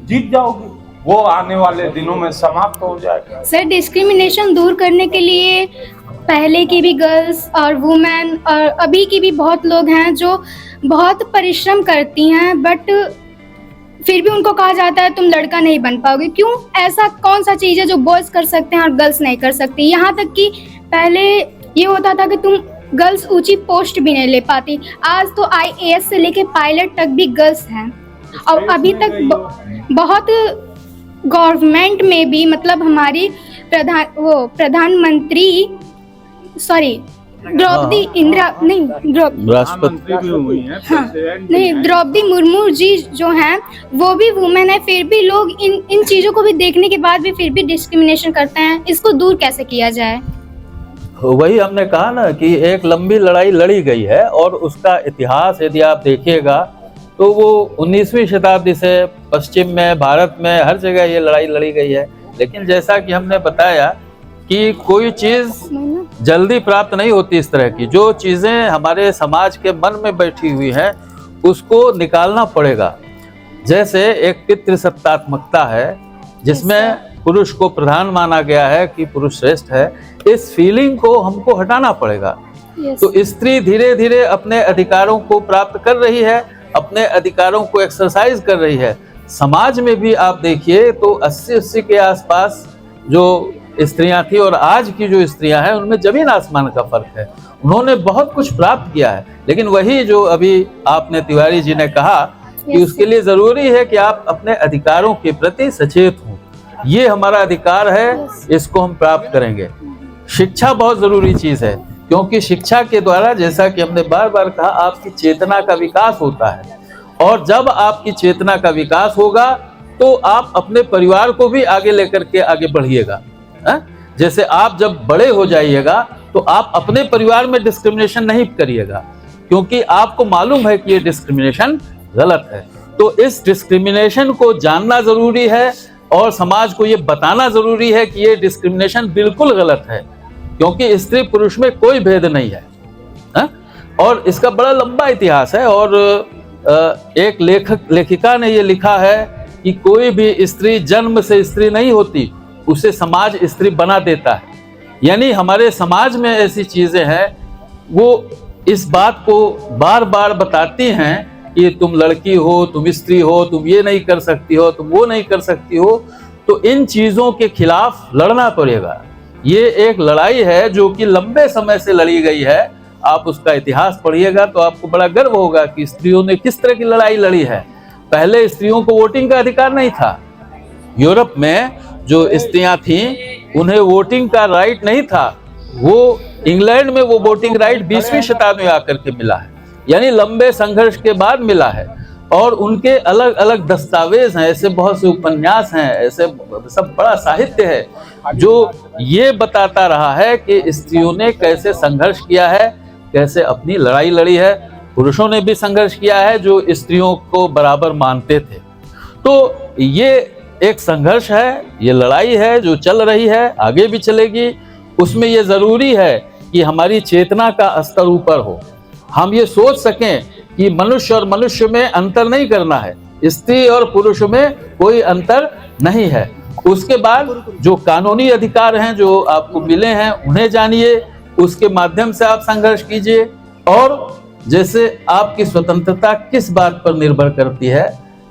जीत जाओगे। वो आने वाले दिनों में समाप्त हो जाएगा। सर, डिस्क्रिमिनेशन दूर करने के लिए पहले की भी गर्ल्स और वुमेन और अभी की भी बहुत लोग हैं जो बहुत परिश्रम करती हैं, बट फिर भी उनको कहा जाता है तुम लड़का नहीं बन पाओगे। क्यों? ऐसा कौन सा चीज़ है जो बॉयज़ कर सकते हैं और गर्ल्स नहीं कर सकती? यहाँ तक कि पहले ये होता था कि तुम गर्ल्स ऊंची पोस्ट भी नहीं ले पाती। आज तो IAS से लेके पायलट तक भी गर्ल्स हैं। और अभी तक बहुत गवर्नमेंट में भी, मतलब हमारी प्रधानमंत्री द्रौपदी राष्ट्रपति भी हुई हैं। नहीं, द्रौपदी मुर्मू जी जो हैं वो भी वुमेन है, फिर भी लोग इन चीज़ों को भी देखने के बाद भी फिर भी डिस्क्रिमिनेशन करते हैं। इसको दूर कैसे किया जाए? वही हमने कहा ना कि एक लंबी लड़ाई लड़ी गई है और उसका इतिहास यदि आप देखिएगा तो वो 19वीं शताब्दी से पश्चिम में, भारत में हर जगह ये लड़ाई लड़ी गई है। लेकिन जैसा कि हमने बताया कि कोई चीज़ जल्दी प्राप्त नहीं होती इस तरह की। जो चीज़ें हमारे समाज के मन में बैठी हुई हैं उसको निकालना पड़ेगा। जैसे एक पितृसत्तात्मकता है जिसमें पुरुष को प्रधान माना गया है कि पुरुष श्रेष्ठ है, इस फीलिंग को हमको हटाना पड़ेगा। तो स्त्री धीरे धीरे अपने अधिकारों को प्राप्त कर रही है, अपने अधिकारों को एक्सरसाइज कर रही है। समाज में भी आप देखिए तो 80 के आसपास जो स्त्रियां थी और आज की जो स्त्रियां हैं उनमें जमीन आसमान का फर्क है। उन्होंने बहुत कुछ प्राप्त किया है। लेकिन वही जो अभी आपने तिवारी जी ने कहा कि उसके लिए जरूरी है कि आप अपने अधिकारों के प्रति सचेत हों। ये हमारा अधिकार है, इसको हम प्राप्त करेंगे। शिक्षा बहुत जरूरी चीज है, क्योंकि शिक्षा के द्वारा, जैसा कि हमने बार बार कहा, आपकी चेतना का विकास होता है। और जब आपकी चेतना का विकास होगा तो आप अपने परिवार को भी आगे लेकर के आगे बढ़िएगा। जैसे आप जब बड़े हो जाइएगा तो आप अपने परिवार में डिस्क्रिमिनेशन नहीं करिएगा, क्योंकि आपको मालूम है कि ये डिस्क्रिमिनेशन गलत है। तो इस डिस्क्रिमिनेशन को जानना जरूरी है और समाज को ये बताना जरूरी है कि ये डिस्क्रिमिनेशन बिल्कुल गलत है, क्योंकि स्त्री पुरुष में कोई भेद नहीं है। और इसका बड़ा लंबा इतिहास है। और एक लेखिका ने ये लिखा है कि कोई भी स्त्री जन्म से स्त्री नहीं होती, उसे समाज स्त्री बना देता है। यानी हमारे समाज में ऐसी चीजें हैं वो इस बात को बार बार बताती हैं कि तुम लड़की हो, तुम स्त्री हो, तुम ये नहीं कर सकती हो, तुम वो नहीं कर सकती हो। तो इन चीजों के खिलाफ लड़ना पड़ेगा। ये एक लड़ाई है जो कि लंबे समय से लड़ी गई है। आप उसका इतिहास पढ़िएगा तो आपको बड़ा गर्व होगा कि स्त्रियों ने किस तरह की लड़ाई लड़ी है। पहले स्त्रियों को वोटिंग का अधिकार नहीं था। यूरोप में जो स्त्रियां थीं उन्हें वोटिंग का राइट नहीं था। वो इंग्लैंड में वो वोटिंग राइट 20वीं शताब्दी में आकर के मिला है, यानी लंबे संघर्ष के बाद मिला है। और उनके अलग अलग दस्तावेज हैं, ऐसे बहुत से उपन्यास हैं, ऐसे सब बड़ा साहित्य है जो ये बताता रहा है कि स्त्रियों ने कैसे संघर्ष किया है, कैसे अपनी लड़ाई लड़ी है। पुरुषों ने भी संघर्ष किया है जो स्त्रियों को बराबर मानते थे। तो ये एक संघर्ष है, ये लड़ाई है जो चल रही है, आगे भी चलेगी। उसमें ये जरूरी है कि हमारी चेतना का स्तर ऊपर हो, हम ये सोच सकें कि मनुष्य और मनुष्य में अंतर नहीं करना है, स्त्री और पुरुष में कोई अंतर नहीं है। उसके बाद जो कानूनी अधिकार हैं जो आपको मिले हैं उन्हें जानिए, उसके माध्यम से आप संघर्ष कीजिए। और जैसे आपकी स्वतंत्रता किस बात पर निर्भर करती है,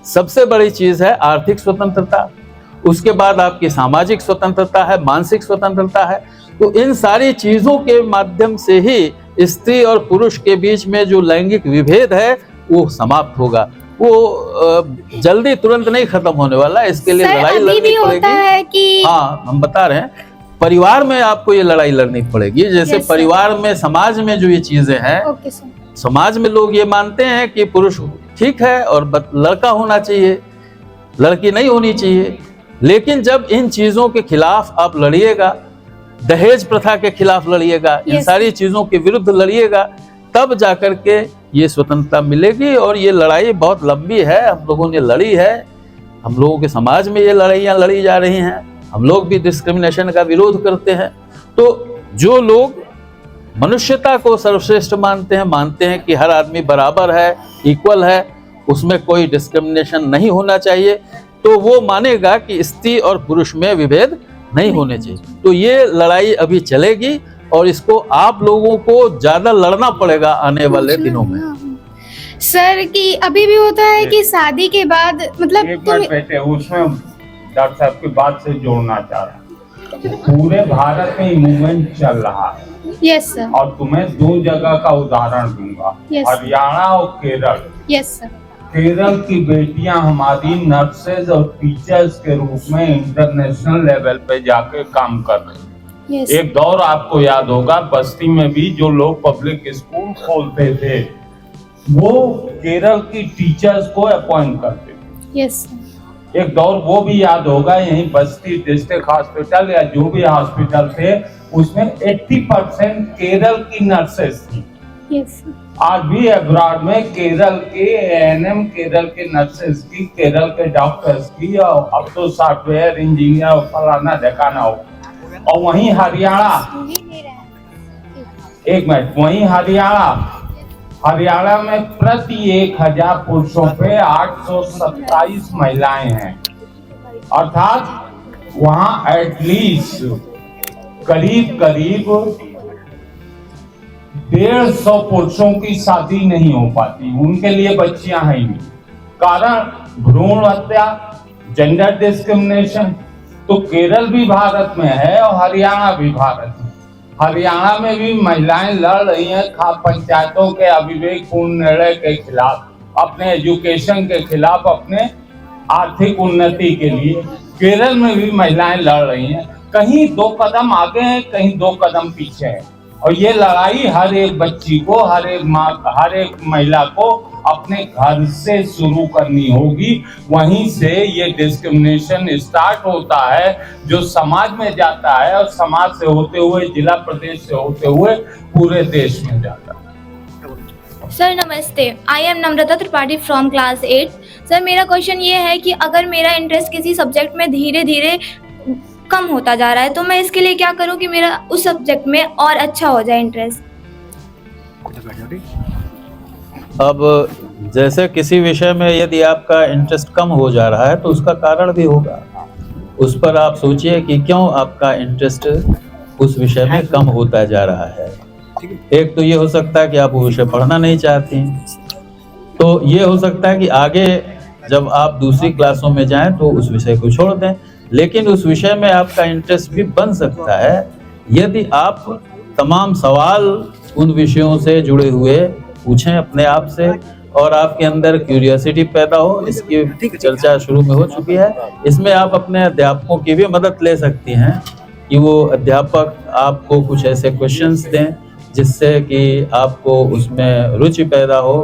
सबसे बड़ी चीज है आर्थिक स्वतंत्रता, उसके बाद आपकी सामाजिक स्वतंत्रता है, मानसिक स्वतंत्रता है। तो इन सारी चीजों के माध्यम से ही स्त्री और पुरुष के बीच में जो लैंगिक विभेद है वो समाप्त होगा। वो जल्दी तुरंत नहीं खत्म होने वाला, इसके लिए लड़ाई लड़नी पड़ेगी। हाँ, हम बता रहे हैं, परिवार में आपको ये लड़ाई लड़नी पड़ेगी। जैसे परिवार में, समाज में जो ये चीजें हैं, समाज में लोग ये मानते हैं कि पुरुष ठीक है और लड़का होना चाहिए, लड़की नहीं होनी चाहिए। लेकिन जब इन चीजों के खिलाफ आप लड़िएगा, दहेज प्रथा के खिलाफ लड़िएगा, इन सारी चीजों के विरुद्ध लड़िएगा, तब जाकर के ये स्वतंत्रता मिलेगी। और ये लड़ाई बहुत लंबी है, हम लोगों ने लड़ी है, हम लोगों के समाज में ये लड़ाइयाँ लड़ी जा रही हैं। हम लोग भी डिस्क्रिमिनेशन का विरोध करते हैं। तो जो लोग मनुष्यता को सर्वश्रेष्ठ मानते हैं कि हर आदमी बराबर है, इक्वल है, उसमें कोई डिस्क्रिमिनेशन नहीं होना चाहिए, तो वो मानेगा कि स्त्री और पुरुष में विभेद नहीं होने चाहिए। तो ये लड़ाई अभी चलेगी और इसको आप लोगों को ज्यादा लड़ना पड़ेगा आने वाले दिनों में। सर कि अभी भी होता है कि शादी के बाद मतलब एक मिनट बेटे, उसमें डॉक्टर साहब की बात से जोड़ना चाह रहा हूं। पूरे भारत में मूवमेंट चल रहा है। Yes sir. और तुम्हें 2 जगह का उदाहरण दूंगा, Yes. हरियाणा और केरल। Yes sir. केरल की बेटियां हमारी नर्सेज और टीचर्स के रूप में इंटरनेशनल लेवल पे जाके काम कर रही हैं। यस। एक दौर आपको याद होगा, बस्ती में भी जो लोग पब्लिक स्कूल खोलते थे वो केरल की टीचर्स को अपॉइंट करते थे। यस। एक दौर वो भी याद होगा, यहीं बस्ती डिस्ट्रिक्ट हॉस्पिटल या जो भी हॉस्पिटल थे उसमें 80% केरल की नर्सेस थी। यस। आज भी अब्रॉड में केरल के एएनएम, केरल के नर्सेस की, केरल के डॉक्टर्स की, और अब तो सॉफ्टवेयर इंजीनियर फलाना ढकाना हो। और वहीं हरियाणा, एक मिनट, वहीं हरियाणा में प्रति 1000 पुरुषों पे 827 महिलाएं हैं। अर्थात वहां एटलीस्ट करीब 150 पुरुषों की शादी नहीं हो पाती, उनके लिए बच्चियां हैं ही नहीं। कारण भ्रूण हत्या, जेंडर डिस्क्रिमिनेशन। तो केरल भी भारत में है और हरियाणा भी भारत में। हरियाणा में भी महिलाएं लड़ रही हैं खाप पंचायतों के अविवेकपूर्ण निर्णय के खिलाफ, अपने एजुकेशन के खिलाफ, अपने आर्थिक उन्नति के लिए। केरल में भी महिलाएं लड़ रही हैं, कहीं 2 कदम आगे हैं, कहीं 2 कदम पीछे हैं। और ये लड़ाई हर एक बच्ची को, हर एक माँ, हर एक महिला को अपने घर से शुरू करनी होगी। वहीं से ये डिस्क्रिमिनेशन स्टार्ट होता है, जो समाज में जाता है और समाज से होते हुए, जिला प्रदेश से होते हुए पूरे देश में जाता है। सर नमस्ते, I am Namrata Tripathi from class 8। Sir मेरा क्वेश्चन ये है कि अगर मेरा इंटरेस्ट किसी सब्जेक्ट में धीरे धीरे कम होता जा रहा है तो मैं इसके लिए क्या करूं कि मेरा उस सब्जेक्ट में और अच्छा हो जाए इंटरेस्ट। अब जैसे किसी विषय में यदि आपका इंटरेस्ट कम हो जा रहा है तो उसका कारण भी होगा, उस पर आप सोचिए कि क्यों आपका इंटरेस्ट उस विषय में कम होता जा रहा है। एक तो ये हो सकता है कि आप वो विषय पढ़ना नहीं चाहती, तो ये हो सकता है कि आगे जब आप दूसरी क्लासों में जाएं तो उस विषय को छोड़ दें। लेकिन उस विषय में आपका इंटरेस्ट भी बन सकता है यदि आप तमाम सवाल उन विषयों से जुड़े हुए पूछें अपने आप से और आपके अंदर क्यूरियोसिटी पैदा हो। इसकी चर्चा शुरू में हो चुकी है। इसमें आप अपने अध्यापकों की भी मदद ले सकती हैं कि वो अध्यापक आपको कुछ ऐसे क्वेश्चंस दें जिससे कि आपको उसमें रुचि पैदा हो।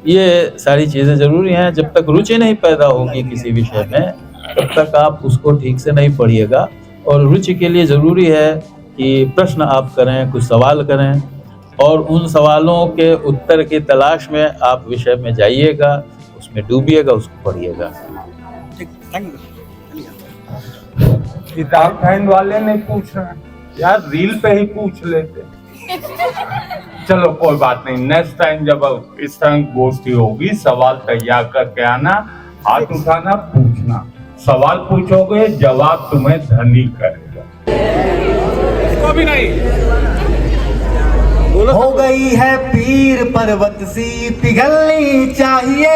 ये सारी चीज़ें ज़रूरी हैं। जब तक रुचि नहीं पैदा होगी किसी विषय में तब तक आप उसको ठीक से नहीं पढ़िएगा। और रुचि के लिए ज़रूरी है कि प्रश्न आप करें, कुछ सवाल करें और उन सवालों के उत्तर की तलाश में आप विषय में जाइएगा, उसमें डूबिएगा, उसको पढ़िएगा। किताब फैंड वाले ने पूछा यार, रील पे ही पूछ लेते। चलो कोई बात नहीं, नेक्स्ट टाइम जब इस तरह गोष्ठी होगी सवाल तैयार करके आना, हाथ उठाना, पूछना। सवाल पूछोगे जवाब तुम्हें धनी करेगा। भी नहीं हो गई है पीर पर्वत सी पिघलनी चाहिए,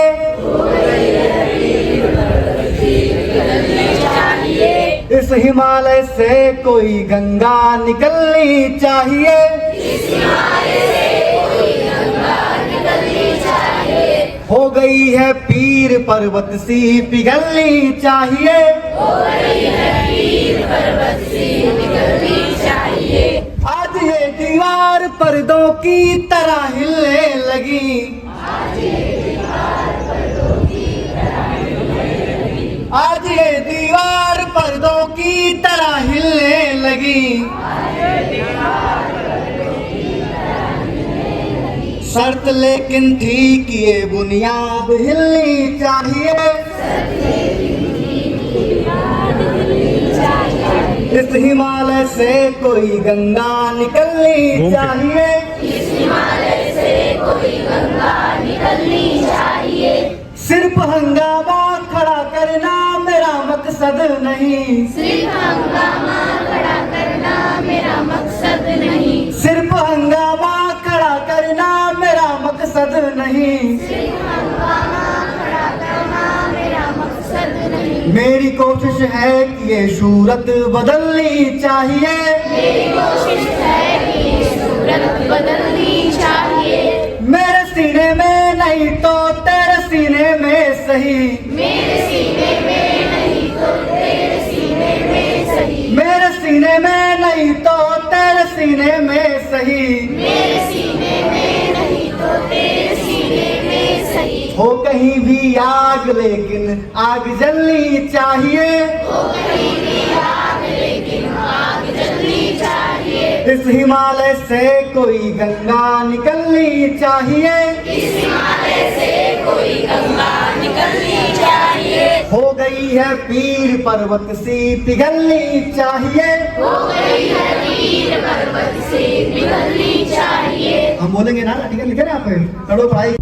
इस हिमालय से कोई गंगा निकलनी चाहिए, हो गई है पीर पर्वत सी पिघलनी चाहिए, आज ये दीवार पर्दों की तरह हिलने लगी, आज ये दीवार पर्दों की तरह हिलने लगी, शर्त लेकिन ठीक ये बुनियाद हिलनी चाहिए, इस हिमालय से कोई गंगा निकलनी चाहिए, इस हिमालय से कोई गंगा निकलनी चाहिए। सिर्फ हंगामा खड़ा करना मेरा मकसद नहीं, सिर्फ हंगामा खड़ा करना मेरा मकसद नहीं, सिर्फ हंगामा खड़ा करना मेरा मकसद नहीं, सिर्फ हंगामा खड़ा करना मेरा मकसद नहीं। मेरी कोशिश है कि ये सूरत बदलनी चाहिए, मेरी कोशिश है कि ये सूरत बदलनी चाहिए। मेरे सीने में नहीं तो तेरे सीने में सही, मेरे सीने में नहीं तो तेरे सीने में सही, मेरे सीने में नहीं तो तेरे सीने में सही, मेरे सीने में नहीं तो तेरे सीने में सही। हो कहीं भी आग लेकिन आग जलनी चाहिए, हो कहीं भी आग लेकिन आग जलनी चाहिए। इस हिमालय से कोई गंगा निकलनी चाहिए, इस हिमालय से कोई गंगा निकलनी चाहिए। हो गई है पीर पर्वत सी पिघलनी चाहिए, हो गई है पीर पर्वत से पिघलनी चाहिए। हम बोलेंगे ना, ठीक है, लिखे ना आप, करो पढ़ाई।